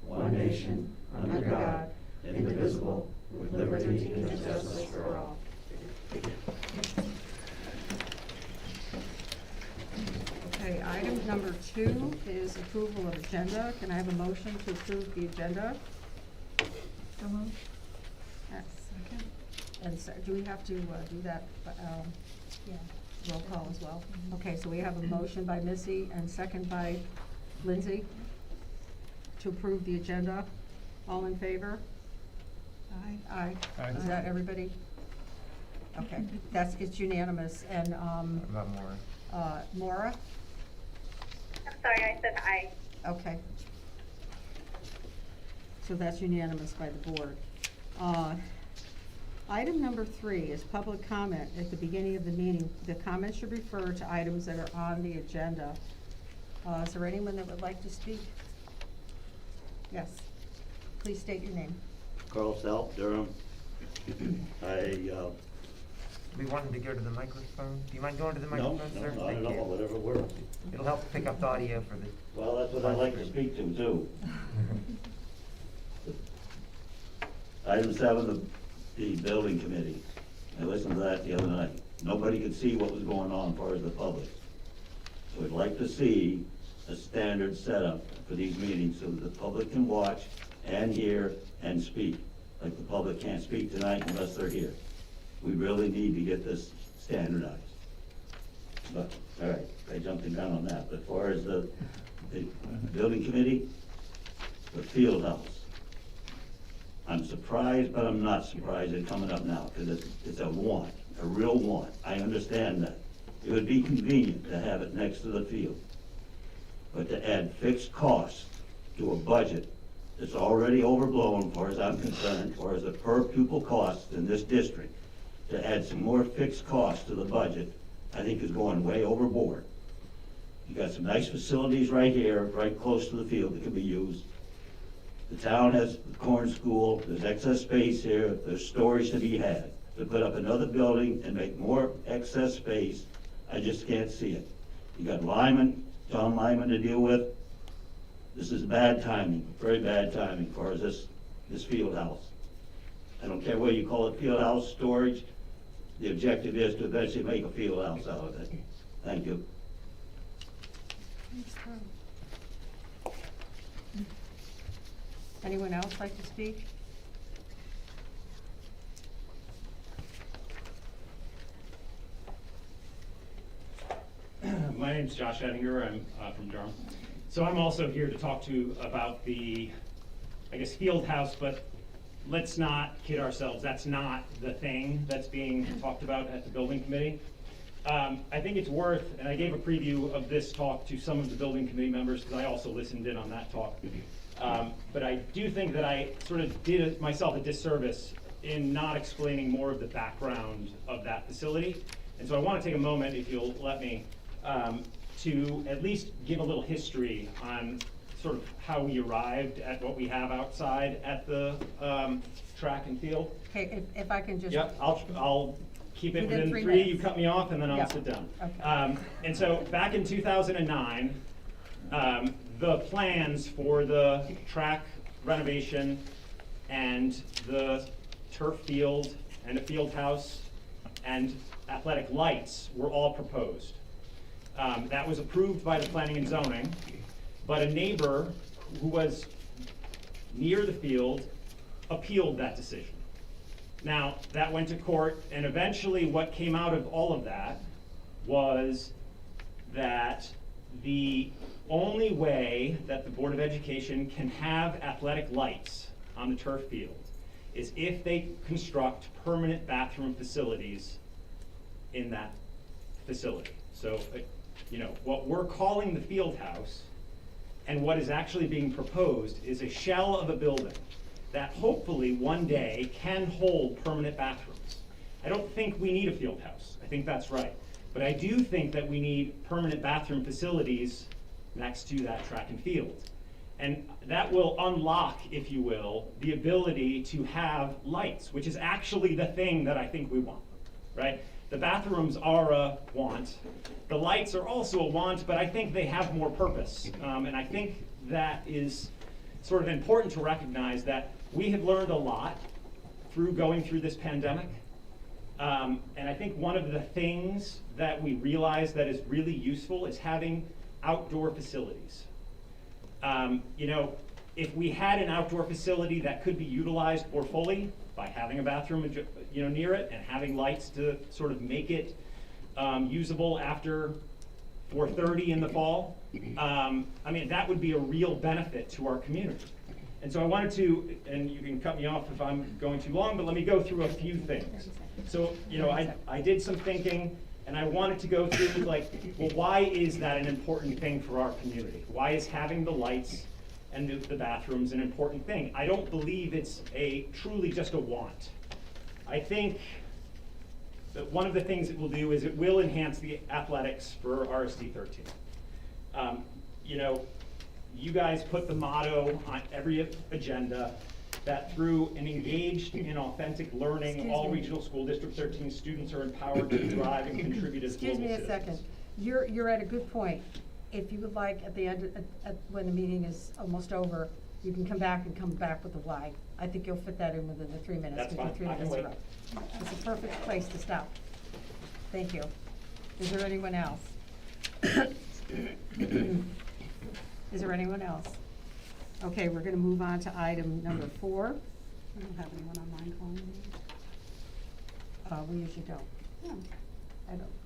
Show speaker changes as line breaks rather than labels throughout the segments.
one nation, under God, indivisible, with liberty and justice for all.
Okay, item number 2 is approval of agenda. Can I have a motion to approve the agenda?
So moved.
Yes, second. And so, do we have to do that,
Yeah.
roll call as well? Okay, so we have a motion by Missy and second by Lindsay to approve the agenda. All in favor?
Aye.
Aye.
Aye.
Is that everybody? Okay, it's unanimous. And,
About more.
Maura?
I'm sorry, I said aye.
Okay. So that's unanimous by the board. Item number 3 is public comment at the beginning of the meeting. The comments should refer to items that are on the agenda. Is there anyone that would like to speak? Yes. Please state your name.
Carl Stout, Durham.
We wanted to go to the microphone. Do you mind going to the
No,
microphone, sir?
not
Thank
at all,
you.
whatever works.
It'll help pick up the audio for the.
Well, that's what I like to speak to, too. Item 7, the building committee. I listened to that the other night. Nobody could see what was going on as far as the public. So I'd like to see a standard setup for these meetings so that the public can watch and hear and speak. Like the public can't speak tonight unless they're here. We really need to get this standardized. But, all right, I jumped the gun on that. But as far as the building committee, the field house. I'm surprised, but I'm not surprised it's coming up now, because it's a want, a real want. I understand that. It would be convenient to have it next to the field. But to add fixed costs to a budget that's already overblown, as far as I'm concerned, as far as the per pupil costs in this district, to add some more fixed costs to the budget, I think is going way overboard. You got some nice facilities right here, right close to the field that can be used. The town has the corn school, there's excess space here, there's storage to be had. To put up another building and make more excess space, I just can't see it. You got John Lyman to deal with. This is bad timing, very bad timing as far as this field house. I don't care whether you call it field house, storage, the objective is to eventually make a field house out of it. Thank you.
Anyone else like to speak?
My name's Josh Ettinger. I'm from Durham. So I'm also here to talk to you about the, I guess, field house, but let's not kid ourselves. That's not the thing that's being talked about at the building committee. I think it's worth, and I gave a preview of this talk to some of the building committee members because I also listened in on that talk. But I do think that I sort of did myself a disservice in not explaining more of the background of that facility. And so I want to take a moment, if you'll let me, to at least give a little history on sort of how we arrived at what we have outside at the track and field.
Okay, if I can just.
Yep, I'll keep it
Within
within
3
3. You
minutes.
cut me off, and then I'll
Yeah.
sit down.
Okay.
And so back in 2009, the plans for the track renovation and the turf field and a field house and athletic lights were all proposed. That was approved by the planning and zoning, but a neighbor who was near the field appealed that decision. Now, that went to court, and eventually what came out of all of that was that the only way that the Board of Education can have athletic lights on the turf field is if they construct permanent bathroom facilities in that facility. So, what we're calling the field house and what is actually being proposed is a shell of a building that hopefully one day can hold permanent bathrooms. I don't think we need a field house. I think that's right. But I do think that we need permanent bathroom facilities next to that track and field. And that will unlock, if you will, the ability to have lights, which is actually the thing that I think we want, right? The bathrooms are a want. The lights are also a want, but I think they have more purpose. And I think that is sort of important to recognize that we have learned a lot through going through this pandemic. And I think one of the things that we realize that is really useful is having outdoor facilities. You know, if we had an outdoor facility that could be utilized more fully by having a bathroom, you know, near it and having lights to sort of make it usable after 4:30 in the fall, I mean, that would be a real benefit to our community. And so I wanted to, and you can cut me off if I'm going too long, but let me go through a few things. So, you know, I did some thinking, and I wanted to go through, like, well, why is that an important thing for our community? Why is having the lights and the bathrooms an important thing? I don't believe it's truly just a want. I think that one of the things it will do is it will enhance the athletics for RSD13. You know, you guys put the motto on every agenda that through an engaged and authentic learning, all regional school district 13 students are empowered to thrive and contribute as global
Excuse me a
citizens.
second. You're at a good point. If you would like, at the end, when the meeting is almost over, you can come back with the why. I think you'll fit that in within the 3 minutes.
That's
because
fine.
your
I can
3 minutes
wait.
are up. It's a perfect place to stop. Thank you. Is there anyone else? Is there anyone else? Okay, we're gonna move on to item number 4.
I don't have anyone online calling me.
We usually don't.
No.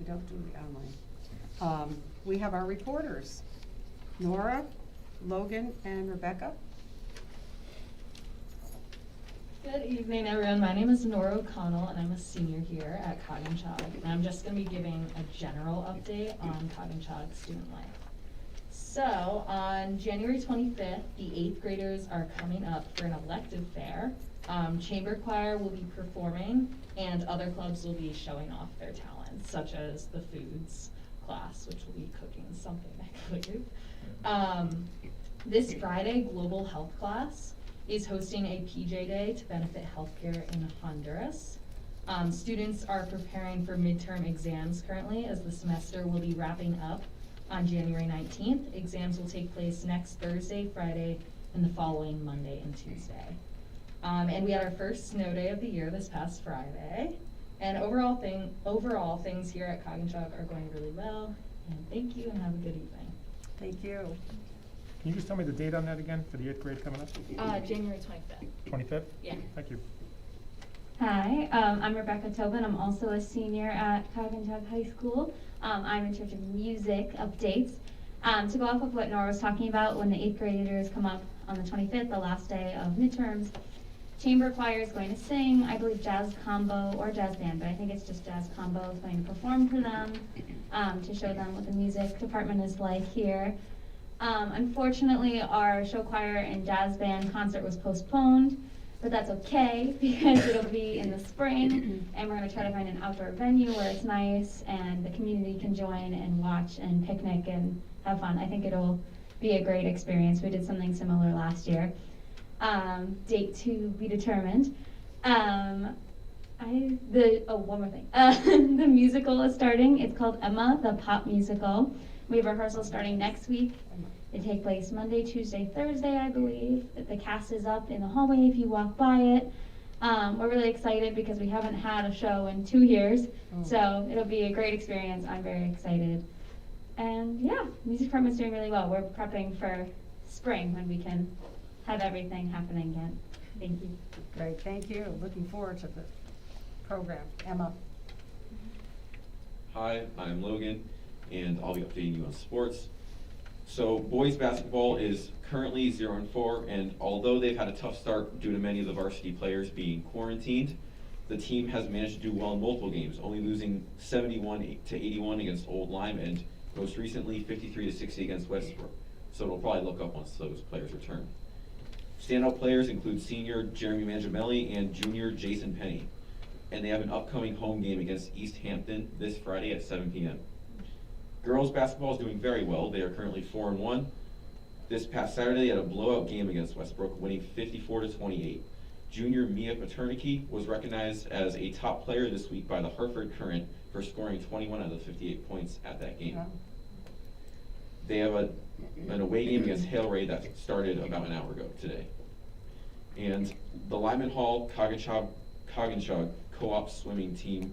We don't do the online. We have our reporters, Nora, Logan, and Rebecca.
Good evening, everyone. My name is Nora O'Connell, and I'm a senior here at Coggin-Chog. And I'm just going to be giving a general update on Coggin-Chog student life. So, on January 25th, the 8th graders are coming up for an elective fair. Chamber choir will be performing, and other clubs will be showing off their talents, such as the foods class, which will be cooking something, I believe. This Friday, Global Health class is hosting a PJ Day to benefit healthcare in Honduras. Students are preparing for midterm exams currently, as the semester will be wrapping up on January 19th. Exams will take place next Thursday, Friday, and the following Monday and Tuesday. And we had our first snow day of the year this past Friday. And overall things here at Coggin-Chog are going really well. And thank you, and have a good evening.
Thank you.
Can you just tell me the date on that again for the 8th grade coming up?
January 25th.
25th?
Yeah.
Thank you.
Hi, I'm Rebecca Tobin. I'm also a senior at Coggin-Chog High School. I'm in charge of music updates. To go off of what Nora was talking about, when the 8th graders come up on the 25th, the last day of midterms, chamber choir is going to sing, I believe jazz combo or jazz band, but I think it's just jazz combo is going to perform for them to show them what the music department is like here. Unfortunately, our show choir and jazz band concert was postponed, but that's okay because it'll be in the spring, and we're going to try to find an outdoor venue where it's nice and the community can join and watch and picnic and have fun. I think it'll be a great experience. We did something similar last year. Date to be determined. One more thing. The musical is starting. It's called Emma, the pop musical. We have rehearsals starting next week. They take place Monday, Tuesday, Thursday, I believe. The cast is up in the hallway if you walk by it. We're really excited because we haven't had a show in 2 years. So it'll be a great experience. I'm very excited. And yeah, music department's doing really well. We're prepping for spring when we can have everything happening again. Thank you.
Great, thank you. Looking forward to the program. Emma.
Hi, I'm Logan, and I'll be updating you on sports. So boys basketball is currently 0-4, and although they've had a tough start due to many of the varsity players being quarantined, the team has managed to do well in multiple games, only losing 71-81 against Old Lyme, and most recently 53-60 against Westbrook. So it'll probably look up once those players return. Standout players include senior Jeremy Mangiamelli and junior Jason Penny. And they have an upcoming home game against East Hampton this Friday at 7 p.m. Girls basketball is doing very well. They are currently 4-1. This past Saturday, they had a blowout game against Westbrook, winning 54-28. Junior Mia Paternicki was recognized as a top player this week by the Hartford Courant for scoring 21 out of the 58 points at that game.
Wow.
They have an away game against Hale Ray that started about an hour ago today. And the Lyman Hall Coggins co-op swimming team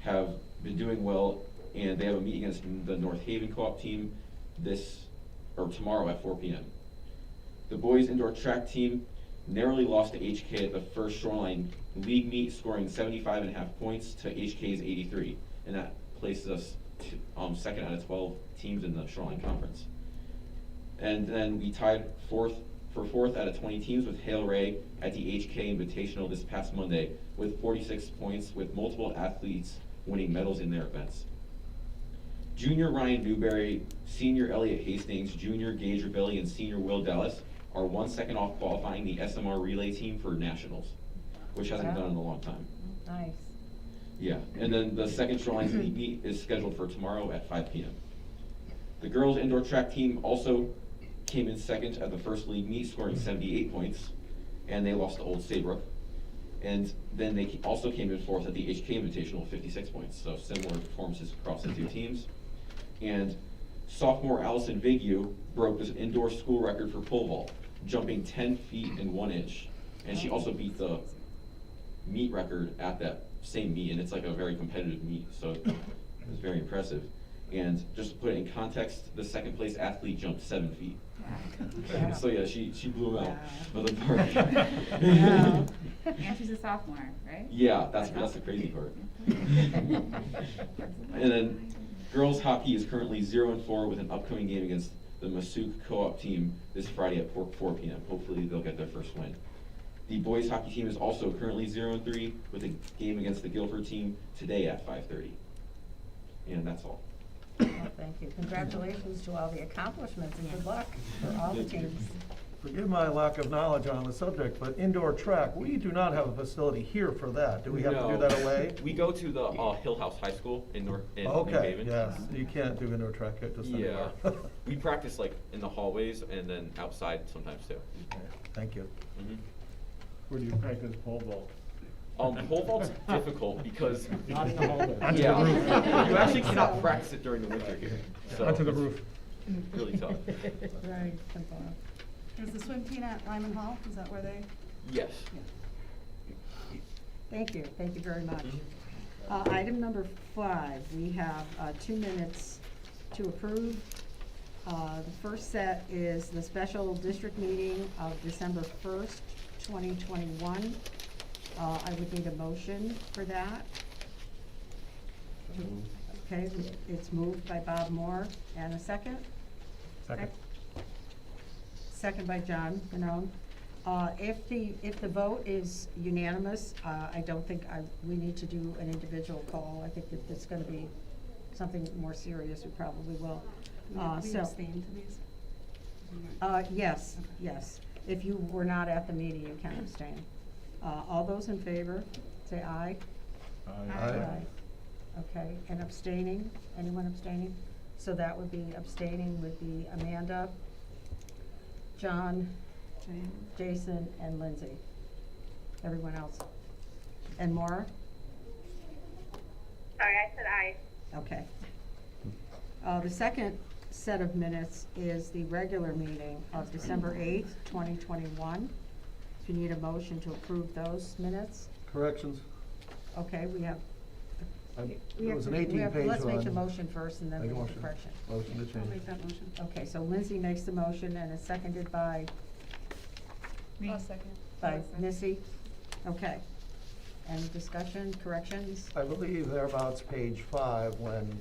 have been doing well, and they have a meeting against the North Haven co-op team tomorrow at 4 p.m. The boys indoor track team narrowly lost to HK at the first Shoreline League meet, scoring 75.5 points to HK's 83, and that places us second out of 12 teams in the Shoreline Conference. And then we tied fourth out of 20 teams with Hale Ray at the HK Invitational this past Monday with 46 points, with multiple athletes winning medals in their events. Junior Ryan Newberry, senior Elliot Hastings, junior Gage Rebelli, and senior Will Dallas are 1 second off qualifying the SMR relay team for nationals, which hasn't been done in a long time.
Nice.
Yeah, and then the second Shoreline League meet is scheduled for tomorrow at 5 p.m. The girls indoor track team also came in second at the first league meet, scoring 78 points, and they lost to Old Saybrook. And then they also came in fourth at the HK Invitational with 56 points, so similar performances across the two teams. And sophomore Allison Vigu broke this indoor school record for pole vault, jumping 10 feet and 1 inch. And she also beat the meet record at that same meet, and it's like a very competitive meet, so it was very impressive. And just to put it in context, the second place athlete jumped 7 feet.
Wow.
So yeah, she blew out of the park.
Wow.
And she's a sophomore, right?
Yeah, that's the crazy part. And then girls hockey is currently 0-4 with an upcoming game against the Masuk co-op team this Friday at 4 p.m. Hopefully they'll get their first win. The boys hockey team is also currently 0-3 with a game against the Guilford team today at 5:30. And that's all.
Well, thank you. Congratulations to all the accomplishments and good luck for all the teams.
Forgive my lack of knowledge on the subject, but indoor track, we do not have a facility here for that. Do we have to do that away?
We go to the Hill House High School in New
Okay,
Haven.
yes, you can't do indoor track just
Yeah.
anywhere.
We practice like in the hallways and then outside sometimes too.
Okay, thank you.
Mm-hmm.
Where do you practice pole vault?
Pole vault's difficult because
Not in the hallway.
yeah,
Onto the roof.
you actually cannot practice it during the winter here. So
Onto the
it's
roof.
Really tough.
Right.
Is the swim team at Lyman Hall? Is that where they?
Yes.
Thank you very much. Item number 5, we have 2 minutes to approve. The first set is the special district meeting of December 1st, 2021. I would need a motion for that. Okay, it's moved by Bob Moore, and a second?
Second.
Second by John Manone. If the vote is unanimous, I don't think we need to do an individual call. I think if it's gonna be something more serious, we probably will.
We abstain to these?
Yes, yes. If you were not at the meeting, you can abstain. All those in favor, say aye.
Aye.
Okay, and abstaining, anyone abstaining? So that would be abstaining would be Amanda, John, Jason, and Lindsay. Everyone else. And Maura?
Sorry, I said aye.
Okay. The second set of minutes is the regular meeting of December 8th, 2021. So you need a motion to approve those minutes?
Corrections?
Okay, we have.
It was an 18-page
Let's make the
one.
motion first and then
Make a
we'll make the
motion.
correction.
Motion to
I'll
change.
make that motion.
Okay, so Lindsay makes the motion and it's seconded by
I'll second.
Missy. Okay. Any discussion, corrections?
I believe thereabouts page 5, when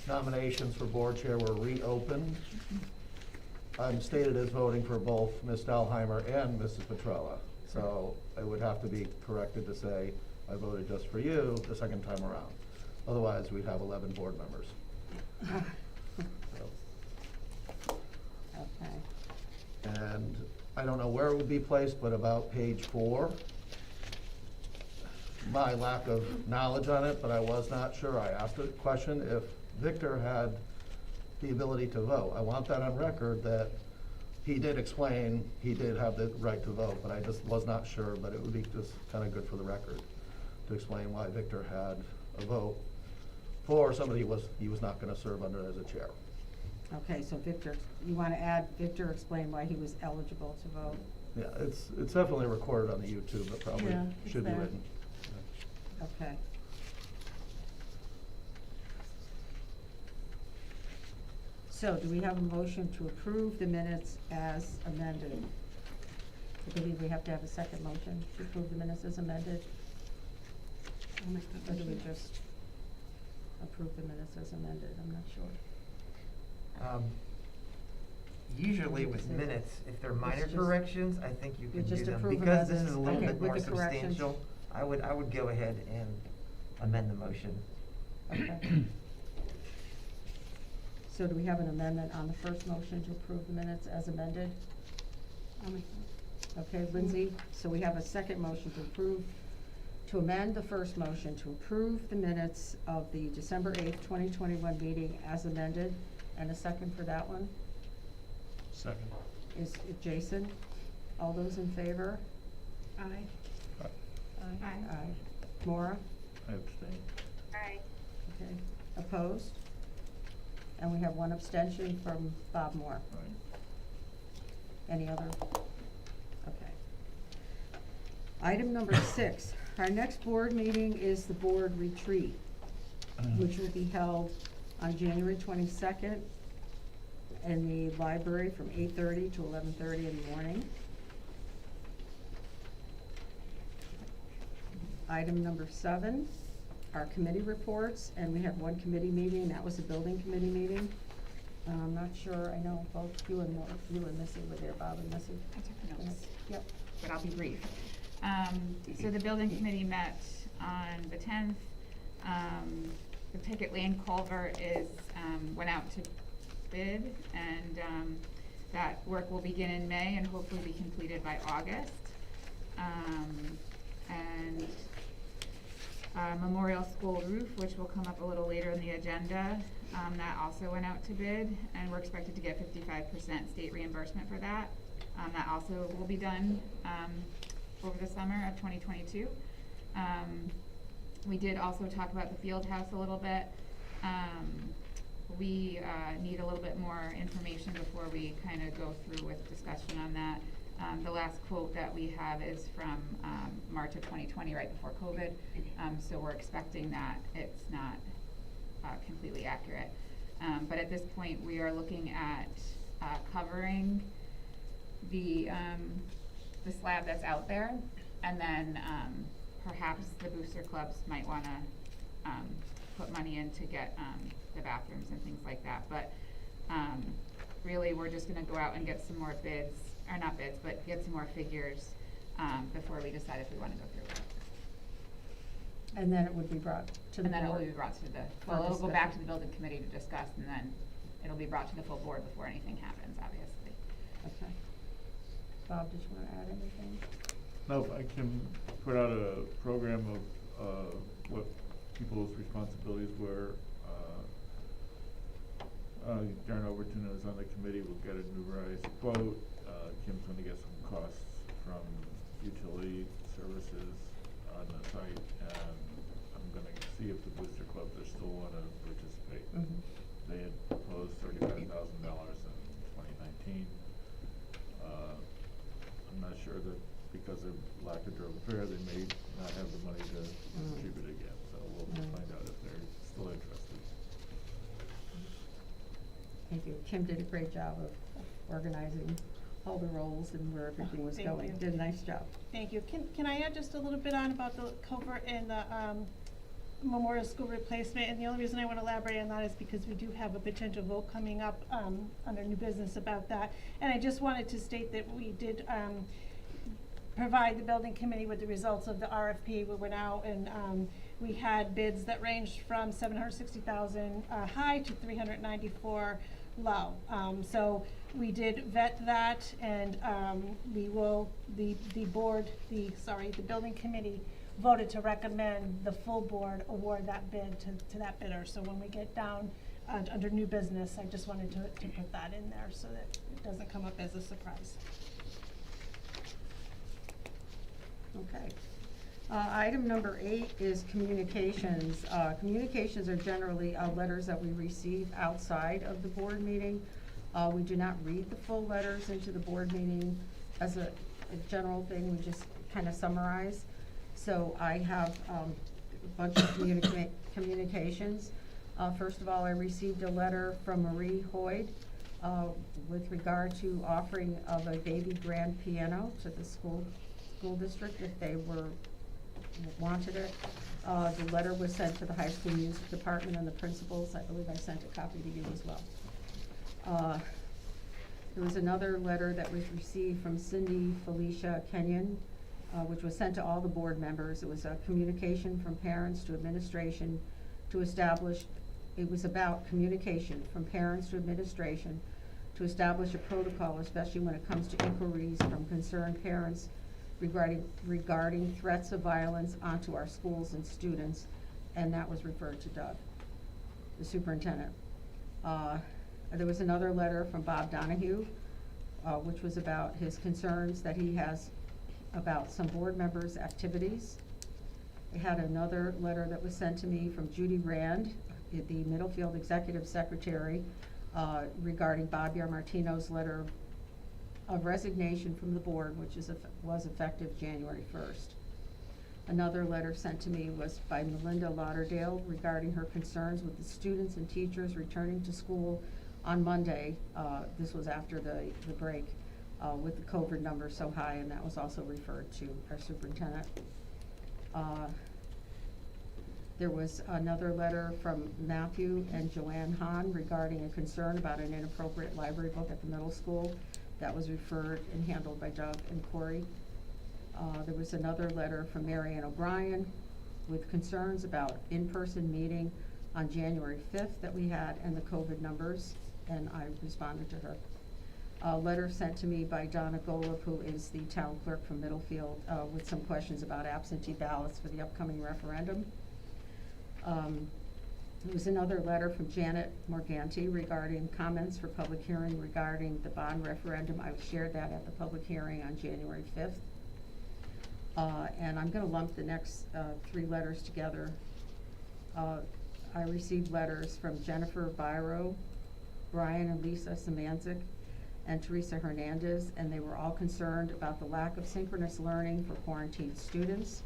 nominations for board chair were reopened, I'm stated as voting for both Ms. Dahlheimer and Mrs. Petrella. So I would have to be corrected to say, I voted just for you the second time around. Otherwise, we'd have 11 board members. So,
Okay.
and I don't know where it would be placed, but about page 4. My lack of knowledge on it, but I was not sure. I asked a question if Victor had the ability to vote. I want that on record that he did explain he did have the right to vote, but I just was not sure, but it would be just kind of good for the record to explain why Victor had a vote for somebody he was not going to serve under as a chair.
Okay, so Victor, you want to add, Victor explained why he was eligible to vote.
Yeah, it's definitely recorded on the YouTube, but probably
Yeah, it's
should be
there.
written.
Okay. So do we have a motion to approve the minutes as amended? I believe we have to have a second motion to approve the minutes as amended.
I'll make that
Or do we
motion.
just approve the minutes as amended? I'm not sure.
Usually with minutes, if they're minor
just-
corrections, I think you
we
can do
just
them.
approve them
Because
as
this
is.
is a little
Okay,
bit
with
more
the corrections.
substantial, I would go ahead and amend the motion.
Okay. So do we have an amendment on the first motion to approve the minutes as amended?
I'll make that.
Okay, Lindsay, so we have a second motion to approve, to amend the first motion to approve the minutes of the December 8th, 2021 meeting as amended, and a second for that one
Second.
is Jason. All those in favor?
Aye.
Aye.
Aye. Maura?
I abstain.
Aye.
Okay. Opposed? And we have one abstention from Bob Moore. Any other? Okay. Item number 6, our next board meeting is the board retreat, which will be held on January 22nd in the library from 8:30 to 11:30 in the morning. Item number 7, our committee reports, and we had one committee meeting, that was a building committee meeting. I'm not sure, I know both you and Missy were there, Bob and Missy.
I took notes.
Yep.
But I'll be brief. So the building committee met on the 10th. The Picket Lane culvert went out to bid, and that work will begin in May and hopefully be completed by August. And Memorial School roof, which will come up a little later in the agenda, that also went out to bid, and we're expected to get 55% state reimbursement for that. That also will be done over the summer of 2022. We did also talk about the field house a little bit. We need a little bit more information before we kind of go through with discussion on that. The last quote that we have is from March of 2020, right before COVID. So we're expecting that it's not completely accurate. But at this point, we are looking at covering the slab that's out there, and then perhaps the booster clubs might want to put money in to get the bathrooms and things like that. But really, we're just going to go out and get some more bids, or not bids, but get some more figures before we decide if we want to go through it.
And then it would be brought to the board?
And then it will be brought to the, well, it'll go back to the building committee to discuss, and then it'll be brought to the full board before anything happens, obviously.
Okay. Bob, did you want to add anything?
No, if I can put out a program of what people's responsibilities were. Darren Overton is on the committee, we'll get a numerized quote. Kim's gonna get some costs from utility services on the site, and I'm gonna see if the booster clubs are still wanna participate.
Mhm.
They had proposed $35,000 in 2019. I'm not sure that because of lack of durable repair, they may not have the money to contribute again, so we'll find out if they're still interested.
Thank you. Kim did a great job of organizing all the roles and where everything was
Thank
going.
you.
Did a nice job.
Thank you. Can I add just a little bit on about the culvert and the Memorial School replacement? And the only reason I want to elaborate on that is because we do have a potential vote coming up under new business about that. And I just wanted to state that we did provide the building committee with the results of the RFP. We went out and we had bids that ranged from $760,000 high to $394,000 low. So we did vet that, and we will, the building committee voted to recommend the full board award that bid to that bidder. So when we get down under new business, I just wanted to put that in there so that it doesn't come up as a surprise.
Okay. Item number 8 is communications. Communications are generally letters that we receive outside of the board meeting. We do not read the full letters into the board meeting as a general thing, we just kind of summarize. So I have a bunch of communications. First of all, I received a letter from Marie Hoyd with regard to offering of a baby grand piano to the school district if they wanted it. The letter was sent to the high school music department and the principals. I believe I sent a copy to you as well. There was another letter that was received from Cindy Felicia Kenyon, which was sent to all the board members. It was a communication from parents to administration to establish, it was about communication from parents to administration to establish a protocol, especially when it comes to inquiries from concerned parents regarding threats of violence onto our schools and students, and that was referred to Doug, the superintendent. There was another letter from Bob Donahue, which was about his concerns that he has about some board members' activities. I had another letter that was sent to me from Judy Rand, the Middlefield Executive Secretary, regarding Bob Yarmartino's letter of resignation from the board, which was effective January 1st. Another letter sent to me was by Melinda Lauderdale regarding her concerns with the students and teachers returning to school on Monday. This was after the break, with the COVID numbers so high, and that was also referred to our superintendent. There was another letter from Matthew and Joanne Hahn regarding a concern about an inappropriate library book at the middle school. That was referred and handled by Doug and Corey. There was another letter from Mary Ann O'Brien with concerns about in-person meeting on January 5th that we had and the COVID numbers, and I responded to her. A letter sent to me by Donna Golub, who is the town clerk from Middlefield, with some questions about absentee ballots for the upcoming referendum. There was another letter from Janet Morganti regarding comments for public hearing regarding the bond referendum. I shared that at the public hearing on January 5th. And I'm gonna lump the next 3 letters together. I received letters from Jennifer Byro, Brian and Lisa Samanzik, and Teresa Hernandez, and they were all concerned about the lack of synchronous learning for quarantined students.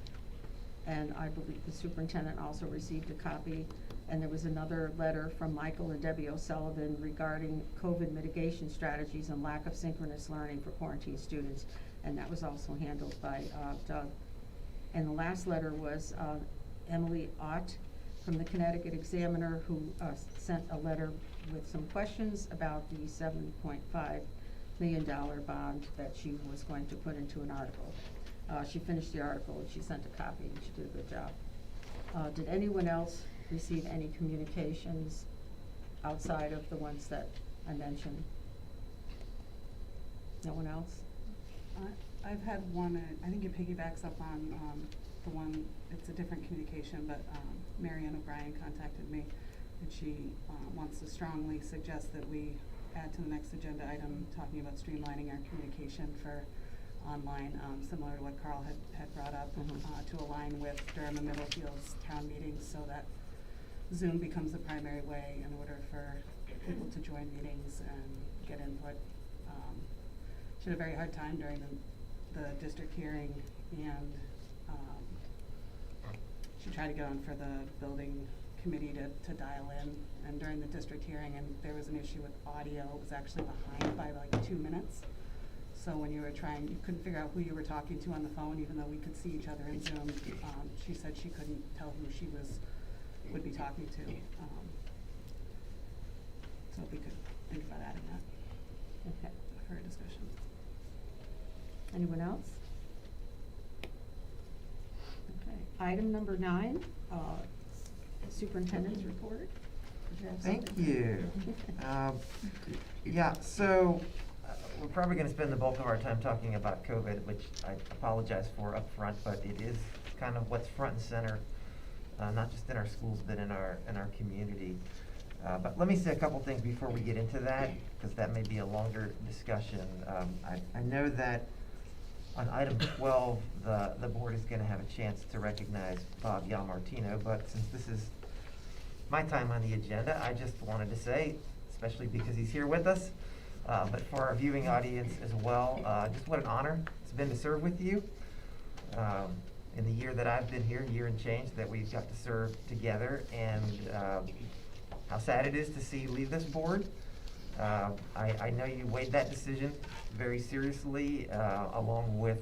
And I believe the superintendent also received a copy. And there was another letter from Michael and Debbie O'Sullivan regarding COVID mitigation strategies and lack of synchronous learning for quarantined students, and that was also handled by Doug. And the last letter was Emily Ott from the Connecticut Examiner, who sent a letter with some questions about the $7.5 million bond that she was going to put into an article. She finished the article and she sent a copy, and she did a good job. Did anyone else receive any communications outside of the ones that I mentioned? No one else?
I've had one, I think it piggybacks up on the one, it's a different communication, but Mary Ann O'Brien contacted me, and she wants to strongly suggest that we add to the next agenda item talking about streamlining our communication for online, similar to what Carl had brought up, to align with Durham and Middlefield's town meetings so that Zoom becomes the primary way in order for people to join meetings and get input. She had a very hard time during the district hearing, and she tried to get on for the building committee to dial in, and during the district hearing, and there was an issue with audio. It was actually behind by like 2 minutes. So when you were trying, you couldn't figure out who you were talking to on the phone, even though we could see each other in Zoom. She said she couldn't tell who she would be talking to. So we could think about adding that.
Okay.
For a discussion.
Anyone else? Okay. Item number 9, superintendent's report. Did you have
Thank
something?
you. Yeah, so we're probably going to spend the bulk of our time talking about COVID, which I apologize for up front, but it is kind of what's front and center, not just in our schools, but in our community. But let me say a couple things before we get into that, because that may be a longer discussion. I know that On item 12, the board is going to have a chance to recognize Bob Yamartino, but since this is my time on the agenda, I just wanted to say, especially because he's here with us, but for our viewing audience as well, just what an honor it's been to serve with you. In the year that I've been here, year and change, that we've got to serve together, and how sad it is to see you leave this board. I know you weighed that decision very seriously, along with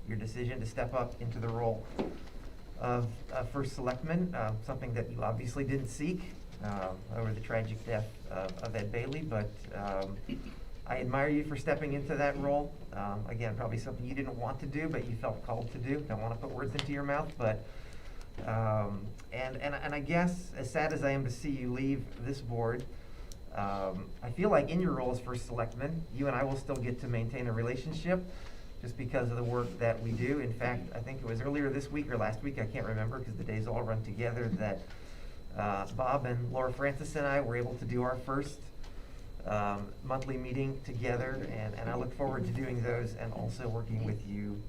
your decision to step up into the role of First Selectman, something that you obviously didn't seek over the tragic death of Ed Bailey, but I admire you for stepping into that role. Again, probably something you didn't want to do, but you felt called to do. Don't want to put words into your mouth, but and I guess, as sad as I am to see you leave this board, I feel like in your role as First Selectman, you and I will still get to maintain a relationship just because of the work that we do. In fact, I think it was earlier this week or last week, I can't remember because the days all run together, that Bob and Laura Francis and I were able to do our first monthly meeting together, and I look forward to doing those and also working with you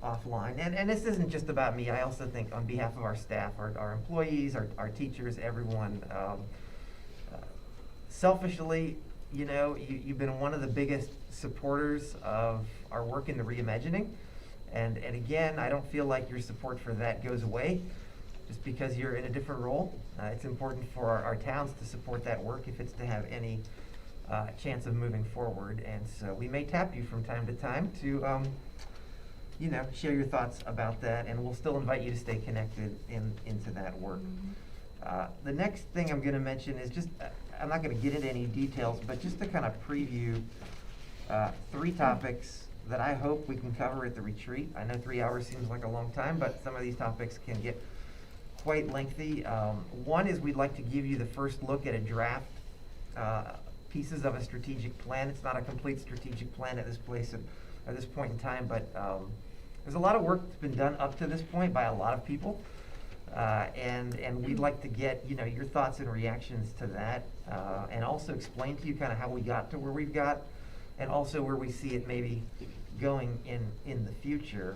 offline. And this isn't just about me. I also think on behalf of our staff, our employees, our teachers, everyone, selfishly, you know, you've been one of the biggest supporters of our work in the reimagining. And again, I don't feel like your support for that goes away just because you're in a different role. It's important for our towns to support that work if it's to have any chance of moving forward. And so we may tap you from time to time to, you know, share your thoughts about that, and we'll still invite you to stay connected into that work. The next thing I'm going to mention is just, I'm not going to get into any details, but just to kind of preview 3 topics that I hope we can cover at the retreat. I know 3 hours seems like a long time, but some of these topics can get quite lengthy. One is we'd like to give you the first look at a draft pieces of a strategic plan. It's not a complete strategic plan at this point in time, but there's a lot of work that's been done up to this point by a lot of people. And we'd like to get, you know, your thoughts and reactions to that, and also explain to you kind of how we got to where we've got, and also where we see it maybe going in the future.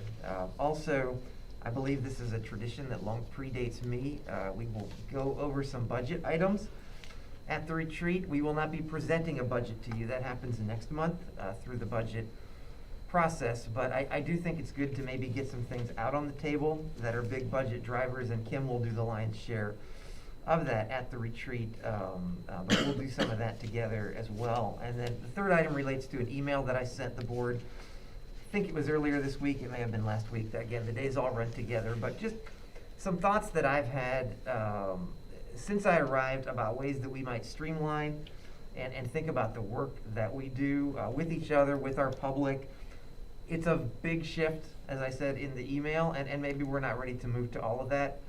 Also, I believe this is a tradition that long predates me. We will go over some budget items at the retreat. We will not be presenting a budget to you. That happens next month through the budget process, but I do think it's good to maybe get some things out on the table that are big budget drivers, and Kim will do the lion's share of that at the retreat, but we'll do some of that together as well. And then the third item relates to an email that I sent the board. I think it was earlier this week, it may have been last week. Again, the days all run together, but just some thoughts that I've had since I arrived about ways that we might streamline and think about the work that we do with each other, with our public. It's a big shift, as I said in the email, and maybe we're not ready to move to all of that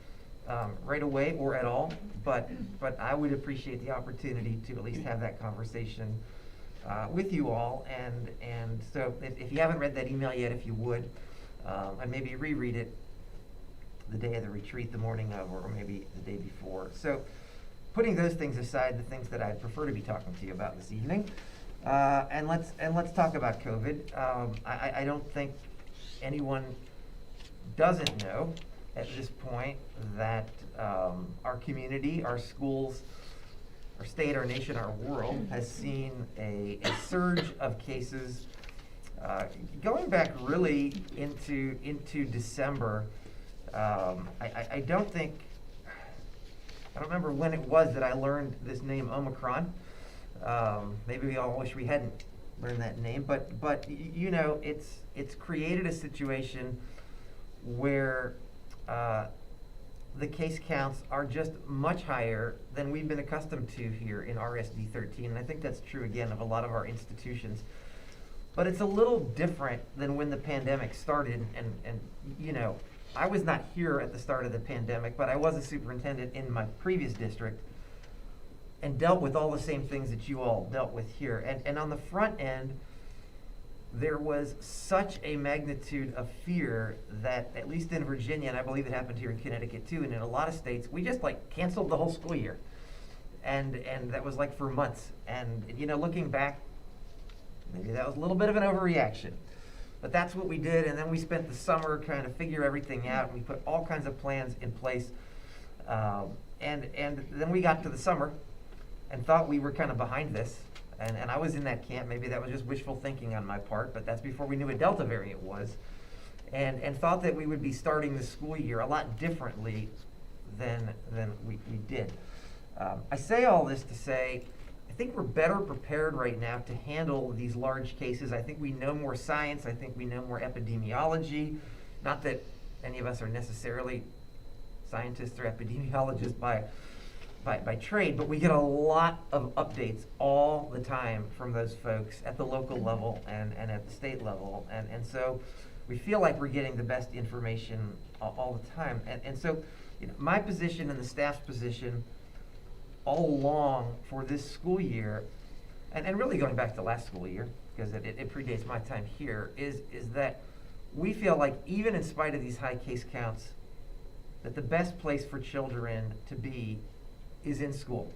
right away or at all, but I would appreciate the opportunity to at least have that conversation with you all. And so if you haven't read that email yet, if you would, and maybe reread it the day of the retreat, the morning of, or maybe the day before. So putting those things aside, the things that I'd prefer to be talking to you about this evening, and let's talk about COVID. I don't think anyone doesn't know at this point that our community, our schools, our state, our nation, our world has seen a surge of cases going back really into December. I don't remember when it was that I learned this name Omicron. Maybe we all wish we hadn't learned that name, but you know, it's created a situation where the case counts are just much higher than we've been accustomed to here in RSD13, and I think that's true again of a lot of our institutions. But it's a little different than when the pandemic started, and you know, I was not here at the start of the pandemic, but I was a superintendent in my previous district and dealt with all the same things that you all dealt with here. And on the front end, there was such a magnitude of fear that, at least in Virginia, and I believe it happened here in Connecticut too, and in a lot of states, we just like canceled the whole school year. And that was like for months. And you know, looking back, maybe that was a little bit of an overreaction. But that's what we did, and then we spent the summer trying to figure everything out, and we put all kinds of plans in place. And then we got to the summer and thought we were kind of behind this. And I was in that camp. Maybe that was just wishful thinking on my part, but that's before we knew what Delta variant was. And thought that we would be starting the school year a lot differently than we did. I say all this to say, I think we're better prepared right now to handle these large cases. I think we know more science. I think we know more epidemiology. Not that any of us are necessarily scientists or epidemiologists by trade, but we get a lot of updates all the time from those folks at the local level and at the state level. And so we feel like we're getting the best information all the time. And so my position and the staff's position all along for this school year, and really going back to last school year, because it predates my time here, is that we feel like even in spite of these high case counts, that the best place for children to be is in school.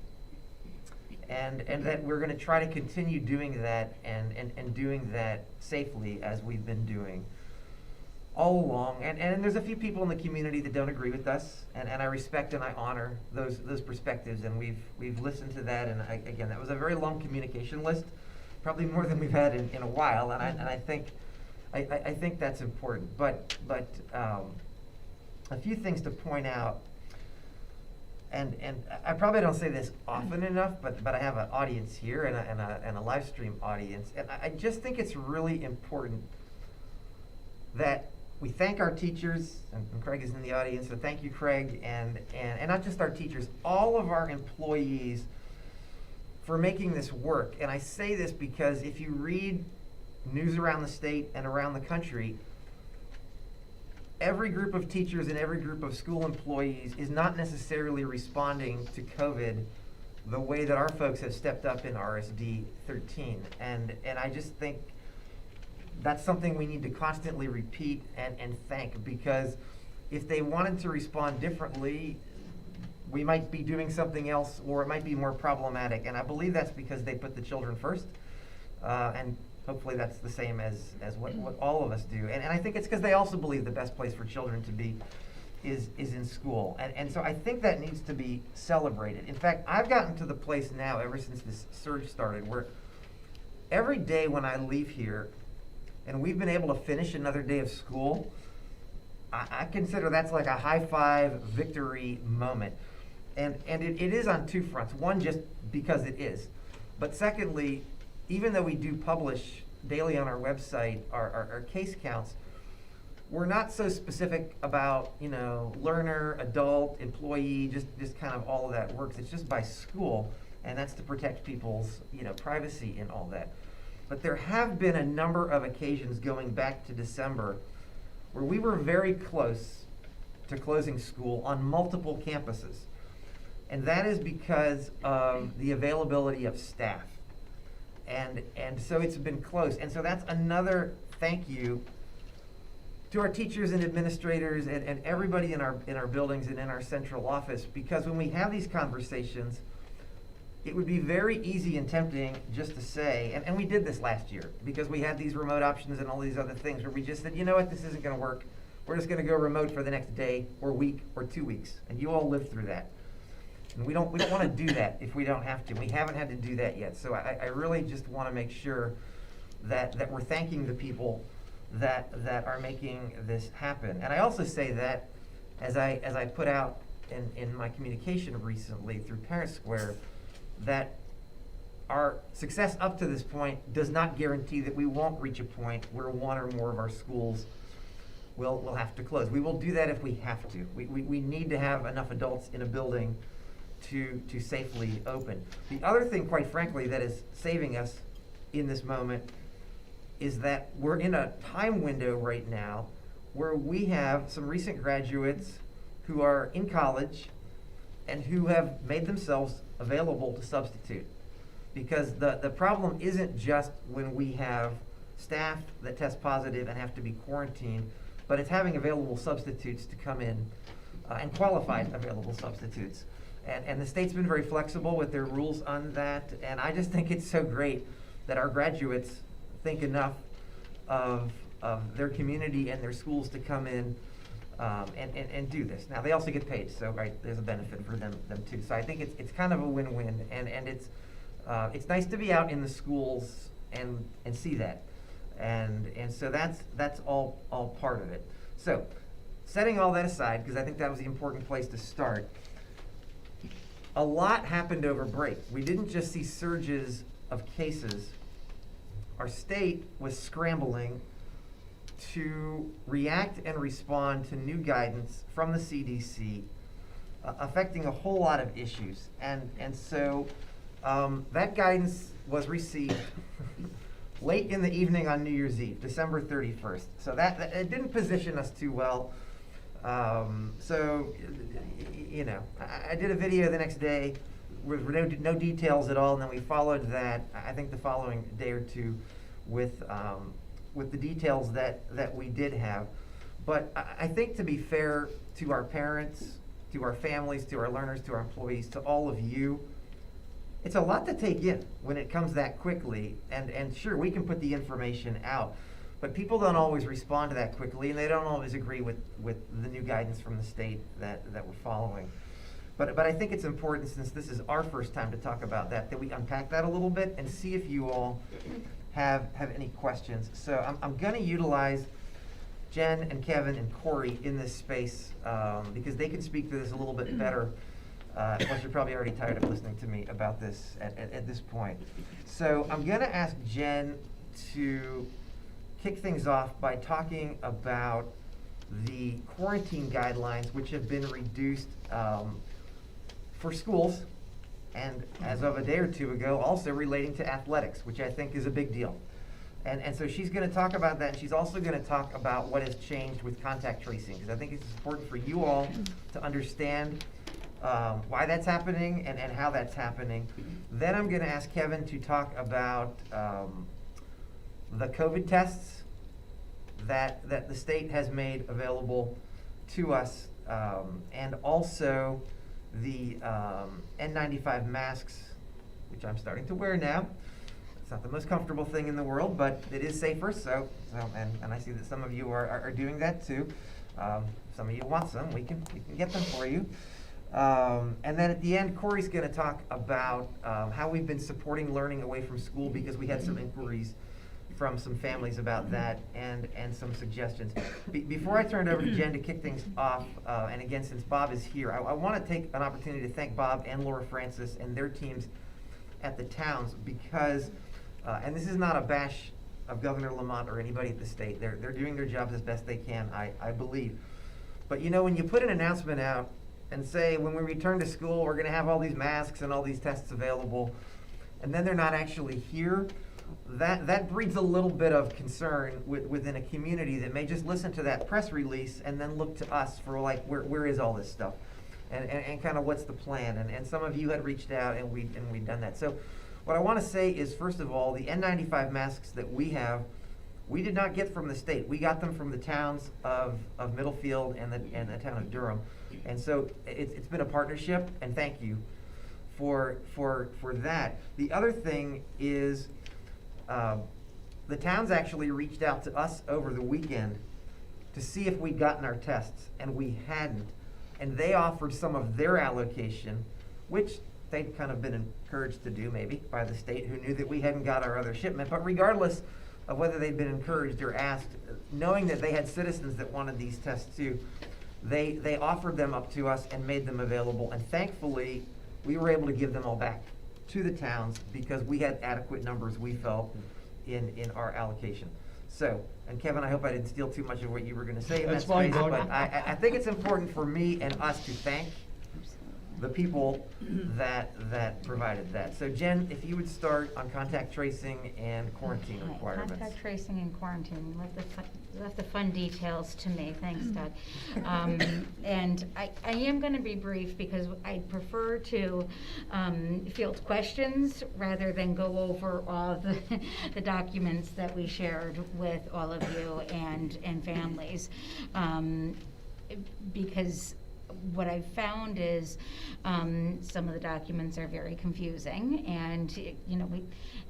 And that we're going to try to continue doing that and doing that safely as we've been doing all along. And there's a few people in the community that don't agree with us, and I respect and I honor those perspectives, and we've listened to that. And again, that was a very long communication list, probably more than we've had in a while, and I think that's important. But a few things to point out, and I probably don't say this often enough, but I have an audience here and a live stream audience, and I just think it's really important that we thank our teachers, and Craig is in the audience, so thank you, Craig, and not just our teachers, all of our employees for making this work. And I say this because if you read news around the state and around the country, every group of teachers and every group of school employees is not necessarily responding to COVID the way that our folks have stepped up in RSD13. And I just think that's something we need to constantly repeat and thank, because if they wanted to respond differently, we might be doing something else, or it might be more problematic. And I believe that's because they put the children first. And hopefully that's the same as what all of us do. And I think it's because they also believe the best place for children to be is in school. And so I think that needs to be celebrated. In fact, I've gotten to the place now, ever since this surge started, where every day when I leave here, and we've been able to finish another day of school, I consider that's like a high five victory moment. And it is on two fronts. One, just because it is. But secondly, even though we do publish daily on our website our case counts, we're not so specific about, learner, adult, employee, just kind of all of that works. It's just by school, and that's to protect people's, privacy and all that. But there have been a number of occasions going back to December where we were very close to closing school on multiple campuses. And that is because of the availability of staff. And so it's been close. And so that's another thank you to our teachers and administrators and everybody in our buildings and in our central office, because when we have these conversations, it would be very easy and tempting just to say, and we did this last year, because we had these remote options and all these other things where we just said, you know what, this isn't going to work. We're just going to go remote for the next day or week or 2 weeks. And you all lived through that. And we don't want to do that if we don't have to. We haven't had to do that yet. So I really just want to make sure that we're thanking the people that are making this happen. And I also say that, as I put out in my communication recently through Parent Square, that our success up to this point does not guarantee that we won't reach a point where one or more of our schools will have to close. We will do that if we have to. We need to have enough adults in a building to safely open. The other thing, quite frankly, that is saving us in this moment is that we're in a time window right now where we have some recent graduates who are in college and who have made themselves available to substitute. Because the problem isn't just when we have staff that test positive and have to be quarantined, but it's having available substitutes to come in and qualified available substitutes. And the state's been very flexible with their rules on that, and I just think it's so great that our graduates think enough of of their community and their schools to come in and do this. Now, they also get paid, so, right, there's a benefit for them too. So I think it's kind of a win-win, and it's nice to be out in the schools and see that. And so that's all part of it. So, setting all that aside, because I think that was the important place to start, a lot happened over break. We didn't just see surges of cases. Our state was scrambling to react and respond to new guidance from the CDC, affecting a whole lot of issues. And so that guidance was received late in the evening on New Year's Eve, December 31st. So that it didn't position us too well. So, you know, I did a video the next day with no details at all, and then we followed that, I think the following day or two, with the details that we did have. But I think, to be fair to our parents, to our families, to our learners, to our employees, to all of you, it's a lot to take in when it comes that quickly. And sure, we can put the information out, but people don't always respond to that quickly, and they don't always agree with the new guidance from the state that we're following. But I think it's important, since this is our first time to talk about that we unpack that a little bit and see if you all have any questions. So I'm going to utilize Jen and Kevin and Corey in this space because they can speak to this a little bit better. Plus, you're probably already tired of listening to me about this at this point. So I'm going to ask Jen to kick things off by talking about the quarantine guidelines, which have been reduced for schools, and as of a day or two ago, also relating to athletics, which I think is a big deal. And so she's going to talk about that, and she's also going to talk about what has changed with contact tracing, because I think it's important for you all to understand why that's happening and how that's happening. Then I'm going to ask Kevin to talk about the COVID tests that the state has made available to us, and also the N95 masks, which I'm starting to wear now. It's not the most comfortable thing in the world, but it is safer. So and I see that some of you are doing that too. Some of you want some. We can get them for you. And then at the end, Corey's going to talk about how we've been supporting learning away from school, because we had some inquiries from some families about that, and some suggestions. Before I turn it over to Jen to kick things off, and again, since Bob is here, I want to take an opportunity to thank Bob and Laura Francis and their teams at the towns, because, and this is not a bash of Governor Lamont or anybody at the state. They're doing their jobs as best they can, I believe. But you know, when you put an announcement out and say, when we return to school, we're going to have all these masks and all these tests available, and then they're not actually here, that breeds a little bit of concern within a community that may just listen to that press release and then look to us for, like, where is all this stuff, and kind of what's the plan. And some of you had reached out, and we'd done that. So what I want to say is, first of all, the N95 masks that we have, we did not get from the state. We got them from the towns of Middlefield and the town of Durham. And so it's been a partnership, and thank you for that. The other thing is, the towns actually reached out to us over the weekend to see if we'd gotten our tests, and we hadn't. And they offered some of their allocation, which they'd kind of been encouraged to do, maybe, by the state, who knew that we hadn't got our other shipment. But regardless of whether they'd been encouraged or asked, knowing that they had citizens that wanted these tests too, they offered them up to us and made them available. And thankfully, we were able to give them all back to the towns, because we had adequate numbers, we felt, in our allocation. So, and Kevin, I hope I didn't steal too much of what you were going to say in that space, but I think it's important for me and us to thank the people that provided that. So Jen, if you would start on contact tracing and quarantine requirements.
Contact tracing and quarantine, left the fun details to me, thanks Doug. And I am going to be brief, because I prefer to field questions rather than go over all the documents that we shared with all of you and families, because what I've found is, some of the documents are very confusing, and, you know,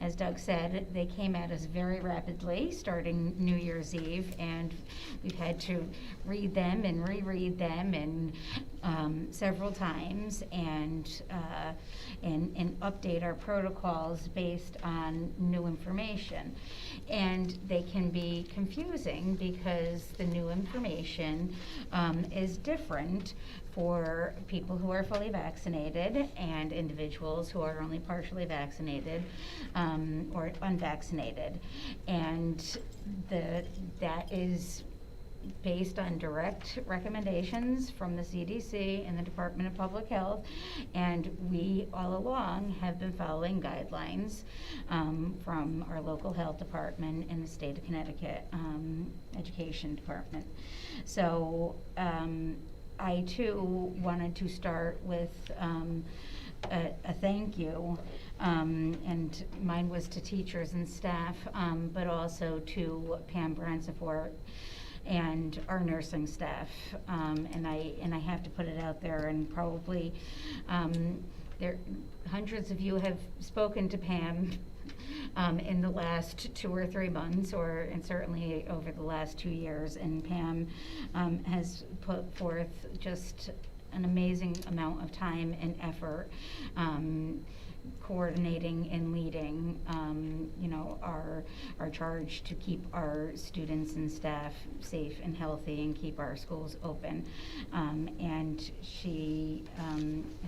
as Doug said, they came at us very rapidly, starting New Year's Eve, and we've had to read them and reread them and, several times, and update our protocols based on new information. And they can be confusing because the new information is different for people who are fully vaccinated and individuals who are only partially vaccinated or unvaccinated. And that is based on direct recommendations from the CDC and the Department of Public Health, and we all along have been following guidelines from our local health department and the state of Connecticut education department. So I too wanted to start with a thank you, and mine was to teachers and staff, but also to Pam Bransifort and our nursing staff, and I have to put it out there, and probably hundreds of you have spoken to Pam in the last 2 or 3 months, and certainly over the last 2 years, and Pam has put forth just an amazing amount of time and effort coordinating and leading, you know, our charge to keep our students and staff safe and healthy and keep our schools open. And she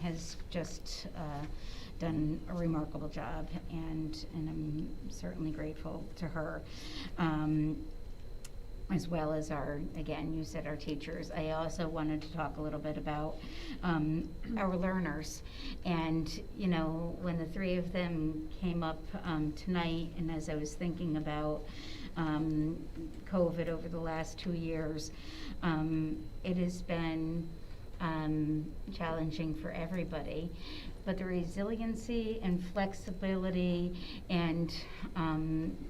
has just done a remarkable job, and I'm certainly grateful to her. As well as again, you said our teachers. I also wanted to talk a little bit about our learners. And, you know, when the 3 of them came up tonight, and as I was thinking about COVID over the last 2 years, it has been challenging for everybody. But the resiliency and flexibility and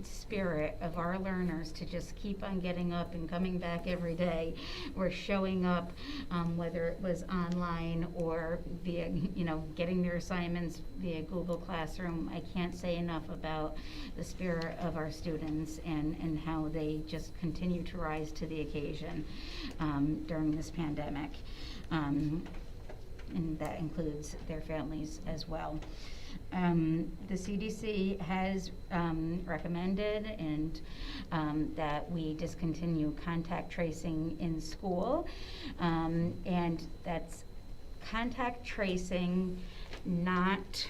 spirit of our learners to just keep on getting up and coming back every day, or showing up, whether it was online or via, you know, getting their assignments via Google Classroom. I can't say enough about the spirit of our students and how they just continue to rise to the occasion during this pandemic. And that includes their families as well. The CDC has recommended that we discontinue contact tracing in school, and that's contact tracing, not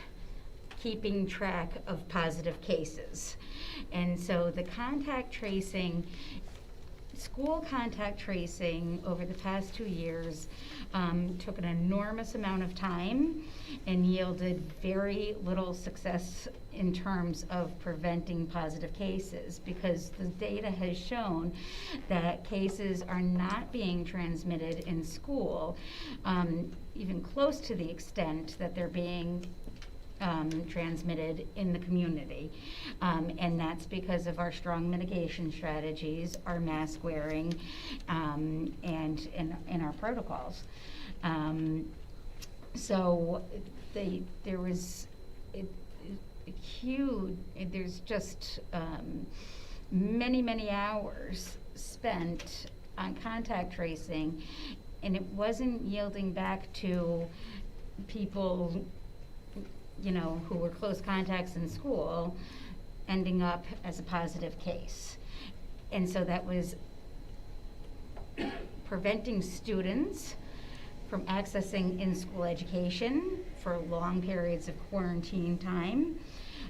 keeping track of positive cases. And so the contact tracing, school contact tracing over the past 2 years took an enormous amount of time and yielded very little success in terms of preventing positive cases, because the data has shown that cases are not being transmitted in school, even close to the extent that they're being transmitted in the community. And that's because of our strong mitigation strategies, our mask wearing, and in our protocols. So there was there's just many hours spent on contact tracing, and it wasn't yielding back to people, you know, who were close contacts in school ending up as a positive case. And so that was preventing students from accessing in-school education for long periods of quarantine time,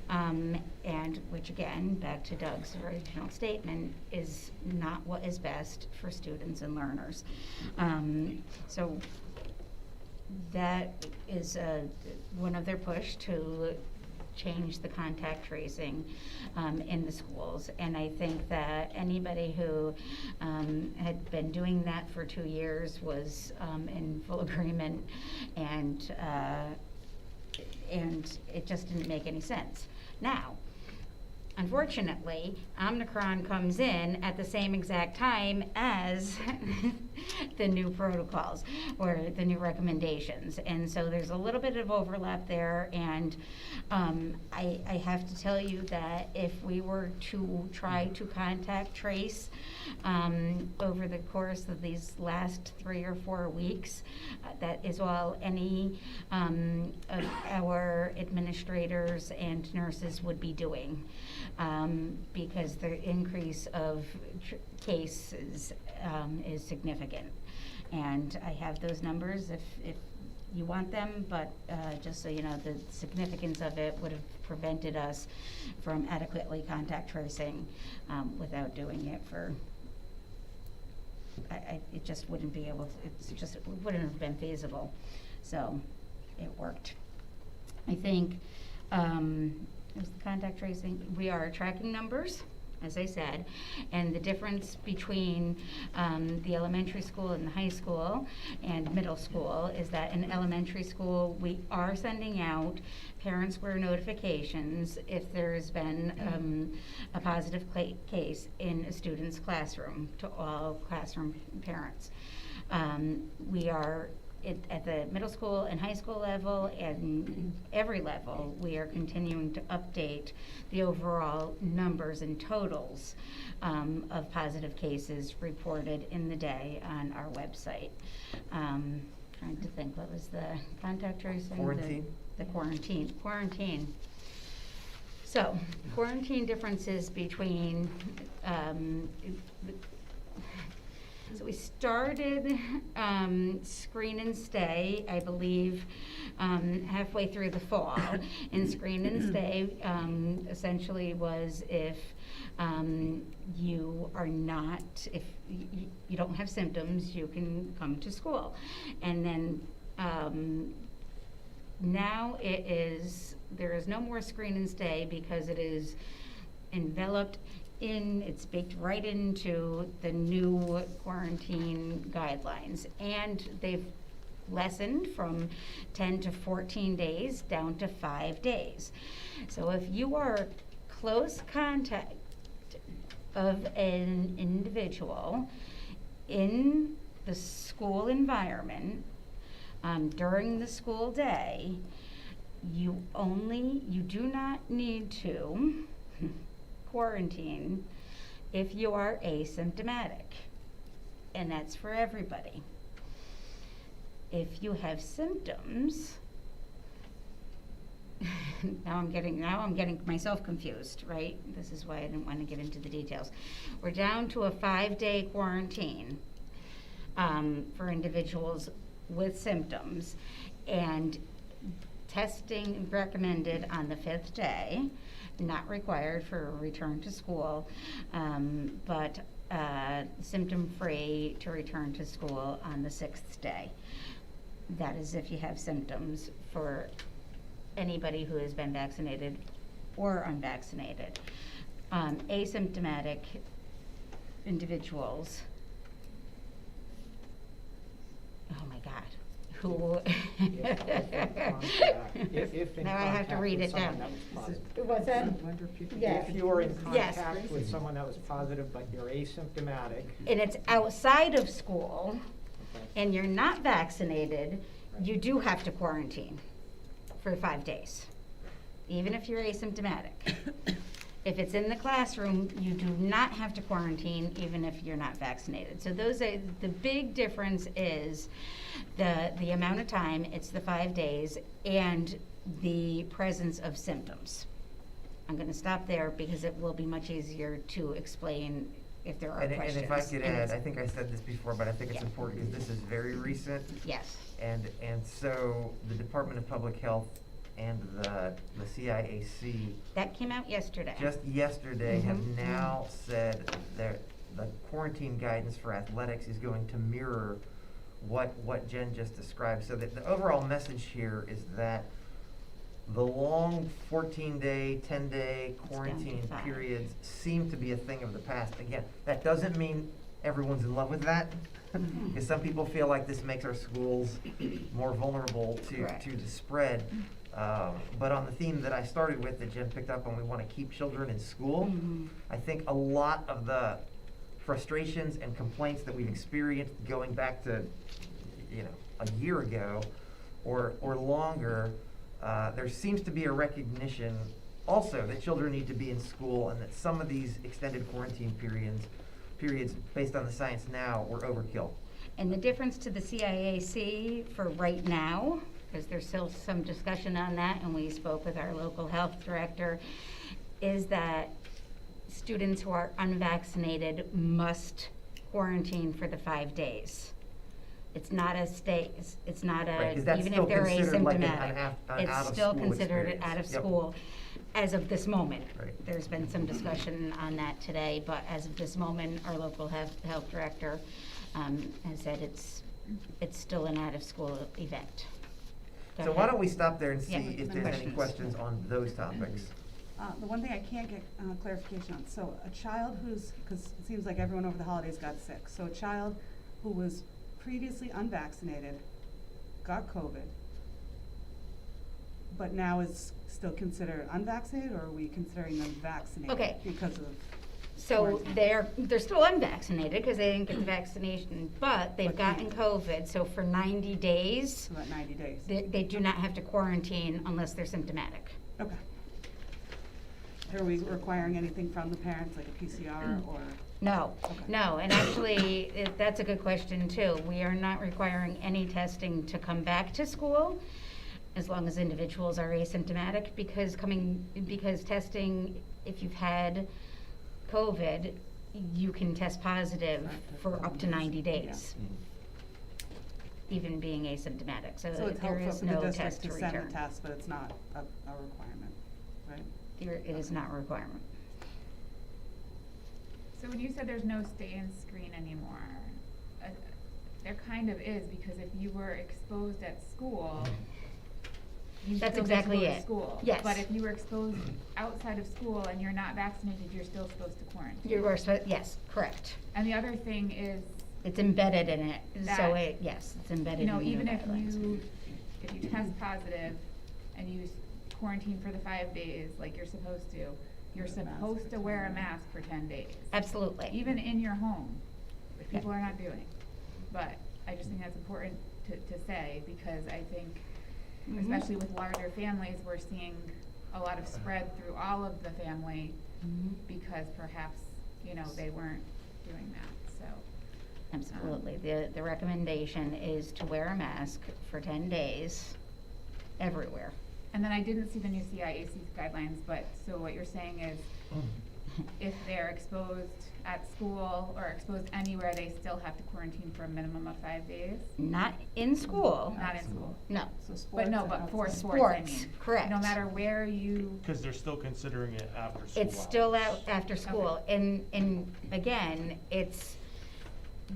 and which, again, back to Doug's original statement, is not what is best for students and learners. So that is one of their push to change the contact tracing in the schools. And I think that anybody who had been doing that for 2 years was in full agreement, and it just didn't make any sense. Now, Unfortunately, Omicron comes in at the same exact time as the new protocols or the new recommendations. And so there's a little bit of overlap there, and I have to tell you that if we were to try to contact trace over the course of these last 3 or 4 weeks, that is all any of our administrators and nurses would be doing, because the increase of cases is significant. And I have those numbers if you want them, but just so you know, the significance of it would have prevented us from adequately contact tracing without doing it for, it just wouldn't be able to, it wouldn't have been feasible. So it worked. I think it was the contact tracing. We are tracking numbers, as I said, and the difference between the elementary school and the high school and middle school is that in elementary school we are sending out parent square notifications if there's been a positive case in a student's classroom to all classroom parents. We are at the middle school and high school level and every level, we are continuing to update the overall numbers and totals of positive cases reported in the day on our website. Trying to think, what was the contact tracing?
Quarantine?
The quarantine. So, quarantine differences between so we started screen and stay, I believe, halfway through the fall. And screen and stay essentially was if you are not, if you don't have symptoms, you can come to school. And then now there is no more screen and stay because it is enveloped it's baked right into the new quarantine guidelines, and they've lessened from 10 to 14 days down to 5 days. So if you are close contact of an individual in the school environment during the school day, you do not need to quarantine if you are asymptomatic, and that's for everybody. If you have symptoms, now I'm getting myself confused, right? This is why I didn't want to get into the details. We're down to a 5-day quarantine for individuals with symptoms, and testing recommended on the 5th day. Not required for a return to school, but symptom-free to return to school on the 6th day. That is if you have symptoms for anybody who has been vaccinated or unvaccinated. Asymptomatic individuals, oh my God, who
if in
now I have to
contact
read
with
it
someone
down.
that was positive.
What's that? Yeah.
If you were in
Yes.
contact with someone that was positive, but you're asymptomatic.
And it's outside of school, and you're not vaccinated, you do have to quarantine for 5 days, even if you're asymptomatic. If it's in the classroom, you do not have to quarantine even if you're not vaccinated. So the big difference is the amount of time, it's the 5 days, and the presence of symptoms. I'm gonna stop there because it will be much easier to explain if there are questions.
And if I could add, I think I said this before, but I think it's important because this is very recent.
Yes.
And so the Department of Public Health and the CIAC
That came out yesterday.
just yesterday have now said that the quarantine guidance for athletics is going to mirror what Jen just described. So that the overall message here is that the long 14-day, 10-day quarantine periods seem to be a thing of the past. Again, that doesn't mean everyone's in love with that, because some people feel like this makes our schools more vulnerable to the spread. But on the theme that I started with, that Jen picked up on, we want to keep children in school. I think a lot of the frustrations and complaints that we've experienced going back to, a year ago or longer, there seems to be a recognition also that children need to be in school, and that some of these extended quarantine periods based on the science now were overkill.
And the difference to the CIAC for right now, because there's still some discussion on that, and we spoke with our local health director, is that students who are unvaccinated must quarantine for the 5 days. It's not a stay, it's not a,
Right, 'cause that's
even
still
if they're
considered like an
asymptomatic.
an
It's still
out-of-school
considered
experience.
out of
Yep.
school as of this moment.
Right.
There's been some discussion on that today, but as of this moment, our local health director has said it's still an out-of-school event. Go
So why
ahead.
don't we stop there and see
Yeah,
if there's any
questions.
questions on those topics?
The one thing I can't get clarification on, so a child who's, because it seems like everyone over the holidays got sick, so a child who was previously unvaccinated, got COVID, but now is still considered unvaccinated, or are we considering them vaccinated?
Okay.
Because of
So
quarantine?
they're still unvaccinated because they didn't get the vaccination, but they've
But
gotten COVID, so for 90 days,
So about 90 days.
they do not have to quarantine unless they're symptomatic.
Okay. Are we requiring anything from the parents, like a PCR or?
No,
Okay.
no, and actually, that's a good question too. We are not requiring any testing to come back to school as long as individuals are asymptomatic, because testing, if you've had COVID, you can test positive for up to 90 days, even being asymptomatic, so
So it's
there
helpful
is
for the
no
district
test to
to send
return.
the test, but it's not a requirement, right?
It is not a requirement.
So when you said there's no stay and screen anymore, there kind of is, because if you were exposed at school, you
That's
still get to
exactly
go to
it.
school.
Yes.
But if you were exposed outside of school and you're not vaccinated, you're still supposed to quarantine.
You are, yes, correct.
And the other thing is,
It's embedded in it, so
That,
yes, it's embedded
you know,
in the
even if
guidelines.
you test positive and you quarantine for the 5 days like you're supposed to, you're supposed to wear a mask for 10 days.
Absolutely.
Even in your home, which
Yeah.
people are not doing. But I just think that's important to say, because I think, especially with larger families, we're seeing a lot of spread through all of the family because perhaps, they weren't doing that, so.
Absolutely. The recommendation is to wear a mask for 10 days everywhere.
And then I didn't see the new CIAC guidelines, but, so what you're saying is, if they're exposed at school or exposed anywhere, they still have to quarantine for a minimum of 5 days?
Not in school.
Not in school.
No.
So sports.
But no,
and
but for
outside.
sports, I
Sports,
mean.
correct.
No matter where you,
Because they're still considering it after school
It's still
hours.
out after school. And again, it's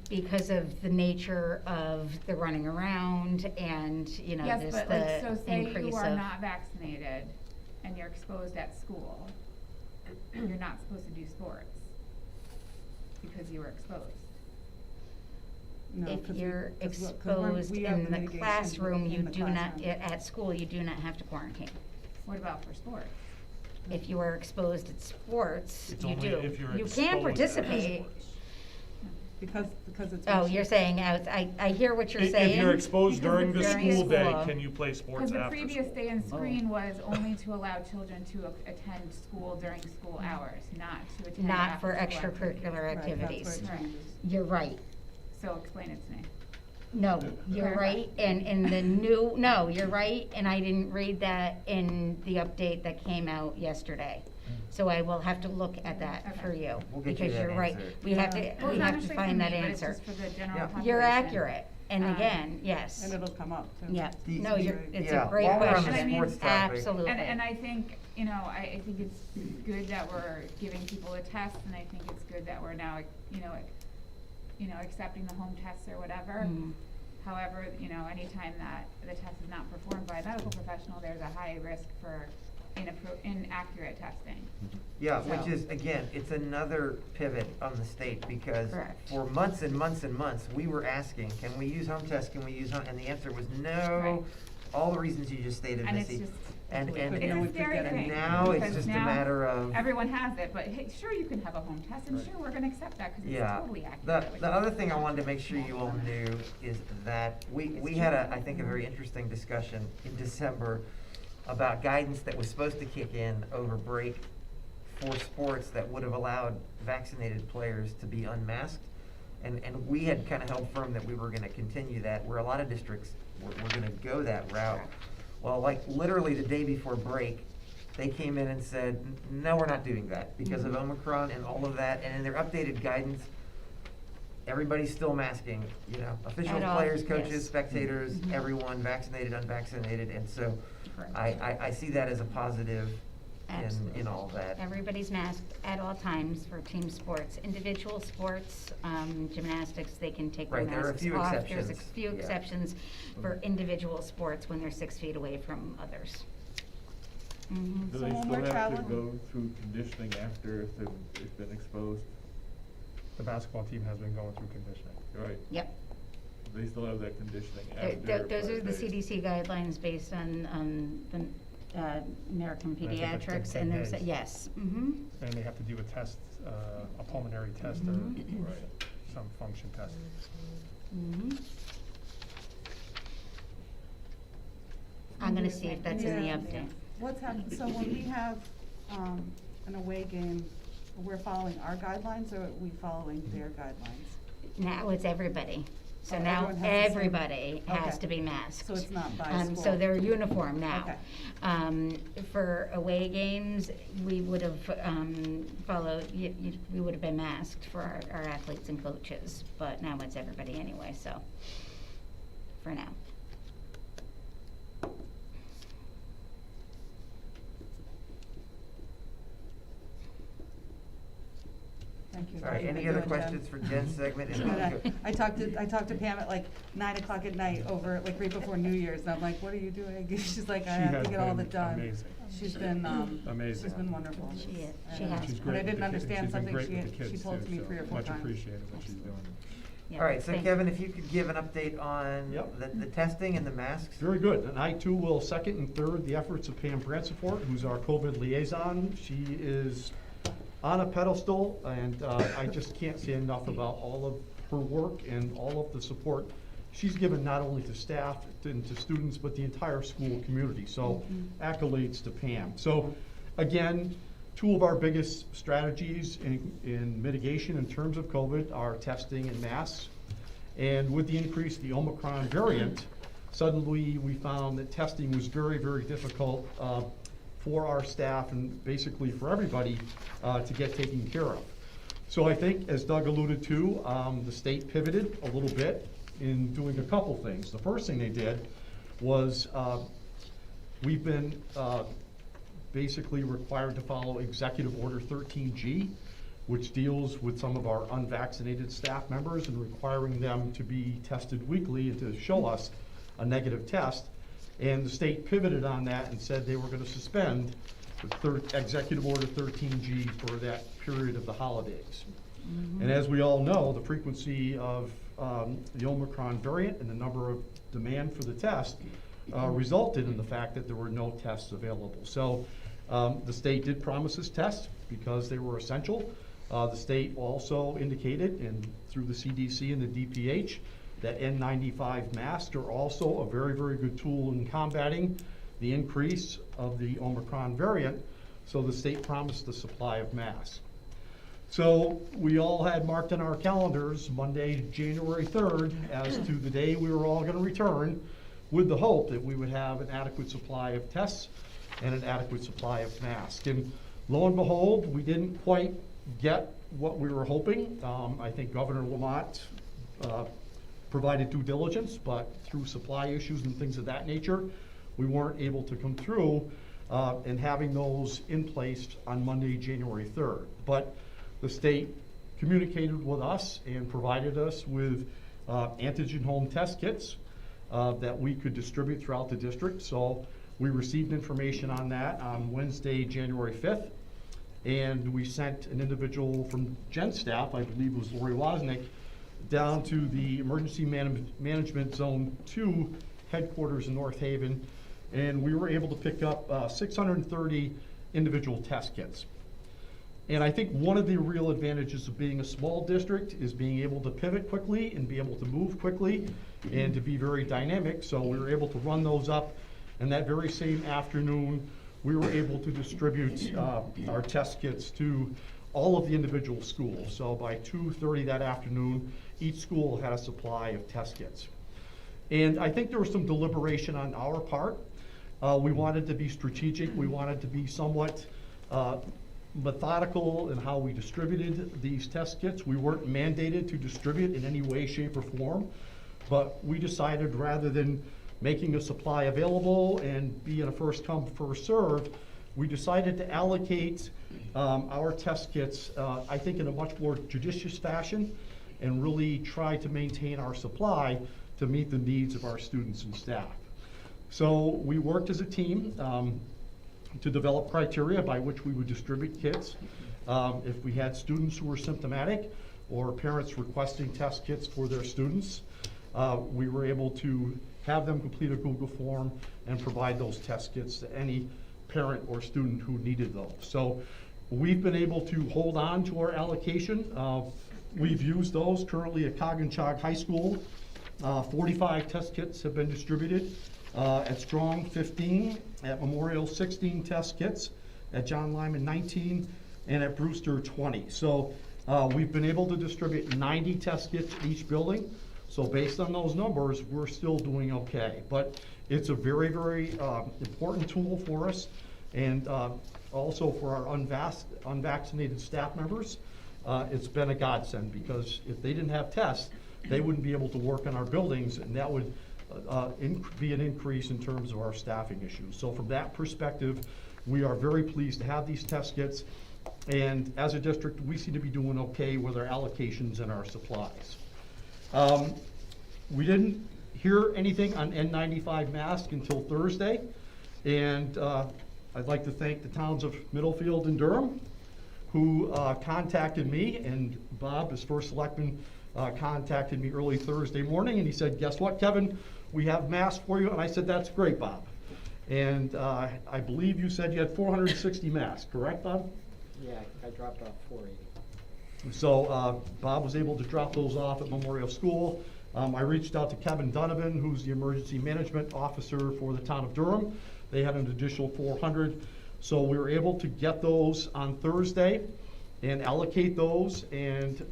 because of the nature of the running around and,
yes,
there's
but like, so
the
say
increase
you are
of.
not vaccinated and you're exposed at school, you're not supposed to do sports because you were exposed.
No,
If
'cause we-
you're
'cause we have
exposed in the
mitigation
classroom, you
in the
do not,
classroom.
at school, you do not have to quarantine.
What about for sports?
If you are exposed at sports,
It's
you
only
do.
if you're
You
exposed
can
at
participate.
sports.
Because it's.
Oh, you're saying, I hear what you're
If
saying.
you're exposed during the
During
school day,
school.
can you play sports
Because
after
the
school?
previous day and screen was only to allow children to attend school during school hours, not to attend
Not for
after-school
extracurricular
Right, that's
activities.
where it
Right.
changes.
You're right.
So explain it to me.
No, you're right, and the new, no, you're right, and I didn't read that in the update that came out yesterday. So I will have to look at that for you,
We'll get you
because
that
you're right.
answer.
We have
Well,
to,
it's
we
not
have to
necessarily for
find that
me, but it's
answer.
just for the general
Yeah.
population.
You're accurate, and
Um,
again, yes.
And it'll come up too.
Yeah,
The-
no, it's
yeah,
a great
while we're on the
question.
sports topic-
Absolutely.
And I think, I think it's good that we're giving people a test, and I think it's good that we're now, accepting the home tests or whatever.
Mhm.
However, anytime that the test is not performed by a medical professional, there's a high risk for inaccurate testing.
Yeah, which
So-
is, again, it's another pivot on the state, because
Correct.
for months and months and months, we were asking, can we use home tests, can we use home, and the answer was no.
Right.
all the reasons you just stated,
And it's
Missy.
just,
And,
We
and,
couldn't know
it's a
what to
scary
get
thing.
now it's
because
just a
now
matter of-
everyone has it, but hey, sure, you can have a home test, and
Right.
sure, we're gonna accept that, cause it's
yeah.
totally accurate.
The other thing I wanted to make sure you all knew is that we had I think a very interesting discussion in December about guidance that was supposed to kick in over break for sports that would have allowed vaccinated players to be unmasked. And we had kind of held firm that we were gonna continue that, where a lot of districts were gonna go that route. Well, like literally the day before break, they came in and said, no, we're not doing that because of Omicron and all of that. And in their updated guidance, everybody's still masking, you know, officials,
At all,
players, coaches,
yes.
spectators, everyone, vaccinated, unvaccinated. And so
Correct.
I see that as a positive
Absolutely.
in all that.
Everybody's masked at all times for team sports. Individual sports, gymnastics, they can take their
Right, there are a
masks
few
off. There's a
exceptions,
few
yeah.
exceptions for individual sports when they're 6 feet away from others. Mhm.
Do
So
they
when
still
we're
have to
traveling-
go through conditioning after if they've been exposed?
The basketball team has been going through conditioning.
Right.
Yep.
They still have that conditioning after.
Those are
5
the
days.
CDC guidelines based on the American
I think it's
Pediatrics,
10
and there's,
days.
yes, mm-hmm.
And they have to do a test, a pulmonary test or
Right.
some function test.
Mm-hmm. I'm gonna see if that's in the
Yeah.
update.
What's happening, so when we have, an away game, we're following our guidelines, or are we following their guidelines?
Now it's everybody. So
Oh,
now
everyone has the same-
everybody has
Okay.
to be masked.
So it's not by
So
school?
they're uniform now.
Okay.
For away games, we would have, followed, we would have been masked for our athletes and coaches, but now it's everybody anyway, so, for now.
Thank you.
All right, any other questions for Jen's segment? And we'll go-
I talked to Pam at like 9:00 at night over, like right before New Year's, and I'm like, what are you doing? She's like, I
She
have
has
to get all of
been
it done.
amazing.
She's been,
Amazing.
she's been wonderful.
She
And,
has.
She's
When I
great with
didn't
the
understand
she's been
something,
great with the
she
kids
told
too,
me
so
3 or 4
much
times.
appreciated what she's doing.
Yeah,
All right, so
thank-
Kevin, if you could give an update on
Yep.
the testing and the masks?
Very good, and I too will second and third the efforts of Pam Bransford, who's our COVID liaison. She is on a pedestal, and I just can't say enough about all of her work and all of the support she's given not only to staff and to students, but the entire school community. So accolades to Pam. So again, two of our biggest strategies in mitigation in terms of COVID are testing and masks. And with the increase of the Omicron variant, suddenly we found that testing was very, very difficult for our staff and basically for everybody to get taken care of. So I think, as Doug alluded to, the state pivoted a little bit in doing a couple things. The first thing they did was we've been basically required to follow Executive Order 13G, which deals with some of our unvaccinated staff members and requiring them to be tested weekly and to show us a negative test. And the state pivoted on that and said they were going to suspend the Executive Order 13G for that period of the holidays. And as we all know, the frequency of the Omicron variant and the number of demand for the test resulted in the fact that there were no tests available. So the state did promise us tests because they were essential. The state also indicated, and through the CDC and the DPH, that N95 masks are also a very, very good tool in combating the increase of the Omicron variant. So the state promised the supply of masks. So we all had marked in our calendars Monday, January 3rd, as to the day we were all going to return, with the hope that we would have an adequate supply of tests and an adequate supply of masks. And lo and behold, we didn't quite get what we were hoping. I think Governor Lamont provided due diligence, but through supply issues and things of that nature, we weren't able to come through and having those in place on Monday, January 3rd. But the state communicated with us and provided us with antigen home test kits that we could distribute throughout the district. So we received information on that on Wednesday, January 5th. And we sent an individual from Jen's staff, I believe it was Lori Wozniak, down to the Emergency Management Zone 2 headquarters in North Haven, and we were able to pick up 630 individual test kits. And I think one of the real advantages of being a small district is being able to pivot quickly and be able to move quickly and to be very dynamic. So we were able to run those up, and that very same afternoon, we were able to distribute our test kits to all of the individual schools. So by 2:30 that afternoon, each school had a supply of test kits. And I think there was some deliberation on our part. We wanted to be strategic. We wanted to be somewhat methodical in how we distributed these test kits. We weren't mandated to distribute in any way, shape, or form, but we decided rather than making a supply available and be in a first come, first serve, we decided to allocate our test kits, I think, in a much more judicious fashion and really try to maintain our supply to meet the needs of our students and staff. So we worked as a team to develop criteria by which we would distribute kits. If we had students who were symptomatic or parents requesting test kits for their students, we were able to have them complete a Google form and provide those test kits to any parent or student who needed those. So we've been able to hold on to our allocation. We've used those currently at Coginchaug High School. 45 test kits have been distributed. At Strong, 15. At Memorial, 16 test kits. At John Lyman, 19. And at Brewster, 20. So we've been able to distribute 90 test kits each building. So based on those numbers, we're still doing okay. But it's a very, very important tool for us, and also for our unvaccinated staff members. It's been a godsend, because if they didn't have tests, they wouldn't be able to work in our buildings, and that would be an increase in terms of our staffing issues. So from that perspective, we are very pleased to have these test kits, and as a district, we seem to be doing okay with our allocations and our supplies. We didn't hear anything on N95 mask until Thursday, and I'd like to thank the towns of Middlefield and Durham, who contacted me, and Bob, as first selectman, contacted me early Thursday morning, and he said, "Guess what, Kevin? We have masks for you." And I said, "That's great, Bob." And I believe you said you had 460 masks, correct, Bob?
Yeah, I think I dropped off 480.
So Bob was able to drop those off at Memorial School. I reached out to Kevin Donovan, who's the emergency management officer for the town of Durham. They had an additional 400. So we were able to get those on Thursday and allocate those. And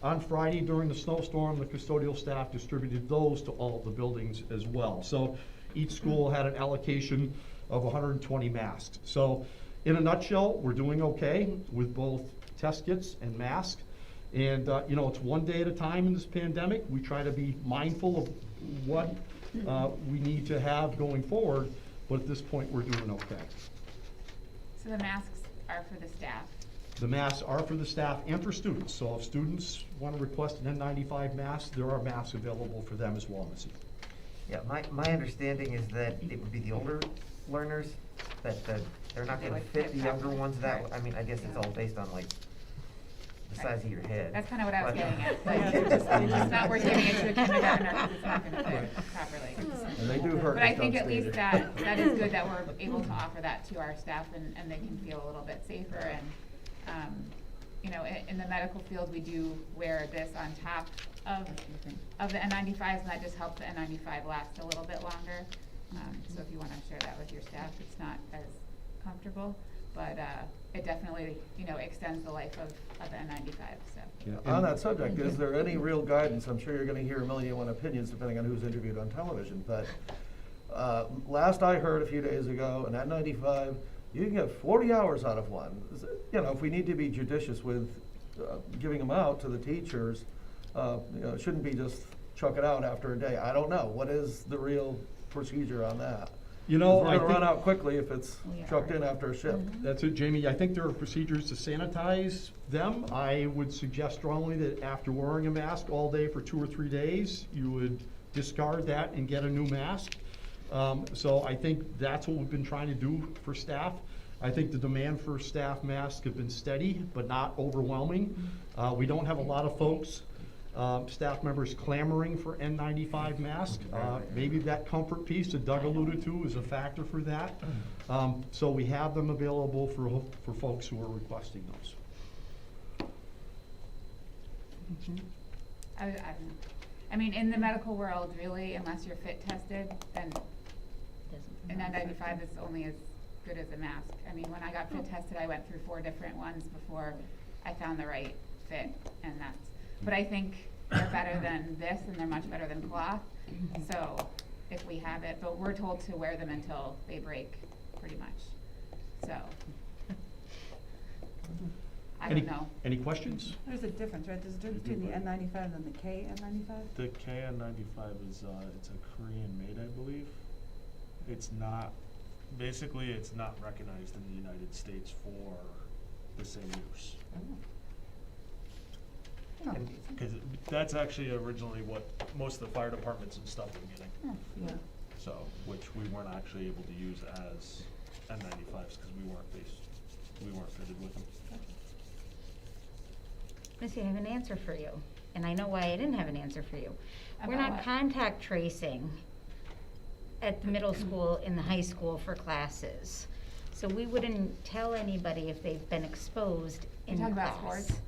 on Friday during the snowstorm, the custodial staff distributed those to all of the buildings as well. So each school had an allocation of 120 masks. So in a nutshell, we're doing okay with both test kits and masks. And you know, it's one day at a time in this pandemic. We try to be mindful of what we need to have going forward, but at this point, we're doing okay.
So the masks are for the staff?
The masks are for the staff and for students. So if students want to request an N95 mask, there are masks available for them as well, Missy.
Yeah, my understanding is that it would be the older learners, that they're not gonna fit the younger ones that, I mean, I guess it's all based on like the size of your head.
That's kind of what I was
But-
getting at, like, it's not worth giving it to a kindergartner because it's not gonna fit properly.
And they do hurt.
But I
just
think at least
unstated.
that is good that we're able to offer that to our staff, and they can feel a little bit safer. And, you know, in the medical field, we do wear this on top of the N95s, and that just helps the N95 last a little bit longer. So if you wanna share that with your staff, it's not as comfortable, but it definitely, you know, extends the life of the N95, so.
On that subject, is there any real guidance? I'm sure you're gonna hear a million and one opinions depending on who's interviewed on television, but last I heard a few days ago, an N95, you can get 40 hours out of one. You know, if we need to be judicious with giving them out to the teachers, you know, it shouldn't be just chuck it out after a day. I don't know. What is the real procedure on that?
You know,
we're
I
gonna run
think-
out quickly if it's chucked in after a shift.
That's it, Jamie. I think there are procedures to sanitize them. I would suggest strongly that after wearing a mask all day for 2 or 3 days, you would discard that and get a new mask. So I think that's what we've been trying to do for staff. I think the demand for staff masks have been steady, but not overwhelming. We don't have a lot of folks Staff members clamoring for N95 masks. Maybe that comfort piece that Doug alluded to is a factor for that. So we have them available for folks who are requesting those.
I mean, in the medical world, really, unless you're fit tested, then an N95 is only as good as a mask. I mean, when I got fit tested, I went through 4 different ones before I found the right fit, and that's, but I think they're better than this, and they're much better than cloth. So if we have it, but we're told to wear them until they break, pretty much. So I don't know.
Any questions?
There's a difference, right? There's a difference between the N95 and the KN95?
The KN95 is, it's a Korean made, I believe. It's not, basically it's not recognized in the United States for the same use. Because that's actually originally what most of the fire departments and stuff were getting.
Yeah.
So, which we weren't actually able to use as N95s because we weren't fitted with them.
Missy, I have an answer for you, and I know why I didn't have an answer for you. We're
About
not
what?
contact tracing at the middle school and the high school for classes. So we wouldn't tell anybody if they've been exposed in
You're talking
class.
about sports?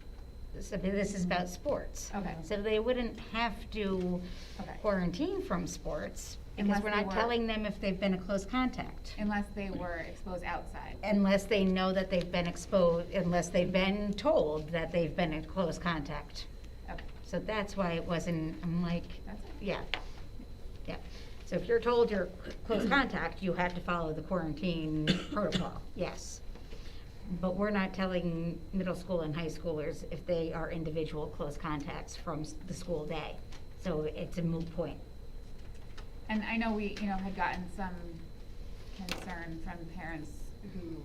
So this is about sports.
Okay.
So they wouldn't have to
Okay.
quarantine from sports because
Unless
we're
they
not
were-
telling them if they've been a close contact.
Unless they were exposed outside.
Unless they know that they've been exposed, unless they've been told that they've been in close contact.
Okay.
So that's why it wasn't, I'm like,
That's it.
yeah, yeah. So if you're told you're close contact, you have to follow the quarantine protocol, yes. But we're not telling middle school and high schoolers if they are individual close contacts from the school day. So it's a moot point.
And I know we, had gotten some concern from parents who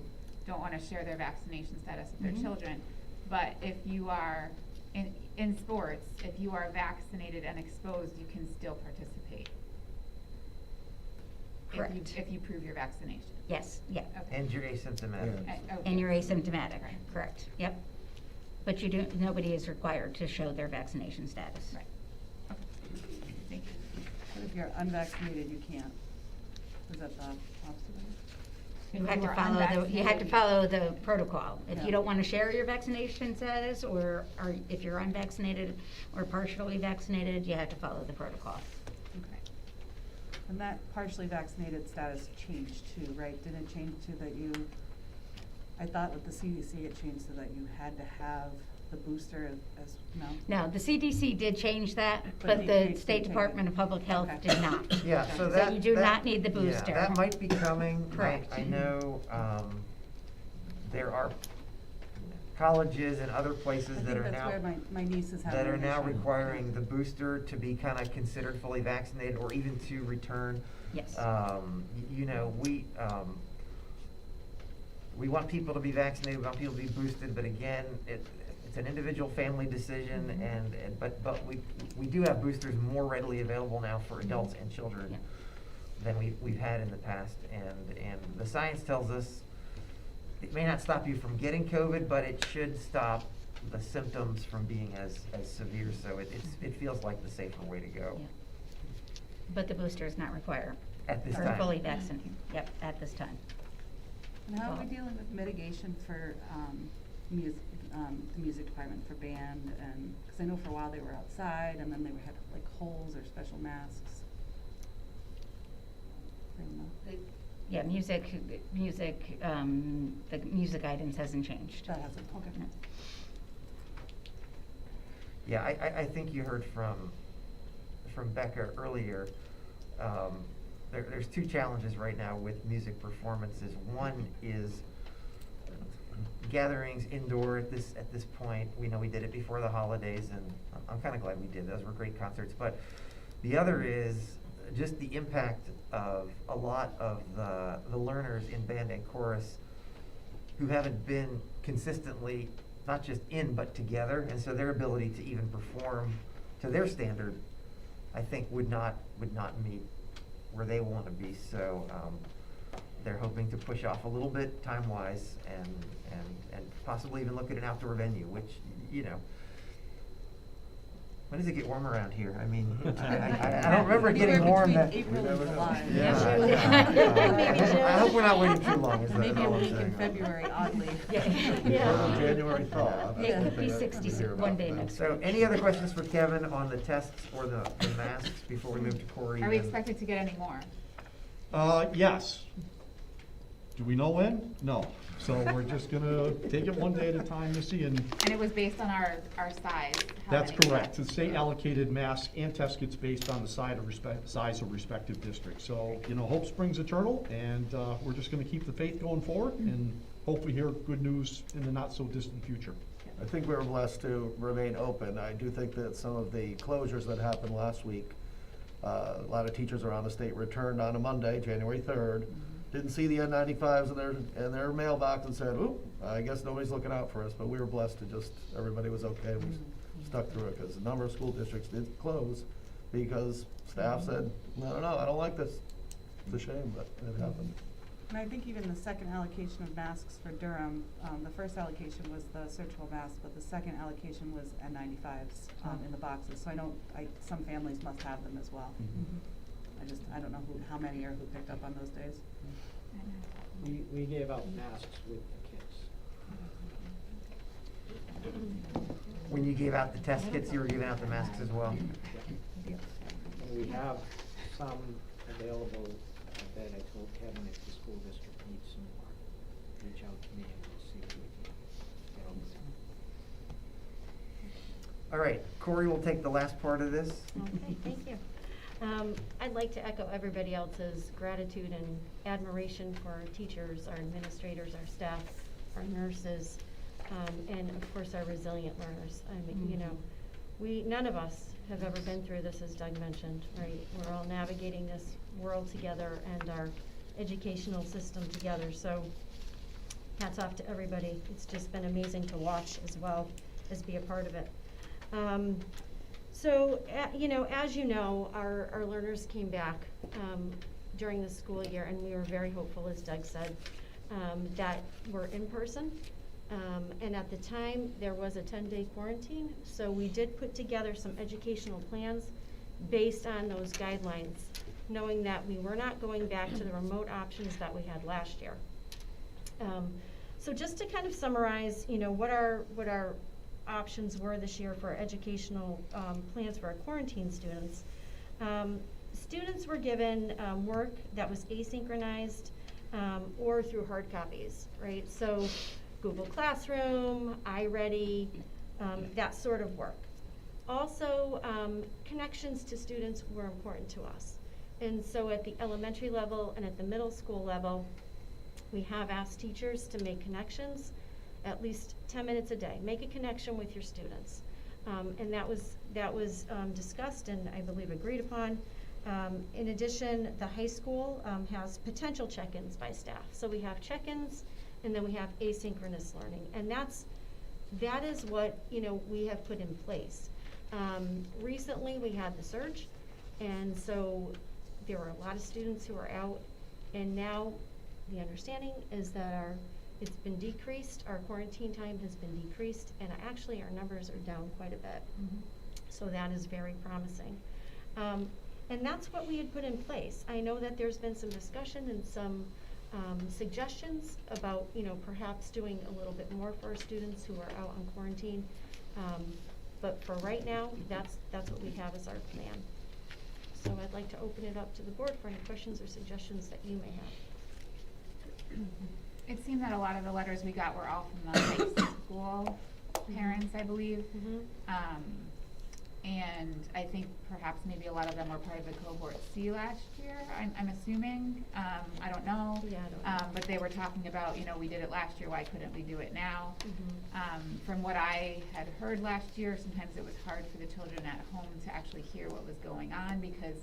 don't want to share their vaccination status with their children. But if you are in sports, if you are vaccinated and exposed, you can still participate.
Correct.
If you prove your vaccination.
Yes, yeah.
Okay.
And you're asymptomatic.
And you're asymptomatic, correct, yep. But nobody is required to show their vaccination status.
Right. Okay. Thank you.
But if you're unvaccinated, you can't. Is that the opposite?
You
If
have
you
to
are
follow
unvaccinated,
the protocol. If
Yeah.
you don't want to share your vaccination status, or if you're unvaccinated or partially vaccinated, you have to follow the protocol.
Okay.
And that partially vaccinated status changed too, right? Didn't it change to that you, I thought with the CDC it changed so that you had to have the booster as, no?
No, the CDC did change that,
But
but
they
the
changed
State
it.
Department of Public Health
Okay.
did not.
Yeah, so
So
that.
you do
that-
not need the
yeah,
booster.
that might be coming.
Correct.
I know, there are colleges and other places
I
that
think
are
that's
now.
where my niece is having
That are
an
now
issue.
requiring the booster to be kind of considered fully vaccinated or even to return.
Yes.
We want people to be vaccinated, we want people to be boosted, but again, it's an individual family decision but we do have boosters more readily available now for adults and children
Yeah.
than we've had in the past. And the science tells us it may not stop you from getting COVID, but it should stop the symptoms from being as severe. So it feels like the safer way to go.
Yeah. But the booster is not required.
At this
For
time.
fully vaccinated, yep, at this time.
And how are we dealing with mitigation for, the music department for band and, cause I know for a while they were outside and then they had like holes or special masks.
Yeah, the music guidance hasn't changed.
That hasn't, okay.
No.
Yeah, I think you heard from Becca earlier. There's 2 challenges right now with music performances. One is gatherings indoor at this point. We know we did it before the holidays, and I'm kind of glad we did. Those were great concerts. But the other is just the impact of a lot of the learners in band and chorus who haven't been consistently not just in but together, and so their ability to even perform to their standard, I think would not meet where they want to be. So they're hoping to push off a little bit time-wise and When does it get warm around here? I mean, I don't remember it getting warm that.
April and July.
Yeah. I hope we're not waiting too long. Is
Maybe a
all I'm
week in
saying.
February, oddly.
Early January thaw.
It could be 60 one day next
So, any other questions for Kevin on the tests or the masks before we move to Corey?
Are we
and-
expected to get any more?
Yes. Do we know when? No. So we're just gonna take it one day at a time to see, and
And it was based on our size? how
that's
many?
correct. The state allocated masks and test kits based on the size of respective districts. So, hope springs eternal, and we're just gonna keep the faith going forward, and hopefully hear good news in the not-so-distant future.
I think we were blessed to remain open. I do think that some of the closures that happened last week, a lot of teachers around the state returned on a Monday, January 3rd, didn't see the N95s in their mailbox and said, oop, I guess nobody's looking out for us, but we were blessed to everybody was okay. We stuck through it, because a number of school districts did close because staff said, no, I don't like this. It's a shame, but it happened.
And I think even the second allocation of masks for Durham, the first allocation was the surgical masks, but the second allocation was N95s in the boxes. So some families must have them as well. I don't know how many or who picked up on those days.
We gave out masks with the kits.
When you gave out the test kits, you were giving out the masks as well?
And we have some available. I bet I told Kevin if the school district needs some more, reach out to me and we'll see if we can get them.
All right, Corey will take the last part of this.
Okay, thank you. I'd like to echo everybody else's gratitude and admiration for our teachers, our administrators, our staff, our nurses, and of course our resilient learners. I mean, none of us have ever been through this, as Doug mentioned, right? We're all navigating this world together and our educational system together. So hats off to everybody. It's just been amazing to watch as well as be a part of it. So, as you know, our learners came back during the school year, and we were very hopeful, as Doug said, that we're in person. And at the time, there was a 10-day quarantine, so we did put together some educational plans based on those guidelines, knowing that we were not going back to the remote options that we had last year. So just to kind of summarize, what our options were this year for educational plans for our quarantine students. Students were given work that was asynchronized or through hard copies, right? So Google Classroom, iReady, that sort of work. Also, connections to students were important to us. And so at the elementary level and at the middle school level, we have asked teachers to make connections at least 10 minutes a day. Make a connection with your students. And that was discussed and I believe agreed upon. In addition, the high school has potential check-ins by staff. So we have check-ins and then we have asynchronous learning. And that is what we have put in place. Recently we had the surge, and so there were a lot of students who are out, and now the understanding is that it's been decreased, our quarantine time has been decreased, and actually our numbers are down quite a bit. So that is very promising. And that's what we had put in place. I know that there's been some discussion and some suggestions about, perhaps doing a little bit more for our students who are out on quarantine. But for right now, that's what we have as our plan. So I'd like to open it up to the board for any questions or suggestions that you may have.
It seemed that a lot of the letters we got were all from the high school parents, I believe. And I think perhaps maybe a lot of them were part of the cohort C last year, I'm assuming. I don't know.
Yeah, I don't know.
But they were talking about, we did it last year, why couldn't we do it now? From what I had heard last year, sometimes it was hard for the children at home to actually hear what was going on, because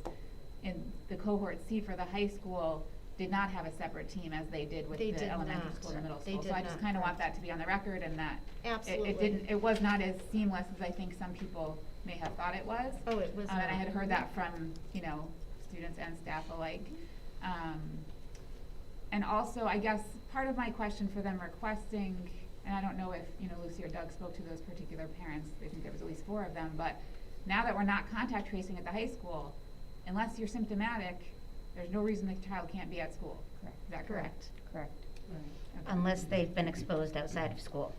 in the cohort C for the high school did not have a separate team as they did with the elementary school and the middle school. So I just kind of want that to be on the record, and that it was not as seamless as I think some people may have thought it was.
Oh, it was
And I
not.
had heard that from, students and staff alike. And also, I guess, part of my question for them requesting, and I don't know if, Lucy or Doug spoke to those particular parents, I think there was at least 4 of them, but Now that we're not contact tracing at the high school, unless you're symptomatic, there's no reason the child can't be at school. Correct. Is that correct?
Correct.
Unless they've been exposed outside of school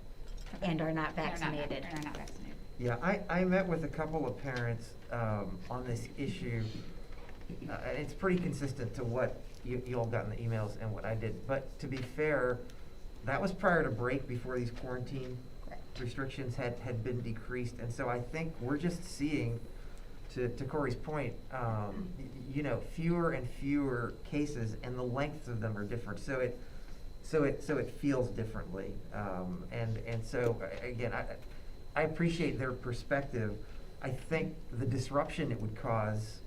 and are not vaccinated.
And are not vaccinated.
Yeah, I met with a couple of parents on this issue. It's pretty consistent to what you all got in the emails and what I did. But to be fair, that was prior to break, before these quarantine restrictions had been decreased. And so I think we're just seeing, to Corey's point, fewer and fewer cases, and the lengths of them are different. So it feels differently. And so again, I appreciate their perspective. I think the disruption it would cause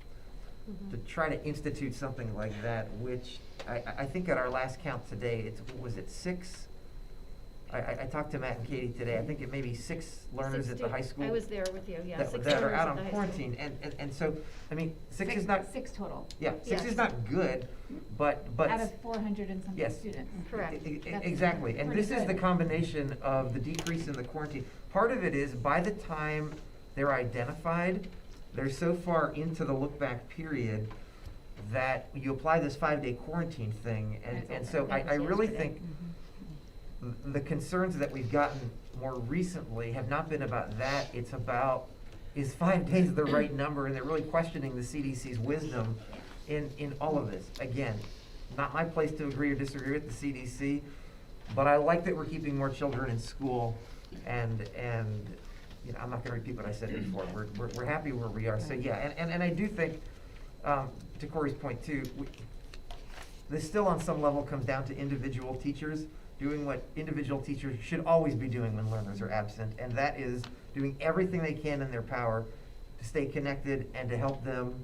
to try to institute something like that, which I think at our last count today, was it 6? I talked to Matt and Katie today. I think it may be 6 learners at the high school.
I was there with you, yeah.
That are out on quarantine, and so, I mean, 6 is not.
6 total.
Yeah, 6 is not good, but.
Out of 400 and something
Yes.
students.
Correct.
Exactly, and
pretty
this is the
good.
combination of the decrease in the quarantine. Part of it is, by the time they're identified, they're so far into the look-back period that you apply this 5-day quarantine thing, and so I really think the concerns that we've gotten more recently have not been about that. It's about, is 5 days the right number? And they're really questioning the CDC's wisdom in all of this. Again, not my place to agree or disagree with the CDC, but I like that we're keeping more children in school, and I'm not gonna repeat what I said before. We're happy where we are. So yeah, and I do think, to Corey's point too, this still on some level comes down to individual teachers doing what individual teachers should always be doing when learners are absent, and that is doing everything they can in their power to stay connected and to help them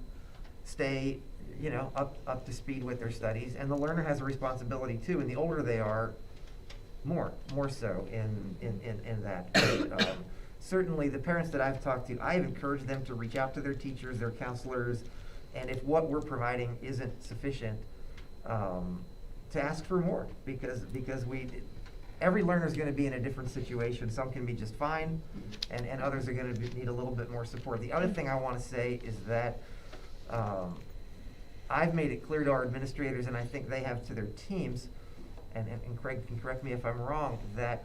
stay, up to speed with their studies. And the learner has a responsibility too, and the older they are, more so in that. But, certainly the parents that I've talked to, I've encouraged them to reach out to their teachers, their counselors, and if what we're providing isn't sufficient, to ask for more, because every learner is going to be in a different situation. Some can be just fine, and others are going to need a little bit more support. The other thing I want to say is that I've made it clear to our administrators, and I think they have to their teams, and Craig can correct me if I'm wrong, that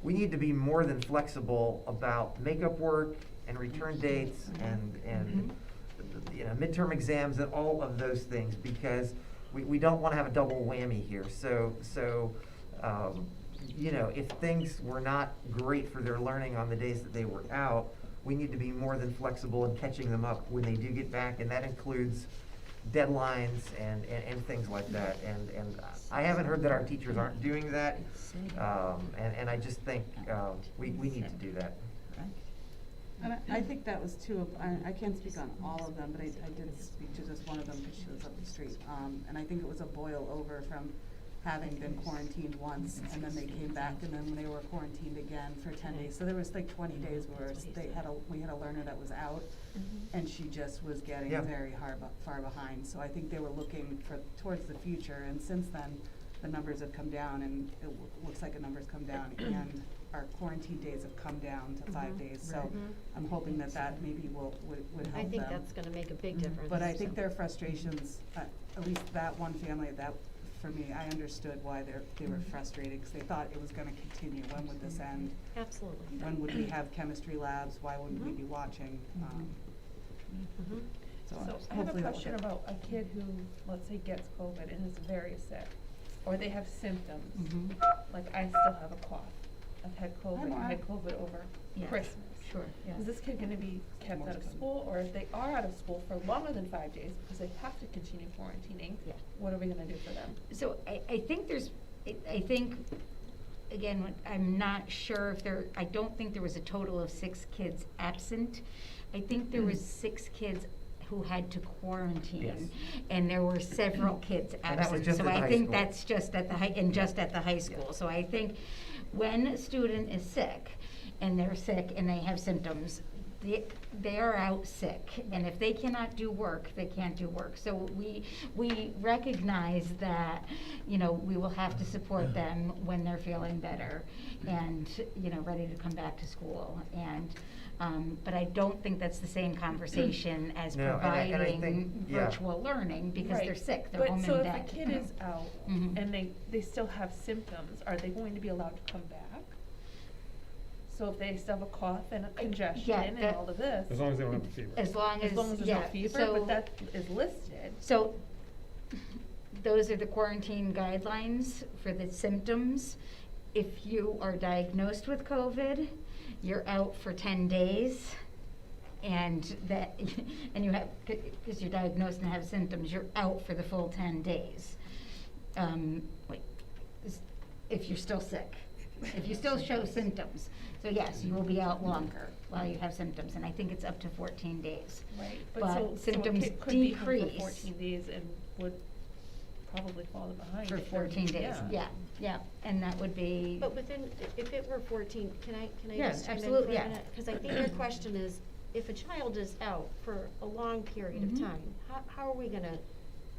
we need to be more than flexible about makeup work and return dates and midterm exams and all of those things, because we don't want to have a double whammy here. So if things were not great for their learning on the days that they were out, we need to be more than flexible in catching them up when they do get back, and that includes deadlines and things like that. And I haven't heard that our teachers aren't doing that, and I just think we need to do that.
And I think that was I can't speak on all of them, but I did speak to just one of them because she was up the street. And I think it was a boil over from having been quarantined once, and then they came back, and then they were quarantined again for 10 days. So there was like 20 days where we had a learner that was out, and she just was getting very far behind. So I think they were looking towards the future, and since then, the numbers have come down, and it looks like the numbers come down, and our quarantine days have come down to 5 days. So I'm hoping that maybe would help them.
I think that's gonna make a big difference.
But I think their frustrations, at least that one family, for me, I understood why they were frustrated, because they thought it was gonna continue. When would this end?
Absolutely.
When would we have chemistry labs? Why wouldn't we be watching?
So I have a question about a kid who, let's say, gets COVID and is very sick, or they have symptoms. Like, I still have a cough. I've had COVID. I had COVID over Christmas.
Sure, yes.
Is this kid going to be kept out of school, or if they are out of school for longer than 5 days because they have to continue quarantining, what are we going to do for them?
So I think, again, I'm not sure if I don't think there was a total of 6 kids absent. I think there was 6 kids who had to quarantine, and there were several kids
And that was
absent.
just
So
at the
I
high
think
school.
that's just at the high school. So I think when a student is sick, and they're sick and they have symptoms, they are out sick, and if they cannot do work, they can't do work. So we recognize that, you know, we will have to support them when they're feeling better and, you know, ready to come back to school. And but I don't think that's the same conversation as
No, and I
providing
think, yeah.
virtual learning, because
Right.
they're sick, they're home in
But
bed.
so if a kid is out
Mhm.
and they still have symptoms, are they going to be allowed to come back? So if they still have a cough and a congestion and
that-
all of this.
As long as they don't have a fever.
As long as,
there's no
yeah,
fever,
so-
but that is listed.
So, those are the quarantine guidelines for the symptoms. If you are diagnosed with COVID, you're out for 10 days. And that, and you have, because you're diagnosed and have symptoms, you're out for the full 10 days. Wait, if you're still sick, if you still show symptoms. So yes, you will be out longer while you have symptoms, and I think it's up to 14 days.
Right,
But symptoms
so a kid could be home for
decrease
14 days and would probably fall behind.
for
if they're-
14 days, yeah, and that would be.
But within, if it were 14, can I
Yeah,
just chime in
absolutely,
for a
yeah.
minute? Because I think your question is, if a child is out for a long period of
Mhm.
time, how are we gonna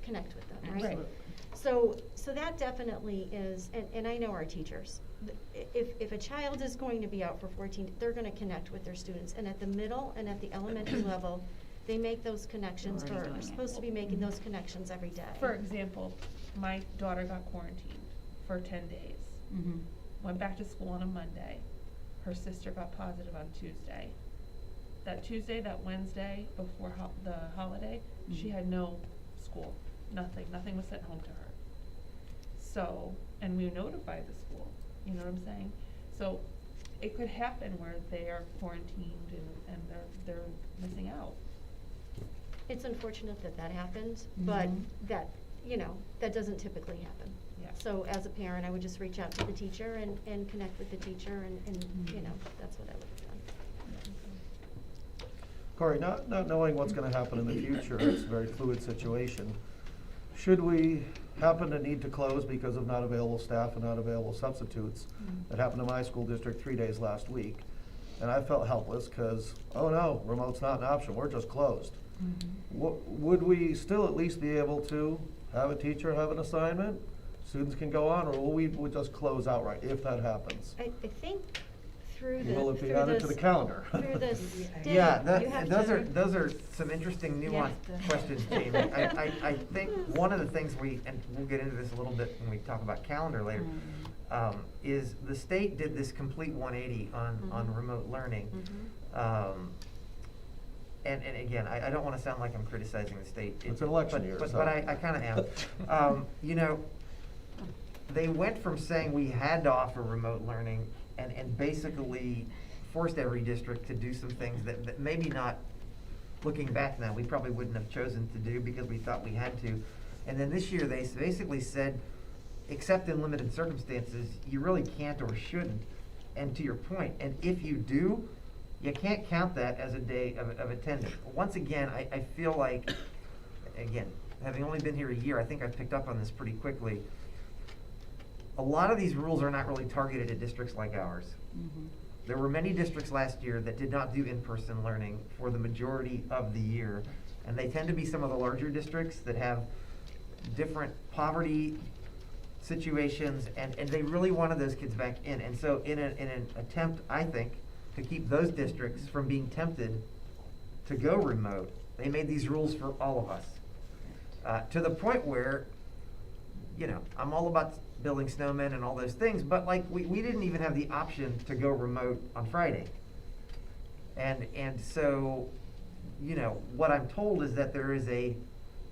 connect with them, right?
Absolutely.
So that definitely is, and I know our teachers, if a child is going to be out for 14, they're gonna connect with their students. And at the middle and at the elementary level, they make those connections,
Already
or
doing
are
it.
supposed to be making those connections every day.
For example, my daughter got quarantined for 10 days.
Mhm.
Went back to school on a Monday. Her sister got positive on Tuesday. That Tuesday, that Wednesday, before the holiday, she
Mhm.
had no school, nothing was sent home to her. So, and we notified the school, you know what I'm saying? So, it could happen where they are quarantined and they're missing out.
It's unfortunate that that happens, but
Mhm.
that, you know, that doesn't typically happen.
Yeah.
So as a parent, I would just reach out to the teacher and connect with the teacher and, you know, that's what I would have done.
Corey, not knowing what's gonna happen in the future, it's a very fluid situation. Should we happen to need to close because of not available staff and not available substitutes? That happened to my school district 3 days last week. And I felt helpless because, oh no, remote's not an option, we're just closed. Would we still at least be able to have a teacher have an assignment? Students can go on, or will we just close outright if that happens?
I think through the,
Will it be
through
added
the
to the
s-
calendar?
Through the state,
Yeah,
you have
those are some interesting nuanced questions, Jamie. I think one of the things and we'll get into this a little bit when we talk about calendar later, is the state did this complete 180 on remote learning. And again, I don't wanna sound like I'm criticizing the state.
It's an election year,
But
so.
I kinda am. You know, they went from saying we had to offer remote learning and basically forced every district to do some things that maybe not, looking back now, we probably wouldn't have chosen to do because we thought we had to. And then this year, they basically said, except in limited circumstances, you really can't or shouldn't. And to your point, and if you do, you can't count that as a day of attendance. Once again, I feel like, again, having only been here a year, I think I've picked up on this pretty quickly. A lot of these rules are not really targeted at districts like ours. There were many districts last year that did not do in-person learning for the majority of the year. And they tend to be some of the larger districts that have different poverty situations, and they really wanted those kids back in. And so in an attempt, I think, to keep those districts from being tempted to go remote, they made these rules for all of us. To the point where, you know, I'm all about building snowmen and all those things, but like, we didn't even have the option to go remote on Friday. And so, you know, what I'm told is that there is a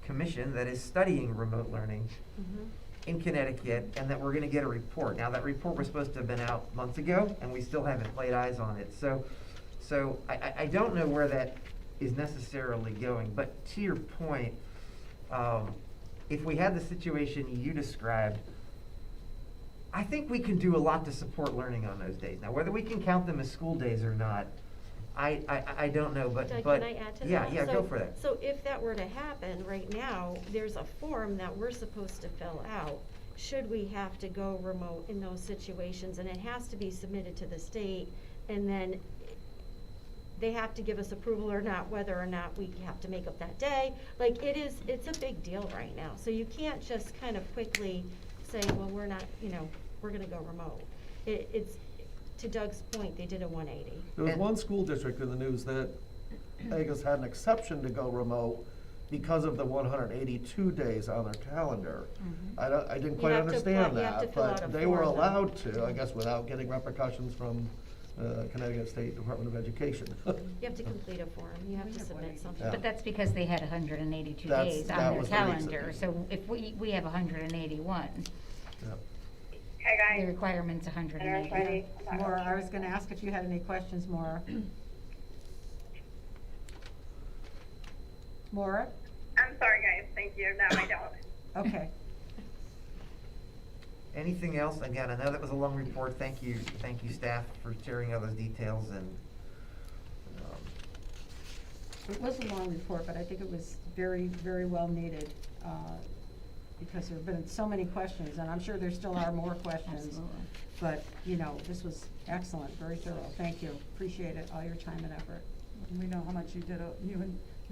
commission that is studying remote learning in Connecticut, and that we're gonna get a report. Now, that report was supposed to have been out months ago, and we still haven't laid eyes on it. So I don't know where that is necessarily going, but to your point, if we had the situation you described, I think we can do a lot to support learning on those days. Now, whether we can count them as school days or not, I don't know, but.
Doug, can I add to that?
Yeah, go for that.
So if that were to happen, right now, there's a form that we're supposed to fill out, should we have to go remote in those situations, and it has to be submitted to the state, and then they have to give us approval or not, whether or not we have to make up that day. Like, it's a big deal right now. So you can't just kind of quickly say, well, we're not, we're gonna go remote. It's, to Doug's point, they did a 180.
There was one school district in the news that I guess had an exception to go remote because of the 182 days on their calendar. I didn't
You
quite
have to
understand
apply- you have to
that,
fill out
but
a
they were
form, though.
allowed to, I guess, without getting repercussions from Connecticut State Department of Education.
You have to complete a form, you have to submit something.
Yeah.
But that's because they had 182
That's-
days
that
on their
was the reason.
calendar, so if we have 181,
Hey, guys.
the requirement's 180.
Ready?
Maura, I was gonna ask if you had any questions, Maura. Maura?
I'm sorry, guys. Thank you. No, I don't.
Okay.
Anything else? Again, I know that was a long report. Thank you, staff, for sharing all those details and,
It was a long report, but I think it was very, very well needed, because there have been so many questions, and I'm sure there still are more questions.
Absolutely.
But, this was excellent, very thorough. Thank you. Appreciate it, all your time and effort.
And we know how much you did, you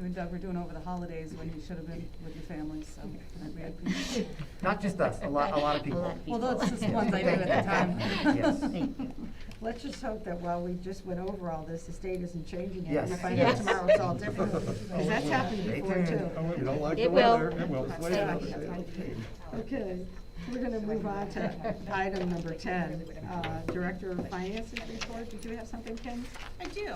and Doug were doing over the holidays when you should have been with your families, so we appreciate it.
not just us, a lot of people.
Well, those are the ones I knew at the time.
Yes.
Let's just hope that while we just went over all this, the state isn't changing it.
Yes.
And if I know
Yes.
tomorrow it's all different, because that's happened
Stay
before
tuned.
too.
Oh, you don't like
It
the
will.
weather?
It will.
Wait a minute.
Okay, we're gonna move on to item number 10, Director of Finances report. Did you have something, Kim?
I do.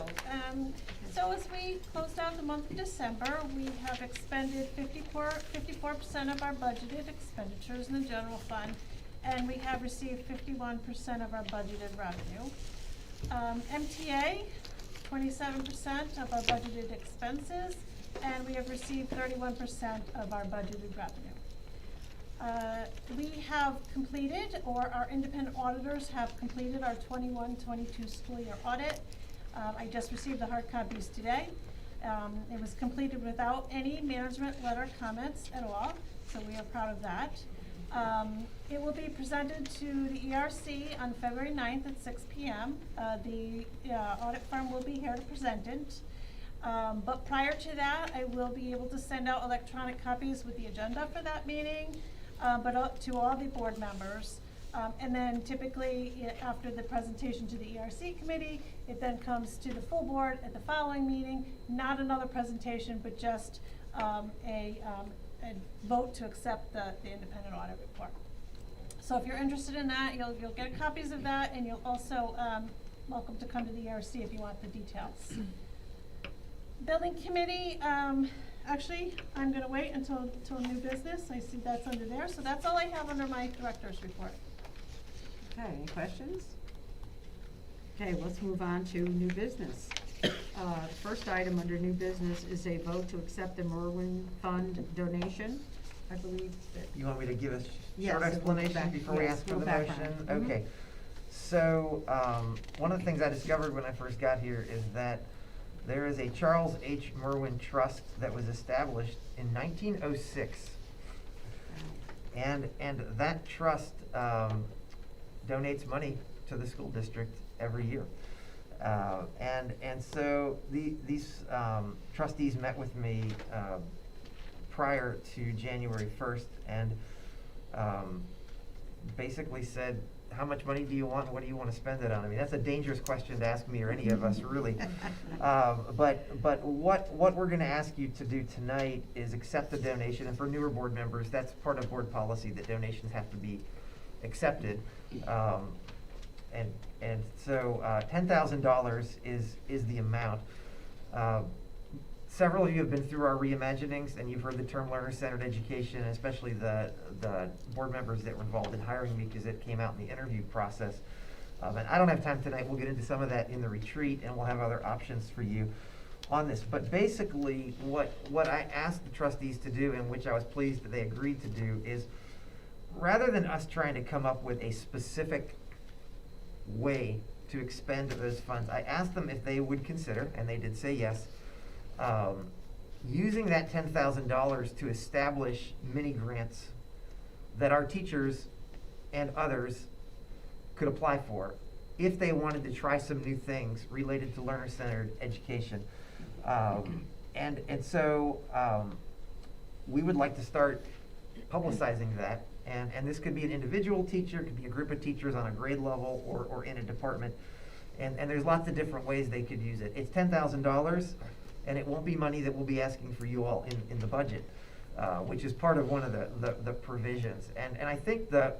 So as we closed out the month of December, we have expended 54% of our budgeted expenditures in the general fund, and we have received 51% of our budgeted revenue. MTA, 27% of our budgeted expenses, and we have received 31% of our budgeted revenue. We have completed, or our independent auditors have completed, our 21-22 school year audit. I just received the hard copies today. It was completed without any management letter comments at all, so we are proud of that. It will be presented to the ERC on February 9th at 6 p.m. The audit firm will be here to present it. But prior to that, I will be able to send out electronic copies with the agenda for that meeting, but to all the board members. And then typically, after the presentation to the ERC committee, it then comes to the full board at the following meeting, not another presentation, but just a vote to accept the independent audit report. So if you're interested in that, you'll get copies of that, and you'll also welcome to come to the ERC if you want the details. Building committee, actually, I'm gonna wait until new business. I see that's under there, so that's all I have under my director's report.
Okay, any questions? Okay, let's move on to new business. First item under new business is a vote to accept the Merwin Fund donation. I believe that.
You want me to give a
Yes,
short
a little
explanation
back-
before we
yes,
ask for the
little
motion?
background. Mhm.
Okay. So, one of the things I discovered when I first got here is that there is a Charles H. Merwin Trust that was established in 1906. And that trust donates money to the school district every year. And so these trustees met with me prior to January 1st and basically said, how much money do you want and what do you want to spend it on? I mean, that's a dangerous question to ask me or any of us, really. But what we're going to ask you to do tonight is accept the donation. And for newer board members, that's part of board policy that donations have to be accepted. And so $10,000 is the amount. Several of you have been through our reimaginings, and you've heard the term learner-centered education, and especially the board members that were involved in hiring me, because it came out in the interview process. And I don't have time tonight. We'll get into some of that in the retreat, and we'll have other options for you on this. But basically, what I asked the trustees to do, and which I was pleased that they agreed to do, is rather than us trying to come up with a specific way to expend those funds, I asked them if they would consider, and they did say yes, using that $10,000 to establish mini grants that our teachers and others could apply for if they wanted to try some new things related to learner-centered education. And so we would like to start publicizing that. And this could be an individual teacher, it could be a group of teachers on a grade level or in a department. And there's lots of different ways they could use it. It's $10,000, and it won't be money that we'll be asking for you all in the budget, which is part of one of the provisions. And I think the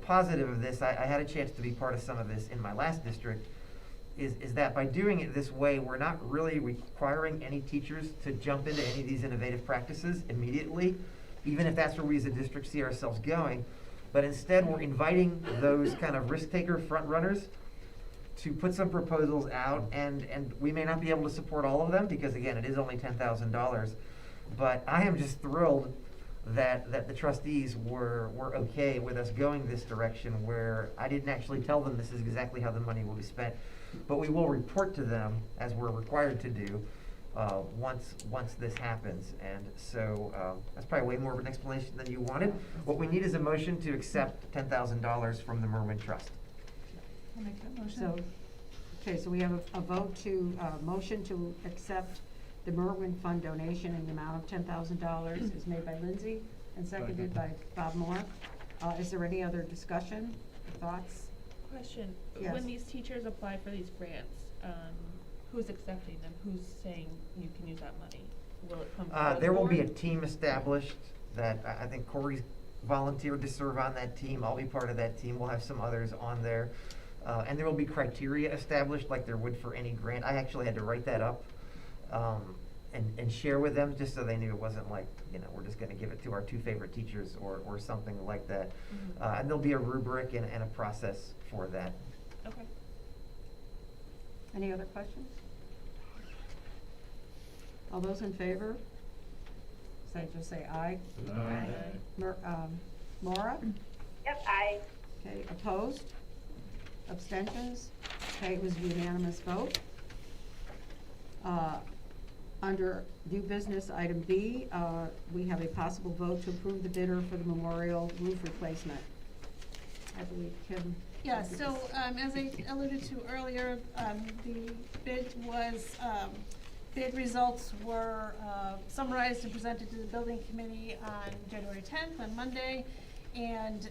positive of this, I had a chance to be part of some of this in my last district, is that by doing it this way, we're not really requiring any teachers to jump into any of these innovative practices immediately, even if that's where we as a district see ourselves going. But instead, we're inviting those kind of risk-taker front runners to put some proposals out, and we may not be able to support all of them, because again, it is only $10,000. But I am just thrilled that the trustees were okay with us going this direction, where I didn't actually tell them this is exactly how the money will be spent, but we will report to them, as we're required to do, once this happens. And so that's probably way more of an explanation than you wanted. What we need is a motion to accept $10,000 from the Merwin Trust.
I'll make that motion.
So, okay, so we have a vote to, motion to accept the Merwin Fund donation in the amount of $10,000 is made by Lindsay and seconded by Bob Moore. Is there any other discussion, thoughts?
Question,
Yes.
when these teachers apply for these grants, who's accepting them? Who's saying you can use that money? Will it come from the
There will be a
board?
team established that I think Corey's volunteered to serve on that team. I'll be part of that team. We'll have some others on there. And there will be criteria established like there would for any grant. I actually had to write that up and share with them, just so they knew it wasn't like, we're just gonna give it to our two favorite teachers or something like that.
Mm-hmm.
And there'll be a rubric and a process for that.
Okay.
Any other questions? All those in favor? Just say aye.
Aye.
Maura?
Yep, aye.
Okay, opposed? Abstentions? Okay, it was a unanimous vote. Under new business, item B, we have a possible vote to approve the bidder for the memorial roof replacement. I believe Kim.
Yeah, so, as I alluded to earlier, the bid results were summarized and presented to the building committee on January 10th, on Monday. And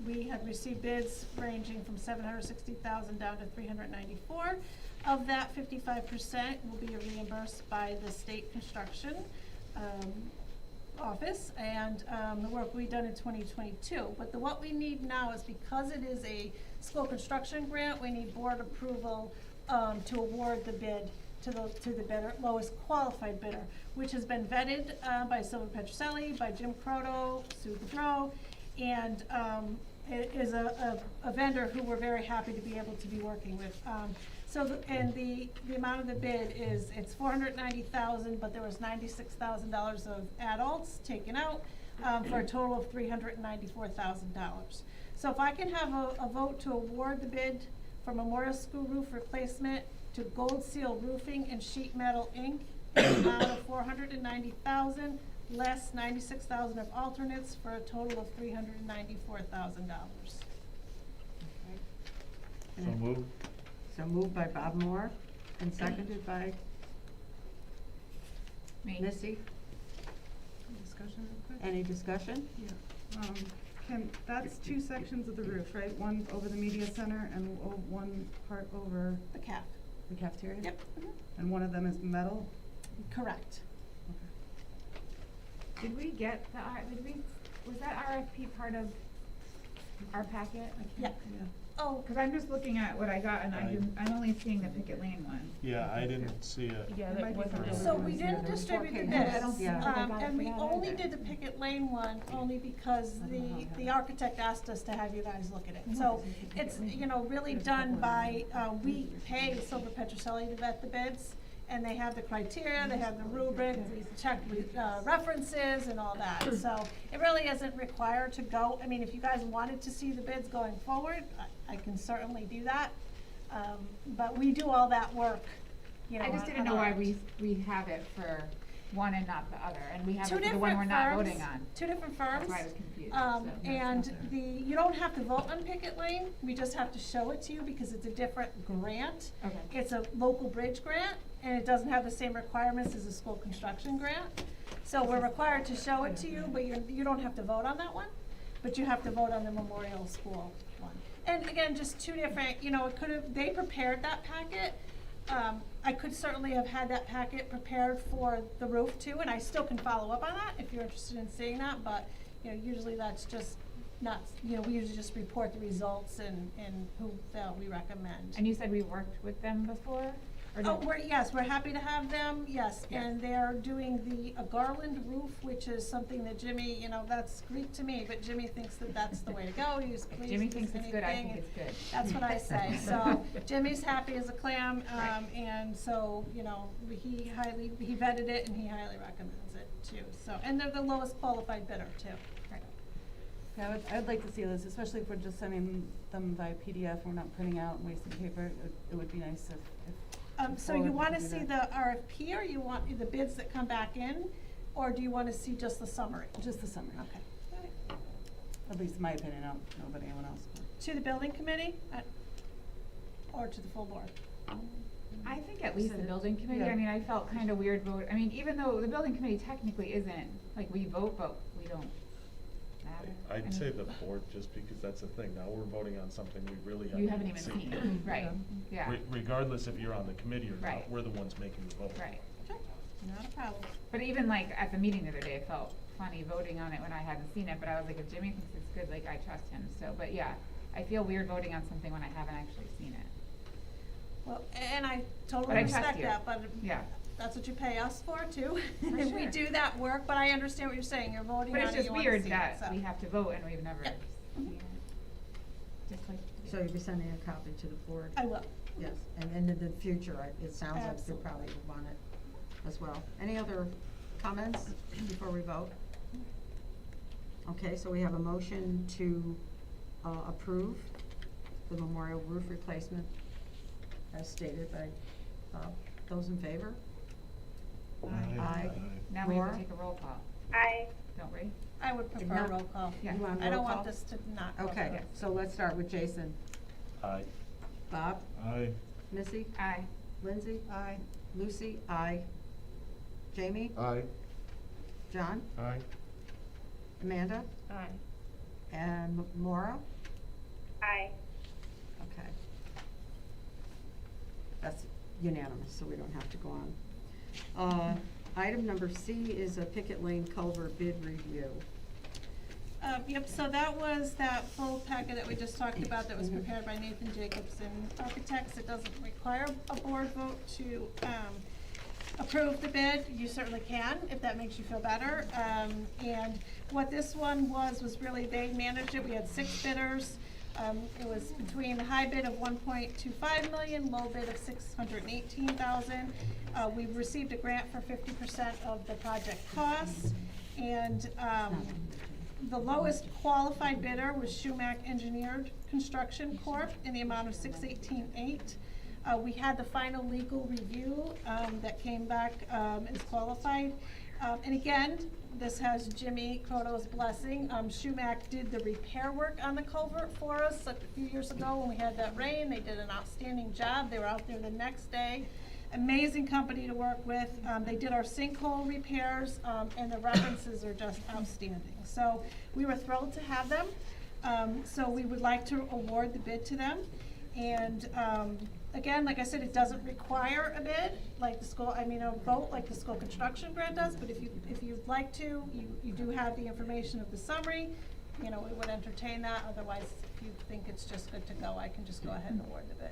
we had received bids ranging from $760,000 down to $394,000. Of that, 55% will be reimbursed by the state construction office, and the work we done in 2022. But what we need now is, because it is a school construction grant, we need board approval to award the bid to the bidder, lowest qualified bidder, which has been vetted by Silver Petroselli, by Jim Croto, Sue Gaudreau, and it is a vendor who we're very happy to be able to be working with. The amount of the bid is, it's $490,000, but there was $96,000 of adults taken out, for a total of $394,000. So if I can have a vote to award the bid for Memorial School roof replacement to Gold Seal Roofing and Sheet Metal Inc. in the amount of $490,000, less $96,000 of alternates, for a total of $394,000.
So moved.
So moved by Bob Moore and seconded by
Me.
Missy.
Discussion real quick?
Any discussion?
Yeah. Kim, that's two sections of the roof, right? One over the media center and one part over
The CAF.
the cafeteria?
Yep.
And one of them is metal?
Correct.
Did we get was that RFP part of our packet?
Yeah.
Oh, cause I'm just looking at what I got and I'm only seeing the Picket Lane one.
Yeah, I didn't see it.
Yeah,
It
that
might be
wasn't.
fine.
So we didn't distribute the
Yeah, I
bids,
don't think I
got it
and
for
we
that
only
either.
did the Picket Lane one only because the architect asked us to have you guys look at it. So it's, really done by, we pay Silver Petroselli to vet the bids, and they have the criteria, they have the rubric, checked with references and all that. So it really isn't required to go, if you guys wanted to see the bids going forward, I can certainly do that. But we do all that work,
I just didn't know why we have it for one and not the other, and we have
Two
it for the one we're
different
not
firms,
voting on.
two different firms.
That's why I was confused,
And you don't have to vote on Picket Lane, we just have to show it to you because it's a different grant.
Okay.
It's a local bridge grant, and it doesn't have the same requirements as a school construction grant. So we're required to show it to you, but you don't have to vote on that one, but you have to vote on the Memorial School one. And again, just two different, they prepared that packet. I could certainly have had that packet prepared for the roof too, and I still can follow up on that if you're interested in seeing that, but, usually that's just not, we usually just report the results and who we recommend.
And you said we worked with them before? Or
Oh,
did-
we're happy to have them, yes,
Yes.
and they're doing a garland roof, which is something that Jimmy, that's Greek to me, but Jimmy thinks that that's the way to go, he's pleased
Jimmy
with
thinks it's good, I
anything,
think it's good.
That's what I say, so Jimmy's happy as a clam,
Right.
and so, he vetted it and he highly recommends it too, so, and they're the lowest qualified bidder too.
Right.
Yeah, I would like to see this, especially if we're just sending them by PDF, we're not printing out and wasting paper. It would be nice if
So
forward
you
we
wanna
could do
see
that.
the RFP, or you want the bids that come back in, or do you wanna see just the summary?
Just the summary.
Okay.
At least in my opinion, I don't know about anyone else.
To the building committee, or to the full board?
I think at least the
Send it.
building committee,
Yeah.
I mean, I felt kind of weird vote, even though the building committee technically isn't, like, we vote, but we don't matter. I
I'd
mean,
say the board, just because that's the thing, now we're voting on something we really
You
haven't
haven't
even
even
seen.
seen, right, yeah,
Regardless if you're on the committee or
Right.
not, we're the ones making the vote.
right.
Not a problem.
But even like at the meeting the other day, it felt funny voting on it when I hadn't seen it, but I was like, if Jimmy thinks it's good, like, I trust him, so, but yeah, I feel weird voting on something when I haven't actually seen it.
Well, and I totally
But I trust
respect
you.
that, but
Yeah.
that's what you pay us for too.
For
And we
sure.
do that work, but I understand what you're saying, you're voting
But
on
it's
it,
just
you wanna
weird
see it,
that
so.
we have to vote and we've never
Yeah.
seen it. Just like.
So you'll be sending a copy to the board?
I will.
Yes, and in the future, it sounds like you
Absolutely.
probably would want it as well. Any other comments before we vote? Okay, so we have a motion to approve the memorial roof replacement as stated by Bob. Those in favor? Aye.
Now we have
Laura?
to take a roll call,
Aye.
don't we?
I would prefer
not-
roll call.
Yeah.
You want
I don't
roll
want
call?
this to not go
Okay,
through.
so let's start with Jason.
Aye.
Bob?
Aye.
Missy?
Aye.
Lindsay?
Aye.
Lucy? Aye. Jamie?
Aye.
John?
Aye.
Amanda?
Aye.
And Laura?
Aye.
Okay. That's unanimous, so we don't have to go on. Item number C is a Picket Lane culvert bid review.
Yep, so that was that full packet that we just talked about that was prepared by Nathan Jacobson Architects. It doesn't require a board vote to, approve the bid. You certainly can, if that makes you feel better. And what this one was really, they managed it. We had 6 bidders. It was between the high bid of 1.25 million, low bid of 618,000. We received a grant for 50% of the project costs. And, the lowest qualified bidder was Shumack Engineered Construction Corp. in the amount of $618,800. We had the final legal review that came back as qualified. And again, this has Jimmy Croto's blessing. Shumack did the repair work on the culvert for us a few years ago when we had that rain. They did an outstanding job. They were out there the next day. Amazing company to work with. They did our sinkhole repairs, and the references are just outstanding. So we were thrilled to have them. So we would like to award the bid to them. And again, like I said, it doesn't require a bid, like the school, a vote like the school construction grant does, but if you'd like to, you do have the information of the summary, we would entertain that. Otherwise, if you think it's just good to go, I can just go ahead and award the bid.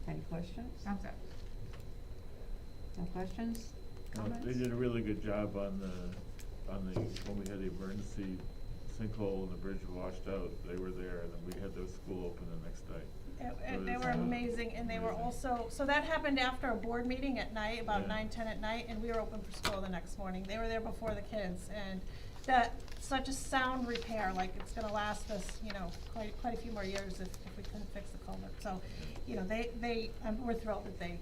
Any questions?
Thumbs up.
No questions?
They did a really good job on when we had the emergency sinkhole and the bridge washed out, they were there, and then we had the school open the next day.
And they were amazing, and they were also, so that happened after a board meeting at night, about
Yeah.
9, 10 at night, and we were open for school the next morning. They were there before the kids, and that, such a sound repair, like it's gonna last us, quite a few more years if we couldn't fix the culvert. So, we're thrilled that they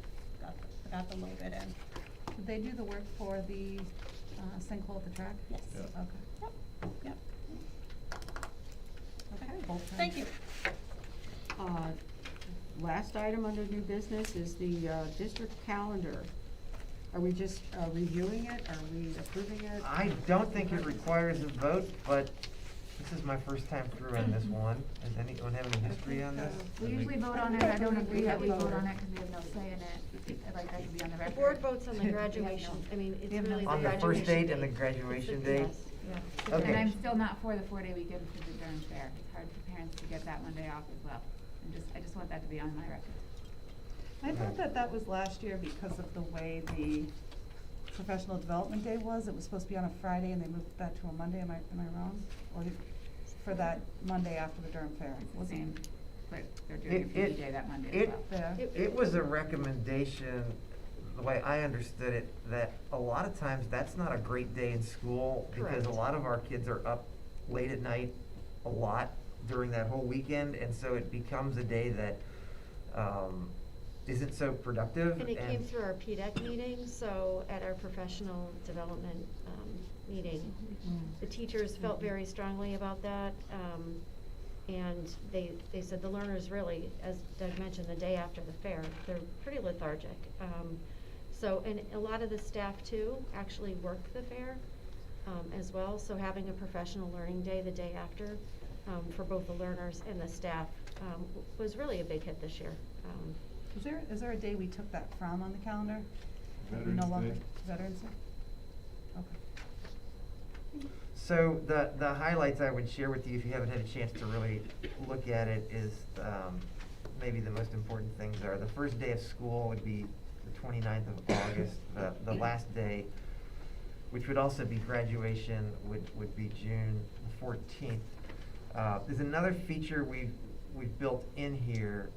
got the low bid in.
Did they do the work for the sinkhole at the track?
Yes.
Yeah.
Okay.
Yep.
Okay,
Okay,
both
thank you. Last item under new business is the district calendar. Are we just reviewing it? Are we approving it?
I don't think it requires a vote, but this is my first time through on this one. Does anyone have any history on this?
We usually vote on it, I don't agree that we vote on it because we have no say in it, I'd like that to be on the
The
record.
board votes on the graduation, I mean, it's really the
On the
graduation
first date and the
date.
graduation
It's
date?
yes.
Yeah.
Okay.
And I'm still not for the 4-day weekend for the Durham Fair, it's hard for parents to get that Monday off as well. I just want that to be on my record.
I thought that was last year because of the way the professional development day was. It was supposed to be on a Friday and they moved that to a Monday. Am I wrong? Or for that Monday after the Durham Fair?
Same, but they're doing a PD day that Monday as well.
It was a recommendation, the way I understood it, that a lot of times that's not a great day in school because
Correct.
a lot of our kids are up late at night a lot during that whole weekend, and so it becomes a day that isn't so productive.
And it came through our PDEC meeting, so at our professional development meeting, the teachers felt very strongly about that. And they said the learners really, as Doug mentioned, the day after the fair, they're pretty lethargic. So, and a lot of the staff too actually work the fair as well. So having a professional learning day the day after for both the learners and the staff was really a big hit this year.
Is there a day we took that from on the calendar?
Veterans
No longer
Day.
Veterans Day? Okay.
So the highlights I would share with you, if you haven't had a chance to really look at it, is maybe the most important things are the first day of school would be the 29th of August. The last day, which would also be graduation, would be June 14th. There's another feature we've built in here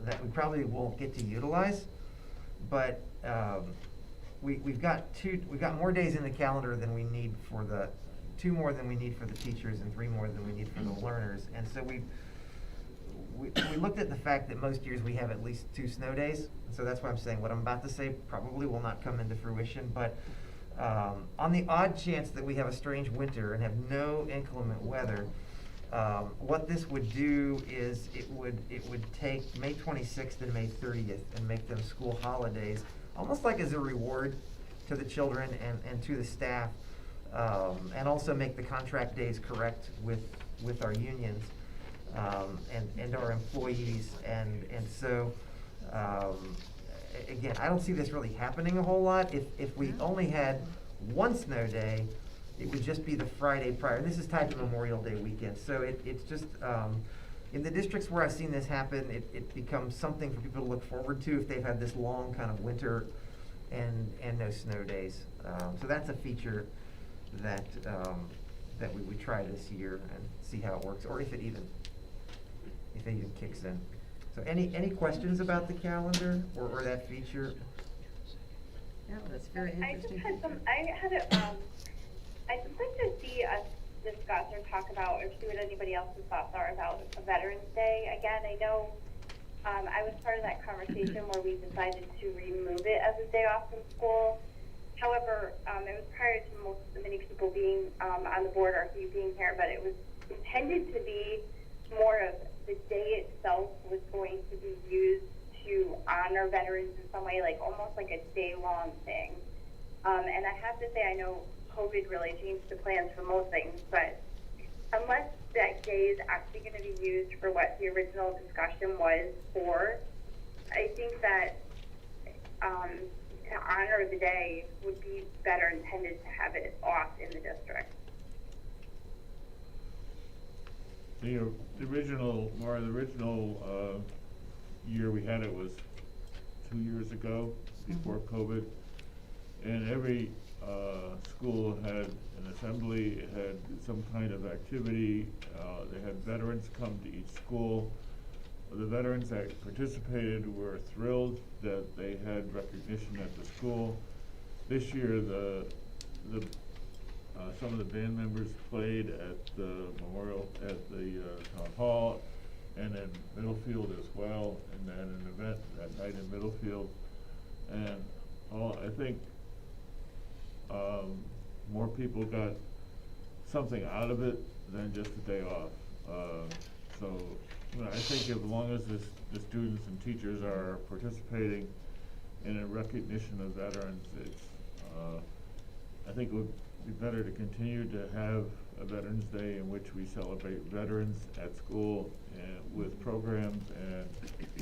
that we probably won't get to utilize, but we've got more days in the calendar than we need for the 2 more than we need for the teachers and 3 more than we need for the learners. And so we looked at the fact that most years we have at least 2 snow days. So that's why I'm saying what I'm about to say probably will not come into fruition. But on the odd chance that we have a strange winter and have no inclement weather, what this would do is it would take May 26th and May 30th and make them school holidays, almost like as a reward to the children and to the staff, and also make the contract days correct with our unions and our employees. And so again, I don't see this really happening a whole lot. If we only had 1 snow day, it would just be the Friday prior. This is tied to Memorial Day weekend. So it's just, in the districts where I've seen this happen, it becomes something for people to look forward to if they've had this long kind of winter and no snow days. So that's a feature that we would try this year and see how it works, or if it even kicks in. So any questions about the calendar or that feature?
Yeah, that's very interesting.
I'd just like to see us discuss or talk about or see what anybody else's thoughts are about Veterans Day. Again, I know I was part of that conversation where we decided to remove it as a day off from school. However, it was prior to many people being on the board or you being here, but it was intended to be more of the day itself was going to be used to honor veterans in some way, like almost like a day-long thing. And I have to say, I know COVID really changed the plans for most things, but unless that day is actually going to be used for what the original discussion was for, I think that to honor the day would be better intended to have it off in the district.
The original year we had it was 2 years ago, before COVID, and every school had an assembly, had some kind of activity. They had veterans come to each school. The veterans that participated were thrilled that they had recognition at the school. This year, some of the band members played at the memorial, at the town hall, and then Middlefield as well, and then an event that night in Middlefield. And I think more people got something out of it than just a day off. So you know, I think as long as the students and teachers are participating in a recognition of veterans, it's I think it would be better to continue to have a Veterans Day in which we celebrate veterans at school and with programs and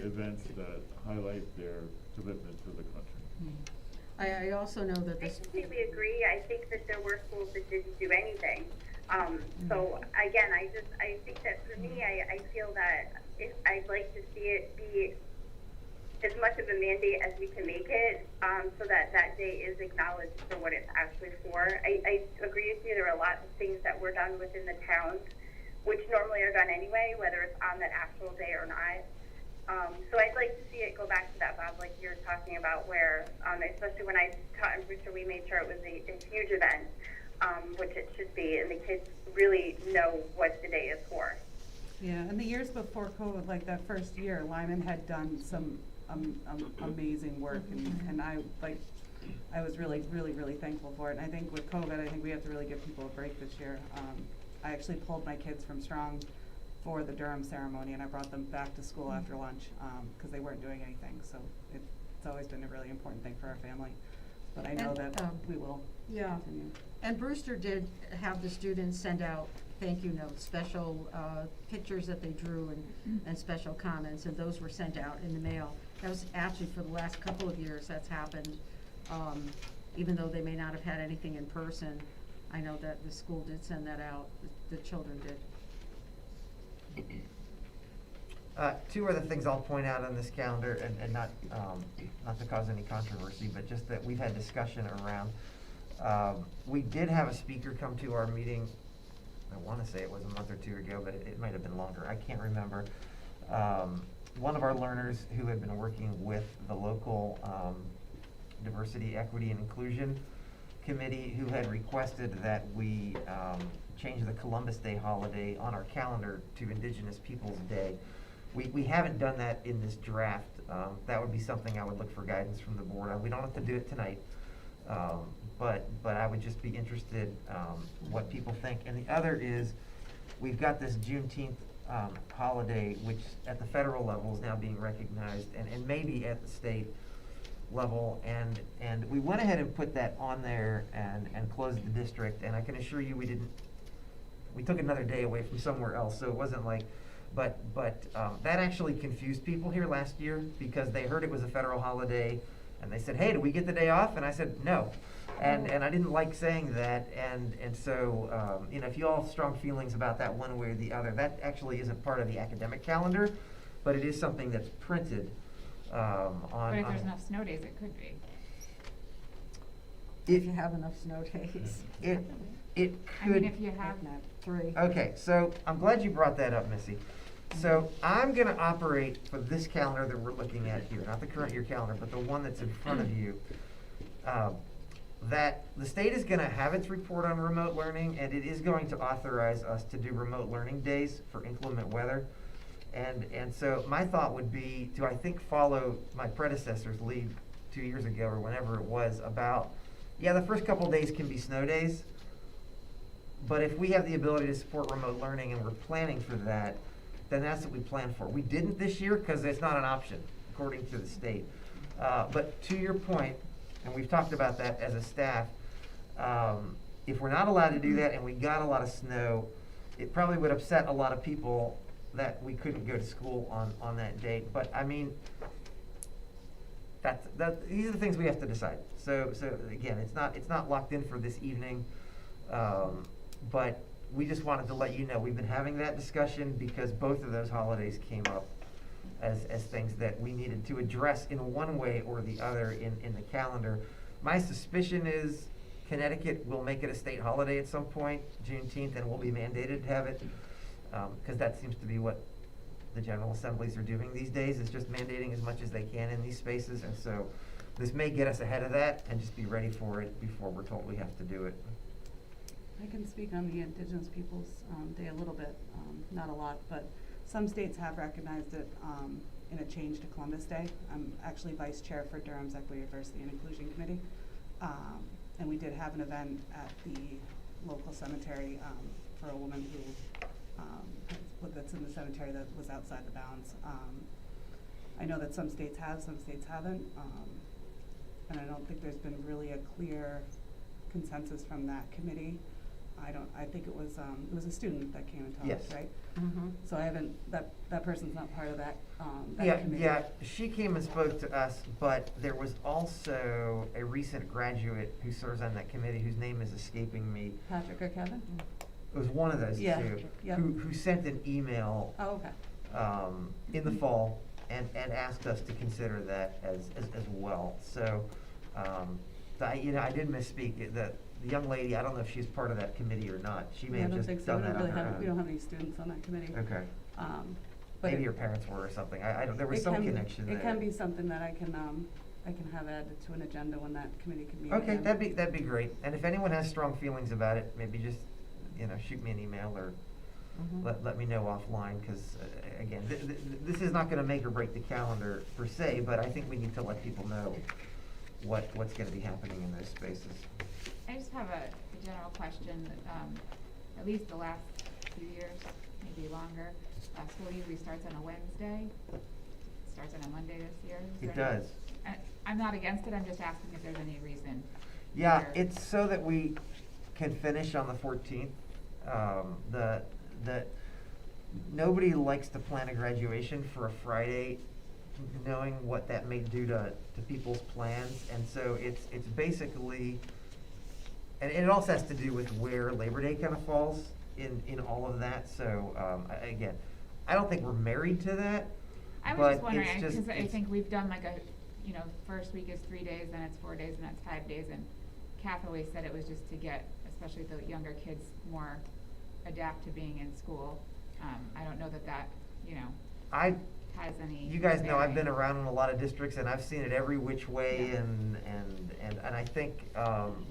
events that highlight their commitment to the country.
I also know that
I
this.
completely agree. I think that there were schools that didn't do anything. So again, I think that for me, I feel that I'd like to see it be as much of a mandate as we can make it, so that that day is acknowledged for what it's actually for. I agree with you. There are a lot of things that were done within the towns, which normally are done anyway, whether it's on that actual day or not. So I'd like to see it go back to that, Bob, like you're talking about, where, especially when I taught in Brewster, we made sure it was a huge event, which it should be, and the kids really know what the day is for.
Yeah, and the years before COVID, like that first year, Lyman had done some amazing work, and I was really thankful for it. And I think with COVID, I think we have to really give people a break this year. I actually pulled my kids from Strong for the Durham ceremony, and I brought them back to school after lunch, because they weren't doing anything. So it's always been a really important thing for our family. But I know
And,
that we will continue.
And Brewster did have the students send out thank you notes, special pictures that they drew and special comments, and those were sent out in the mail. That was actually for the last couple of years that's happened, even though they may not have had anything in person. I know that the school did send that out, the children did.
Two other things I'll point out on this calendar, and not to cause any controversy, but just that we've had discussion around. We did have a speaker come to our meeting. I want to say it was a month or two ago, but it might have been longer. I can't remember. One of our learners who had been working with the local Diversity, Equity, and Inclusion Committee, who had requested that we change the Columbus Day holiday on our calendar to Indigenous Peoples Day. We haven't done that in this draft. That would be something I would look for guidance from the board on. We don't have to do it tonight. But I would just be interested what people think. And the other is, we've got this Juneteenth holiday, which at the federal level is now being recognized, and maybe at the state level. And we went ahead and put that on there and closed the district. And I can assure you, we took another day away from somewhere else, so it wasn't like, but that actually confused people here last year, because they heard it was a federal holiday, and they said, hey, do we get the day off? And I said, no. And I didn't like saying that, and so, you know, if you all have strong feelings about that one way or the other, that actually isn't part of the academic calendar, but it is something that's printed on.
But if there's enough snow days, it could be.
If you have enough snow days.
It
I mean,
could.
if you have.
3.
Okay, so I'm glad you brought that up, Missy. So I'm gonna operate for this calendar that we're looking at here, not the current year calendar, but the one that's in front of you. That the state is gonna have its report on remote learning, and it is going to authorize us to do remote learning days for inclement weather. And so my thought would be to, I think, follow my predecessor's lead 2 years ago or whenever it was about, yeah, the first couple days can be snow days, but if we have the ability to support remote learning and we're planning for that, then that's what we plan for. We didn't this year because it's not an option, according to the state. But to your point, and we've talked about that as a staff, if we're not allowed to do that and we got a lot of snow, it probably would upset a lot of people that we couldn't go to school on that date. But I mean, these are the things we have to decide. So again, it's not locked in for this evening, but we just wanted to let you know we've been having that discussion because both of those holidays came up as things that we needed to address in one way or the other in the calendar. My suspicion is Connecticut will make it a state holiday at some point, Juneteenth, and we'll be mandated to have it, because that seems to be what the General Assemblies are doing these days, is just mandating as much as they can in these spaces. And so this may get us ahead of that and just be ready for it before we're told we have to do it.
I can speak on the Indigenous Peoples Day a little bit, not a lot, but Some states have recognized it in a change to Columbus Day. I'm actually vice chair for Durham's Equity, Diversity, and Inclusion Committee. And we did have an event at the local cemetery for a woman who that's in the cemetery that was outside the bounds. I know that some states have, some states haven't, and I don't think there's been really a clear consensus from that committee. I think it was a student that came and talked,
Yes.
right?
Mm-hmm.
So I haven't, that person's not part of that committee.
Yeah, she came and spoke to us, but there was also a recent graduate who serves on that committee whose name is escaping me.
Patrick or Kevin?
It was one of those
Yeah,
two,
yeah.
who sent an email
Oh, okay.
in the fall and asked us to consider that as well. So, I did misspeak. The young lady, I don't know if she's part of that committee or not. She may
Yeah,
have
I don't
just
think so.
done
We
that
don't
on
really
her
have,
own.
we don't have any students on that committee.
Okay.
But
Maybe
it-
her parents were or something. I don't, there was
it
some
can be-
connection there.
It can be something that I can have added to an agenda when that committee can meet
Okay,
again.
that'd be great. And if anyone has strong feelings about it, maybe just, shoot me an email or let me know offline, because, again, this is not gonna make or break the calendar per se, but I think we need to let people know what's gonna be happening in those spaces.
I just have a general question. At least the last few years, maybe longer, school usually starts on a Wednesday. It starts on a Monday this year. Is
It
there any-
does.
I'm not against it, I'm just asking if there's any reason.
Yeah,
where-
it's so that we can finish on the 14th. Nobody likes to plan a graduation for a Friday, knowing what that may do to people's plans. And so it's basically, and it also has to do with where Labor Day kind of falls in all of that. So, again, I don't think we're married to that.
I was
but
just wondering,
it's just-
because I
it's-
think we've done like first week is 3 days, then it's 4 days, and that's 5 days, and Kath always said it was just to get, especially the younger kids, more adapt to being in school. I don't know that has any.
You guys know I've
bearing.
been around in a lot of districts and I've seen it every which way and I think,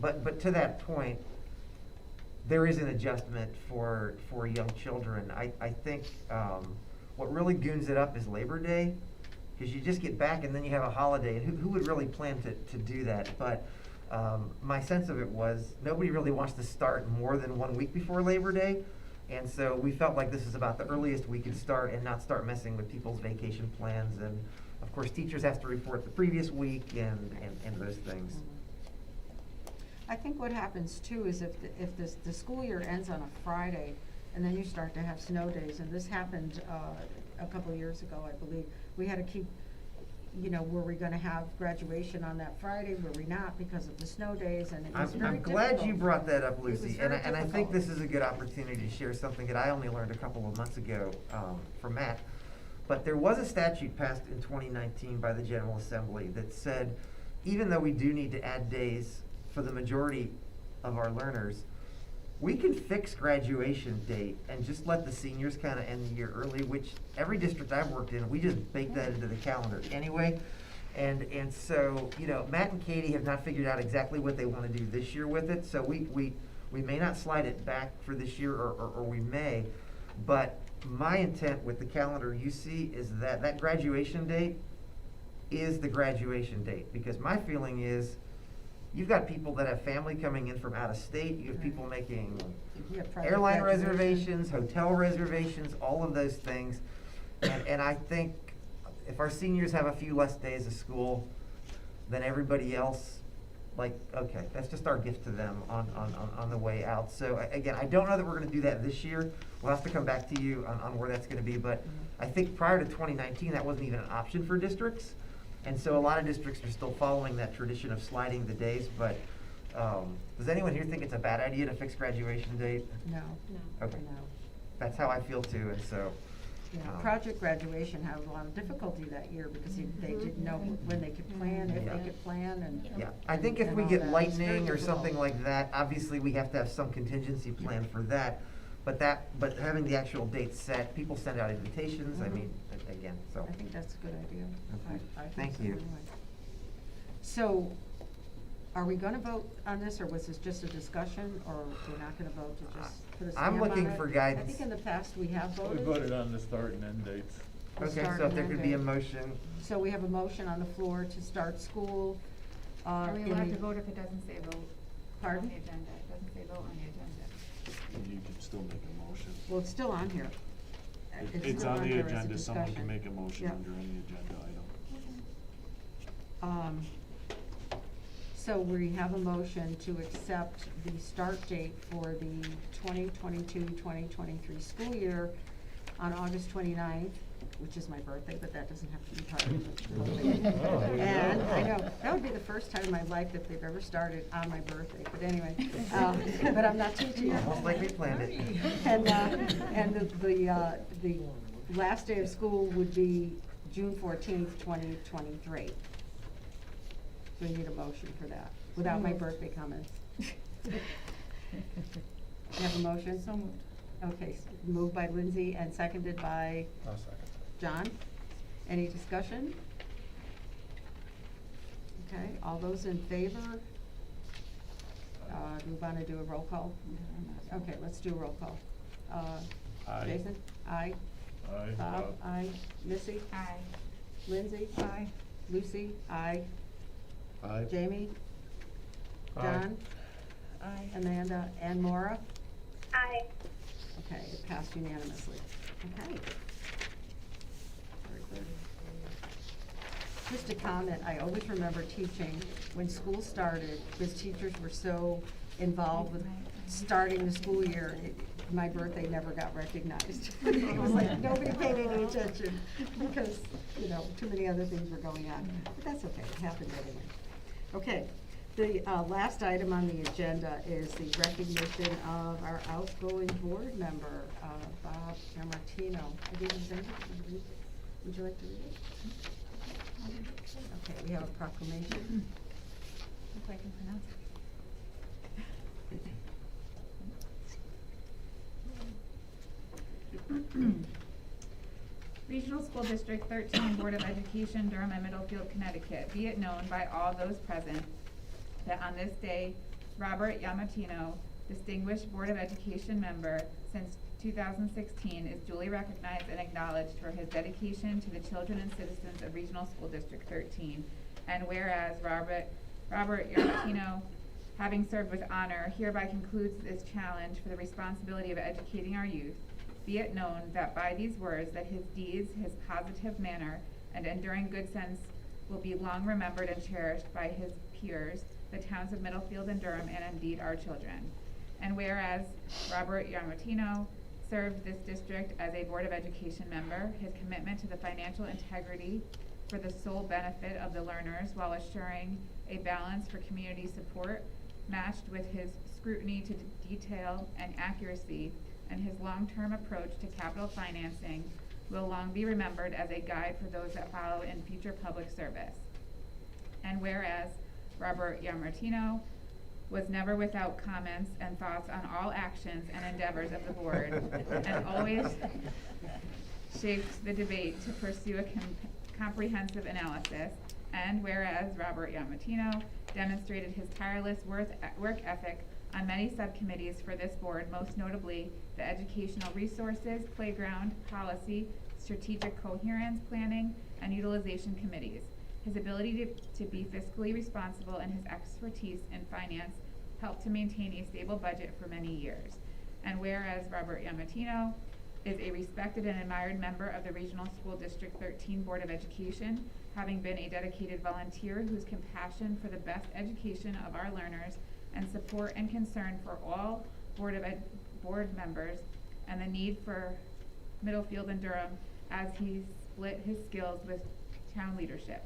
but to that point, there is an adjustment for young children. I think, what really goons it up is Labor Day, because you just get back and then you have a holiday, and who would really plan to do that? But, my sense of it was, nobody really wants to start more than 1 week before Labor Day. And so we felt like this is about the earliest we could start and not start messing with people's vacation plans. And of course, teachers have to report the previous week and those things.
I think what happens too is if the school year ends on a Friday, and then you start to have snow days, and this happened, a couple of years ago, I believe. We had to keep, were we gonna have graduation on that Friday, were we not, because of the snow days, and it was very
I'm
difficult.
glad you brought that up,
It was
Lucy,
very
and I think
difficult.
this is a good opportunity to share something that I only learned a couple of months ago from Matt. But there was a statute passed in 2019 by the General Assembly that said, even though we do need to add days for the majority of our learners, we can fix graduation date and just let the seniors kind of end the year early, which every district I've worked in, we just bake that into the calendar anyway. And so, Matt and Katie have not figured out exactly what they want to do this year with it, so we may not slide it back for this year, or we may, but my intent with the calendar you see is that graduation date is the graduation date, because my feeling is, you've got people that have family coming in from out of state, you have people making airline reservations, hotel reservations, all of those things. And I think if our seniors have a few less days of school than everybody else, okay, that's just our gift to them on the way out. So again, I don't know that we're gonna do that this year. We'll have to come back to you on where that's gonna be, but I think prior to 2019, that wasn't even an option for districts. And so a lot of districts are still following that tradition of sliding the days, but, does anyone here think it's a bad idea to fix graduation date?
No.
Okay.
No.
That's how I feel too, and so.
Project graduation had a lot of difficulty that year because they didn't know when they could plan, if they could plan, and.
Yeah, I think if
and
we
all
get
that. It's very
lightning or
difficult.
something like that, obviously we have to have some contingency plan for that. But having the actual date set, people send out invitations, I
Mhm.
mean, again, so.
I think that's a good idea.
Okay.
I think
Thank
so
you.
anyway. So, Are we gonna vote on this, or was this just a discussion, or we're not gonna vote to just put a
I'm
stamp on
looking
it?
for
I
guidance.
think in the past we have
We
voted.
voted on the start and end dates.
The
Okay,
start
so if
and
there
end
could be a
date.
motion,
So we have a motion on the floor to start school,
Are we
in
allowed
the-
to vote if it doesn't say vote on
Pardon?
the agenda? It doesn't say vote on the agenda.
You can still make a motion.
Well, it's still on here.
It's
still
on the
here as a
agenda, someone
discussion.
can make a motion
Yeah.
under any agenda item.
So we have a motion to accept the start date for the 2022-2023 school year on August 29th, which is my birthday, but that doesn't have to be part of it.
Oh,
And I
yeah.
know, that would be the first time in my life that they've ever started on my birthday, but anyway, but I'm not teaching.
almost like we planned it.
And the last day of school would be June 14th, 2023. So we need a motion for that, without my birthday comments. You have a motion?
So moved.
Okay, moved by Lindsay and seconded by
I'll second.
John. Any discussion? Okay, all those in favor? Do we want to do a roll call? Okay, let's do a roll call.
Aye.
Jason? Aye.
Aye.
Bob? Aye. Missy?
Aye.
Lindsay?
Aye.
Lucy? Aye.
Aye.
Jamie?
Aye.
John?
Aye.
Amanda? And Maura?
Aye.
Okay, it passed unanimously. Okay. Very good. Just a comment, I always remember teaching when school started, because teachers were so involved with starting the school year, my birthday never got recognized. It was like, nobody paid any attention, because, you know, too many other things were going on. But that's okay, it happened anyway. Okay, the last item on the agenda is the recognition of our outgoing board member, Bob Martino. I didn't send it. Would you like to read it? Okay, we have a proclamation.
If I can pronounce it. Regional School District 13 Board of Education, Durham and Middlefield, Connecticut. Be it known by all those present that on this day, Robert Yamatino, Distinguished Board of Education member since 2016, is duly recognized and acknowledged for his dedication to the children and citizens of Regional School District 13. And whereas Robert Yamatino, having served with honor, hereby concludes this challenge for the responsibility of educating our youth, be it known that by these words that his deeds, his positive manner, and enduring good sense will be long remembered and cherished by his peers, the towns of Middlefield and Durham, and indeed our children. And whereas Robert Yamatino served this district as a Board of Education member, his commitment to the financial integrity for the sole benefit of the learners while assuring a balance for community support, matched with his scrutiny to detail and accuracy, and his long-term approach to capital financing will long be remembered as a guide for those that follow in future public service. And whereas Robert Yamartino was never without comments and thoughts on all actions and endeavors of the board, and always shaped the debate to pursue a comprehensive analysis. And whereas Robert Yamatino demonstrated his tireless work ethic on many subcommittees for this board, most notably the Educational Resources, Playground, Policy, Strategic Coherence Planning, and Utilization Committees. His ability to be fiscally responsible and his expertise in finance helped to maintain a stable budget for many years. And whereas Robert Yamatino is a respected and admired member of the Regional School District 13 Board of Education, having been a dedicated volunteer whose compassion for the best education of our learners and support and concern for all board members and the need for Middlefield and Durham as he split his skills with town leadership.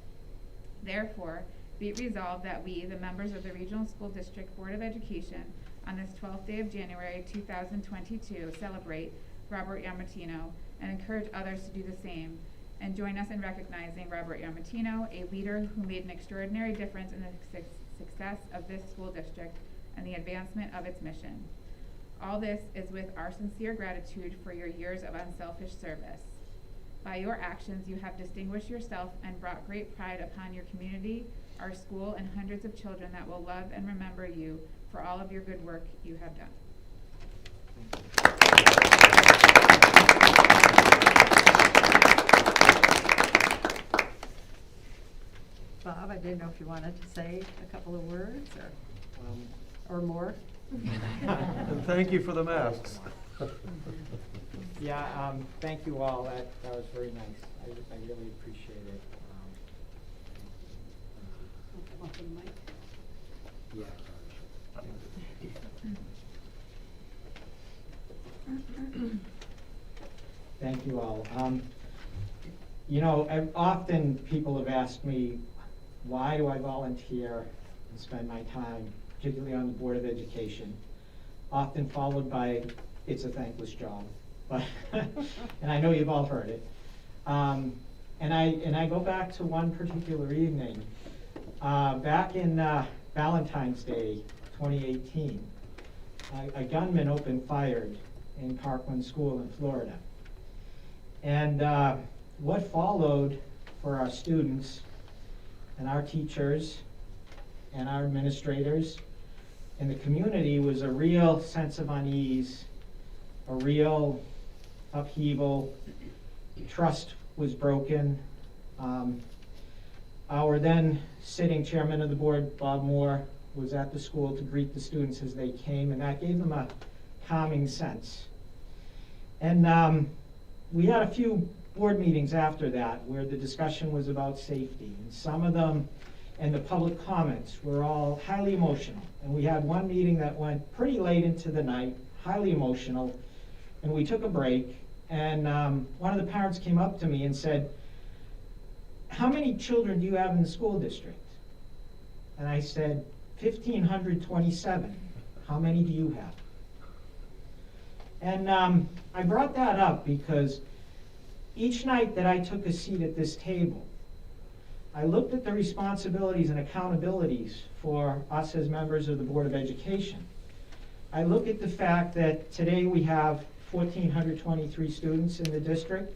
Therefore, be it resolved that we, the members of the Regional School District Board of Education, on this 12th day of January 2022, celebrate Robert Yamatino and encourage others to do the same, and join us in recognizing Robert Yamatino, a leader who made an extraordinary difference in the success of this school district and the advancement of its mission. All this is with our sincere gratitude for your years of unselfish service. By your actions, you have distinguished yourself and brought great pride upon your community, our school, and hundreds of children that will love and remember you for all of your good work you have done.
Bob, I didn't know if you wanted to say a couple of words or more.
And thank you for the masks.
Yeah, thank you all. That was very nice. I really appreciate it. Yeah. Thank you all. You know, often people have asked me, why do I volunteer and spend my time, particularly on the Board of Education? Often followed by, it's a thankless job. But and I know you've all heard it. And I go back to one particular evening, back in Valentine's Day, 2018. A gunman opened fire in Parkland School in Florida. And what followed for our students and our teachers and our administrators and the community was a real sense of unease, a real upheaval. Trust was broken. Our then sitting chairman of the board, Bob Moore, was at the school to greet the students as they came, and that gave them a calming sense. And we had a few board meetings after that where the discussion was about safety, and some of them and the public comments were all highly emotional. And we had one meeting that went pretty late into the night, highly emotional, and we took a break, and one of the parents came up to me and said, "How many children do you have in the school district?" And I said, 1,527. How many do you have? And I brought that up because each night that I took a seat at this table, I looked at the responsibilities and accountabilities for us as members of the Board of Education. I look at the fact that today we have 1,423 students in the district.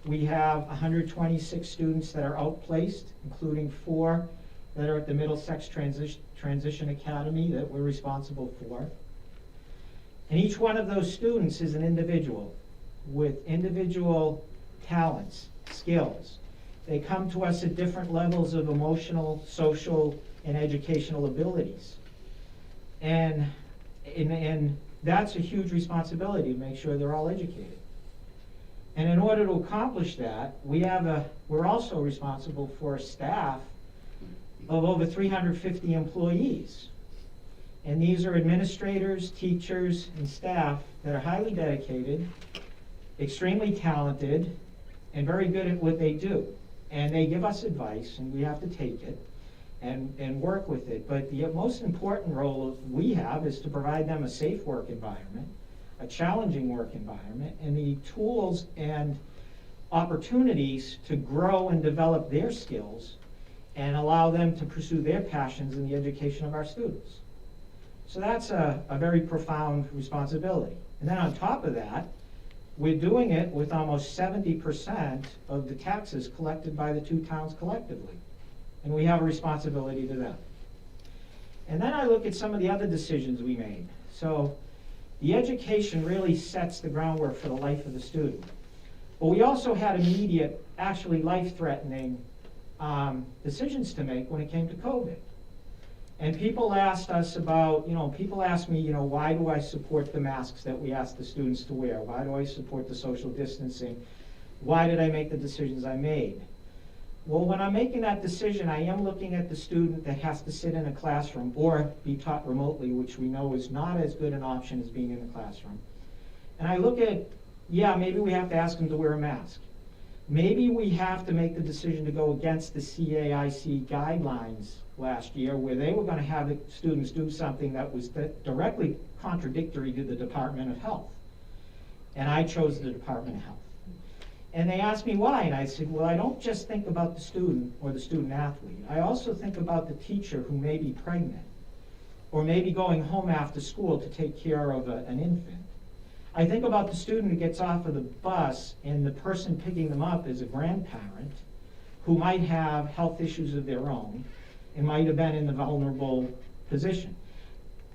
We have 126 students that are outplaced, including 4 that are at the Middlesex Transition Academy that we're responsible for. And each one of those students is an individual with individual talents, skills. They come to us at different levels of emotional, social, and educational abilities. And that's a huge responsibility to make sure they're all educated. And in order to accomplish that, we're also responsible for a staff of over 350 employees. And these are administrators, teachers, and staff that are highly dedicated, extremely talented, and very good at what they do. And they give us advice, and we have to take it and work with it. But the most important role we have is to provide them a safe work environment, a challenging work environment, and the tools and opportunities to grow and develop their skills and allow them to pursue their passions in the education of our students. So that's a very profound responsibility. And then on top of that, we're doing it with almost 70% of the taxes collected by the 2 towns collectively. And we have a responsibility to them. And then I look at some of the other decisions we made. So the education really sets the groundwork for the life of the student. But we also had immediate, actually life-threatening decisions to make when it came to COVID. And people asked us about, people asked me, why do I support the masks that we asked the students to wear? Why do I support the social distancing? Why did I make the decisions I made? Well, when I'm making that decision, I am looking at the student that has to sit in a classroom or be taught remotely, which we know is not as good an option as being in the classroom. And I look at, maybe we have to ask them to wear a mask. Maybe we have to make the decision to go against the CAIC guidelines last year where they were going to have students do something that was directly contradictory to the Department of Health. And I chose the Department of Health. And they asked me why, and I said, well, I don't just think about the student or the student athlete. I also think about the teacher who may be pregnant or maybe going home after school to take care of an infant. I think about the student who gets off of the bus and the person picking them up is a grandparent who might have health issues of their own and might have been in the vulnerable position.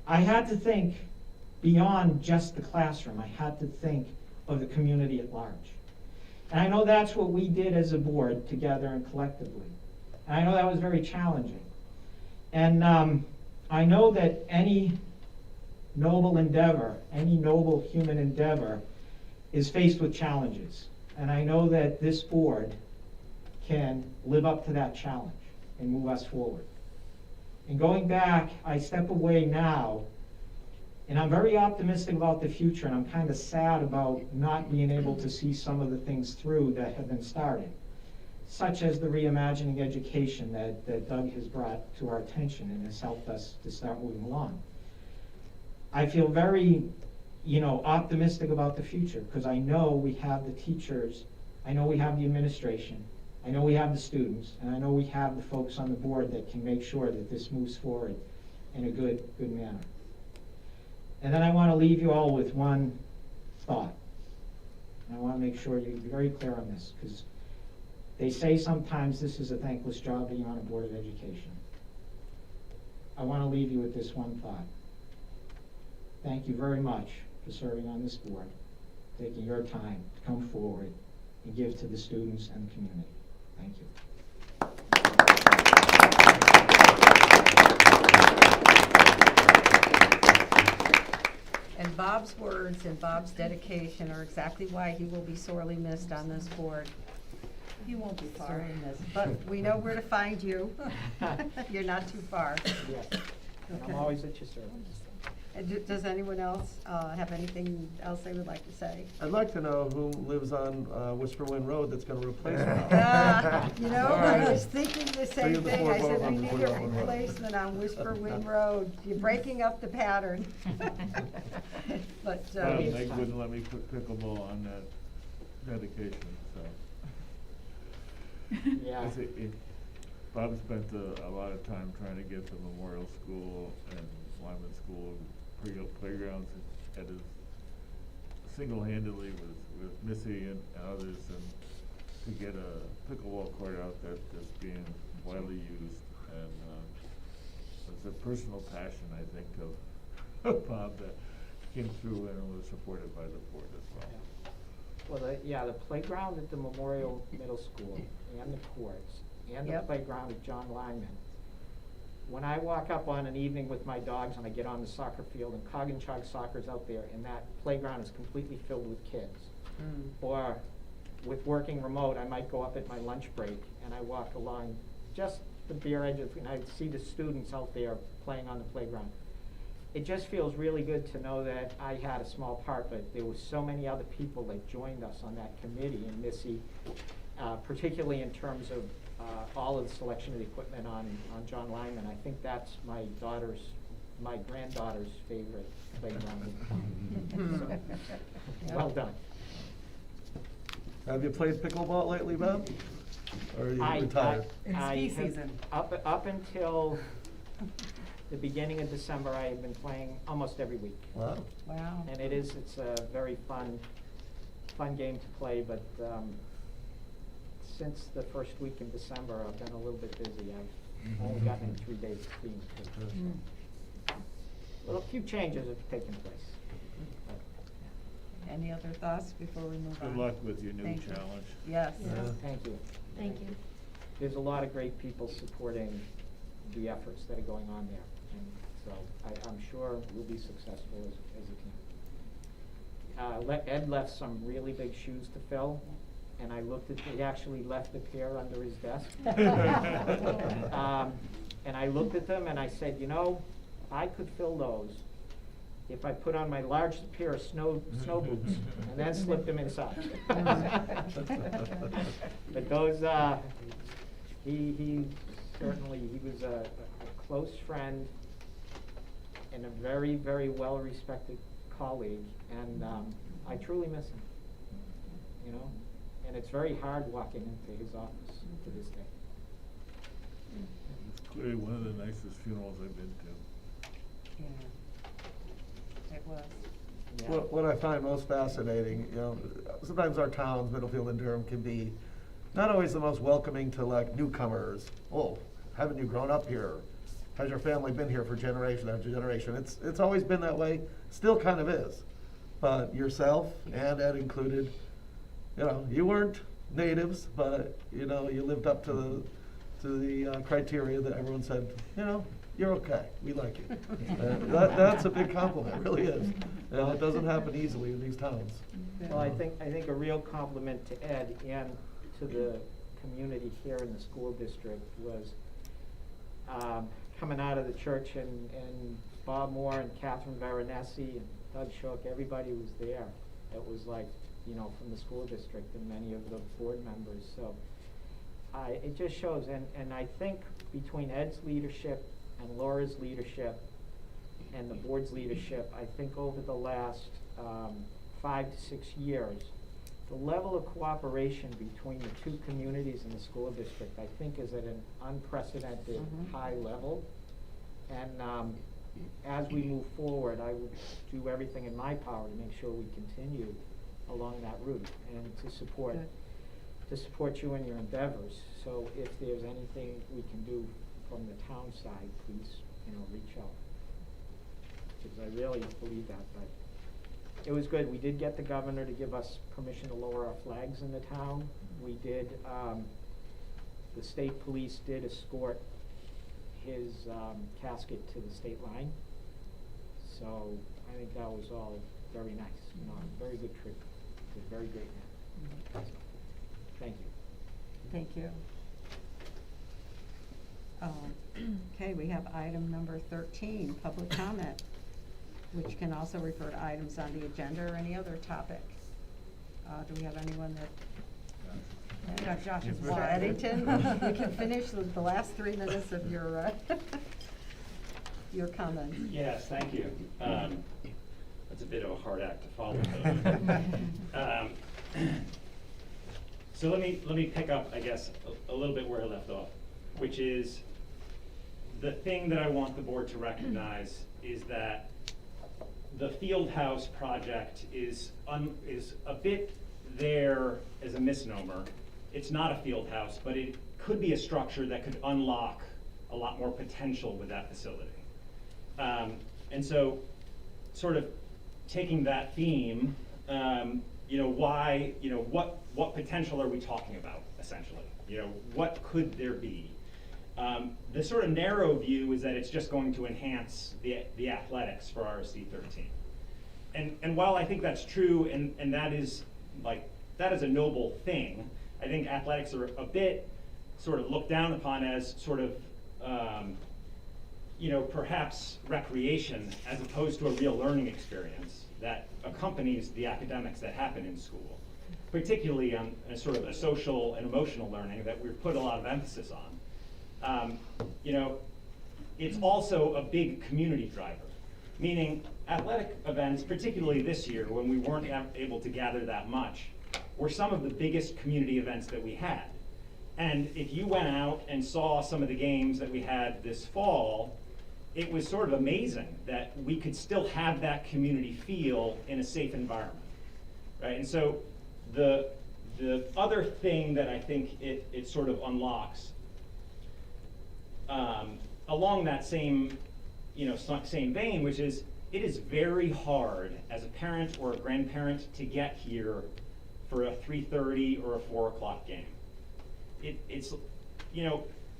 I had to think beyond just the classroom. I had to think of the community at large. And I know that's what we did as a board together and collectively. And I know that was very challenging. And I know that any noble endeavor, any noble human endeavor is faced with challenges. And I know that this board can live up to that challenge and move us forward. And going back, I step away now, and I'm very optimistic about the future, and I'm kind of sad about not being able to see some of the things through that have been started, such as the reimagining education that Doug has brought to our attention and has helped us to start moving along. I feel very, optimistic about the future because I know we have the teachers, I know we have the administration, I know we have the students, and I know we have the folks on the board that can make sure that this moves forward in a good manner. And then I want to leave you all with one thought. And I want to make sure you're very clear on this, because they say sometimes this is a thankless job being on a board of education. I want to leave you with this one thought. Thank you very much for serving on this board, taking your time to come forward and give to the students and the community. Thank you.
And Bob's words and Bob's dedication are exactly why he will be sorely missed on this board.
You won't be far.
Sorely missed. But we know where to find you. You're not too far.
Yes. And
Okay.
I'm always at your service.
And does anyone else have anything else they would like to say?
I'd like to know who lives on Whisper Wind Road that's gonna replace me.
I was thinking the same
of the
thing.
four
I said,
vote
we
on
need
Whisper
a
Wind Road.
replacement on Whisper Wind Road. You're breaking up the pattern. But,
Well, Meg wouldn't let me put pickleball on that dedication, so.
Yeah.
Bob spent a lot of time trying to get the Memorial School and Lyman School playgrounds at his single-handedly with Missy and others, and to get a pickleball court out that's being widely used. And it's a personal passion, I think, of Bob that came through and was supported by the board as well.
Well, the playground at the Memorial Middle School and the courts and the playground at John Lyman. When I walk up on an evening with my dogs and I get on the soccer field and Coggin-Chog soccer's out there and that playground is completely filled with kids. Or with working remote, I might go up at my lunch break and I walk along just the bare edge of, and I see the students out there playing on the playground. It just feels really good to know that I had a small part, but there were so many other people that joined us on that committee, and Missy, particularly in terms of all of the selection of the equipment on John Lyman. I think that's my granddaughter's favorite playground. So, well done.
Have you played pickleball lately, Bob? Or are you retired?
Up until the beginning of December, I have been playing almost every week.
Wow.
Wow.
And it's a very fun game to play, but since the first week in December, I've been a little bit busy. I've only gotten in 3 days of being a few changes have taken place.
Any other thoughts before we move on?
Good luck with your new
Thank you.
challenge.
Yes.
Thank you.
Thank you.
There's a lot of great people supporting the efforts that are going on there. And so I'm sure we'll be successful as a team. Ed left some really big shoes to fill, and I looked at, he actually left a pair under his desk. And I looked at them and I said, I could fill those if I put on my largest pair of snow boots and then slip them inside. But those, he was a close friend and a very, very well-respected colleague, and I truly miss him, and it's very hard walking into his office to this day.
It's clearly one of the nicest funerals I've been to.
Yeah, it was.
Yeah.
What I find most fascinating, you know, sometimes our towns, Middlefield and Durham, can be not always the most welcoming to like newcomers. Oh, haven't you grown up here? Has your family been here for generation after generation? It's always been that way, still kind of is. But yourself, and Ed included, you know, you weren't natives, but you know, you lived up to the criteria that everyone said, you know, you're okay, we like you. That's a big compliment, it really is. You know, it doesn't happen easily in these towns.
Well, I think a real compliment to Ed and to the community here in the school district was coming out of the church, and Bob Moore and Catherine Veronesi and Doug Shook, everybody was there. It was like, you know, from the school district and many of the board members. So it just shows, and I think between Ed's leadership and Laura's leadership and the board's leadership, I think over the last 5 to 6 years, the level of cooperation between the two communities in the school district, I think, is at an unprecedented high level. And as we move forward, I would do everything in my power to make sure we continue along that route and to support you in your endeavors. So if there's anything we can do from the town side, please, you know, reach out. Because I really believe that. But it was good. We did get the governor to give us permission to lower our flags in the town. We did, the state police did escort his casket to the state line. So I think that was all very nice. You know, very good tribute. It was very great man. So, thank you.
Thank you. Okay, we have item number 13, public comment, which can also refer to items on the agenda or any other topic. Do we have anyone that? Yeah, Josh is Eddington. You can finish the last 3 minutes of your your comments.
Yes, thank you. That's a bit of a hard act to follow. So let me pick up, I guess, a little bit where I left off, which is the thing that I want the board to recognize is that the field house project is a bit there as a misnomer. It's not a field house, but it could be a structure that could unlock a lot more potential with that facility. And so, sort of taking that theme, what potential are we talking about, essentially? What could there be? The sort of narrow view is that it's just going to enhance the athletics for RSD13. And while I think that's true, and that is a noble thing, I think athletics are a bit sort of looked down upon as sort of, perhaps recreation as opposed to a real learning experience that accompanies the academics that happen in school, particularly on a sort of a social and emotional learning that we've put a lot of emphasis on. It's also a big community driver, meaning athletic events, particularly this year when we weren't able to gather that much, were some of the biggest community events that we had. And if you went out and saw some of the games that we had this fall, it was sort of amazing that we could still have that community feel in a safe environment, right? And so the other thing that I think it sort of unlocks, along that same vein, which is it is very hard as a parent or a grandparent to get here for a 3:30 or a 4 o'clock game. It's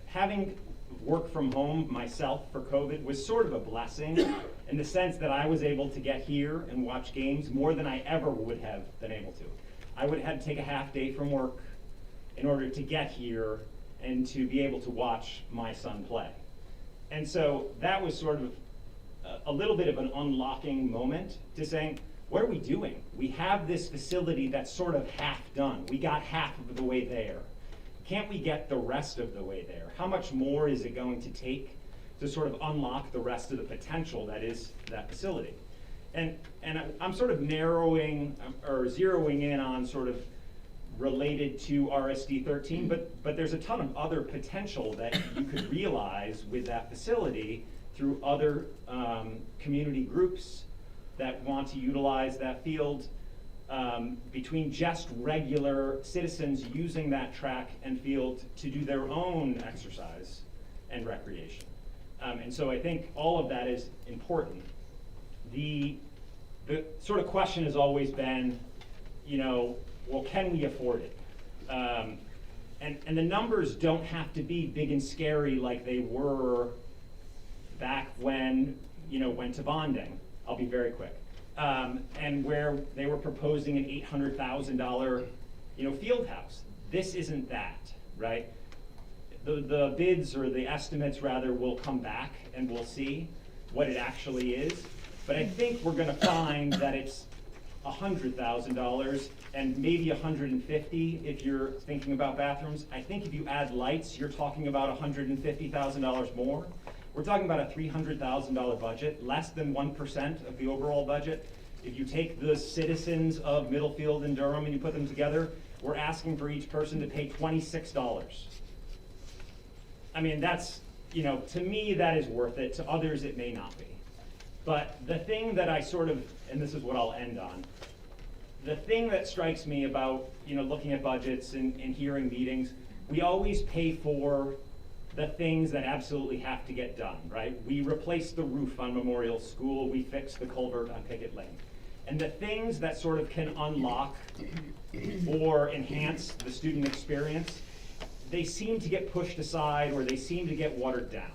having work from home myself for COVID was sort of a blessing in the sense that I was able to get here and watch games more than I ever would have been able to. I would have had to take a half day from work in order to get here and to be able to watch my son play. And so that was sort of a little bit of an unlocking moment to saying, what are we doing? We have this facility that's sort of half done. We got half of the way there. Can't we get the rest of the way there? How much more is it going to take to sort of unlock the rest of the potential that is that facility? And I'm sort of narrowing or zeroing in on sort of related to RSD13, but there's a ton of other potential that you could realize with that facility through other community groups, that want to utilize that field, between just regular citizens using that track and field to do their own exercise and recreation. And so I think all of that is important. The sort of question has always been, well, can we afford it? And the numbers don't have to be big and scary like they were back when, went to bonding. I'll be very quick. And where they were proposing an $800,000, field house. This isn't that, right? The bids, or the estimates rather, will come back and we'll see what it actually is. But I think we're gonna find that it's $100,000 and maybe $150,000 if you're thinking about bathrooms. I think if you add lights, you're talking about $150,000 more. We're talking about a $300,000 budget, less than 1% of the overall budget. If you take the citizens of Middlefield and Durham and you put them together, we're asking for each person to pay $26. I mean, that's, to me, that is worth it. To others, it may not be. But the thing that I sort of, and this is what I'll end on, the thing that strikes me about, looking at budgets and hearing meetings, we always pay for the things that absolutely have to get done, right? We replaced the roof on Memorial School, we fixed the culvert on Picket Lane. And the things that sort of can unlock or enhance the student experience, they seem to get pushed aside or they seem to get watered down.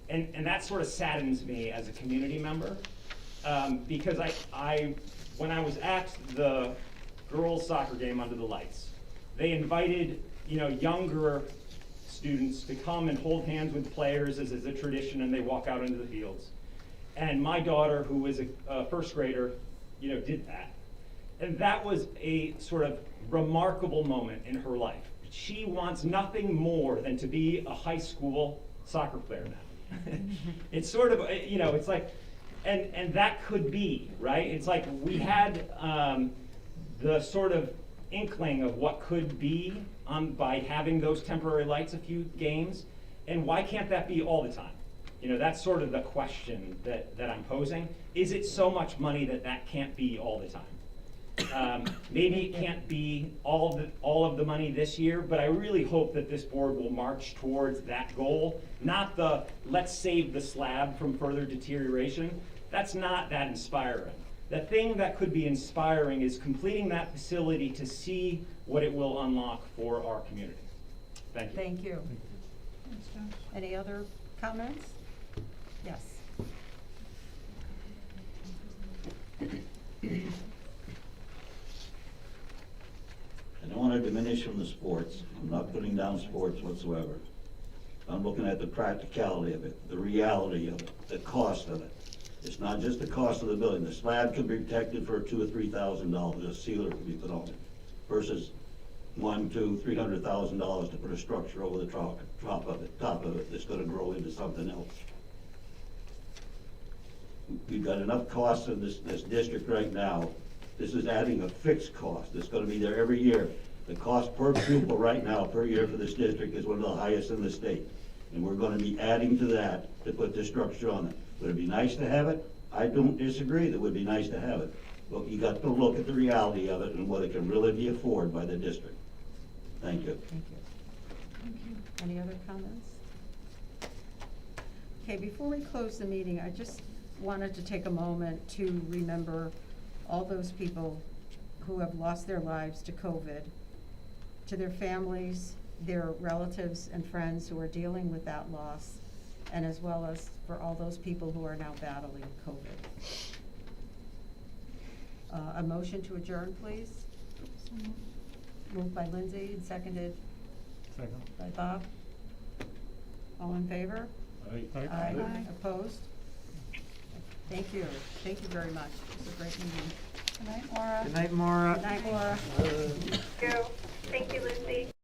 And that sort of saddens me as a community member, because when I was at the girls' soccer game under the lights, they invited, younger students to come and hold hands with players as is a tradition, and they walk out into the fields. And my daughter, who was a first grader, did that. And that was a sort of remarkable moment in her life. She wants nothing more than to be a high school soccer player now. It's sort of, it's like, and that could be, right? It's like we had the sort of inkling of what could be by having those temporary lights a few games, and why can't that be all the time? That's sort of the question that I'm posing. Is it so much money that can't be all the time? Maybe it can't be all of the money this year, but I really hope that this board will march towards that goal, not the let's save the slab from further deterioration. That's not that inspiring. The thing that could be inspiring is completing that facility to see what it will unlock for our community. Thank you.
Thank you. Any other comments? Yes.
I don't want to diminish from the sports. I'm not putting down sports whatsoever. I'm looking at the practicality of it, the reality of it, the cost of it. It's not just the cost of the building. The slab could be protected for $2,000 or $3,000. A sealer could be put on it, versus $100,000 to $300,000 to put a structure over the top of it that's going to grow into something else. We've got enough costs in this district right now. This is adding a fixed cost that's going to be there every year. The cost per pupil right now per year for this district is one of the highest in the state. And we're going to be adding to that to put this structure on it. Would it be nice to have it? I don't disagree that it would be nice to have it. But you got to look at the reality of it and what it can really be afforded by the district. Thank you.
Thank you. Thank you. Any other comments? Okay, before we close the meeting, I just wanted to take a moment to remember all those people who have lost their lives to COVID, to their families, their relatives and friends who are dealing with that loss, and as well as for all those people who are now battling COVID. A motion to adjourn, please. Moved by Lindsay and seconded by Bob. All in favor?
Aye.
Opposed? Thank you. Thank you very much. It was a great meeting.
Good night, Maura.
Good night, Maura.
Good night, Laura.
Thank you. Thank you, Lucy.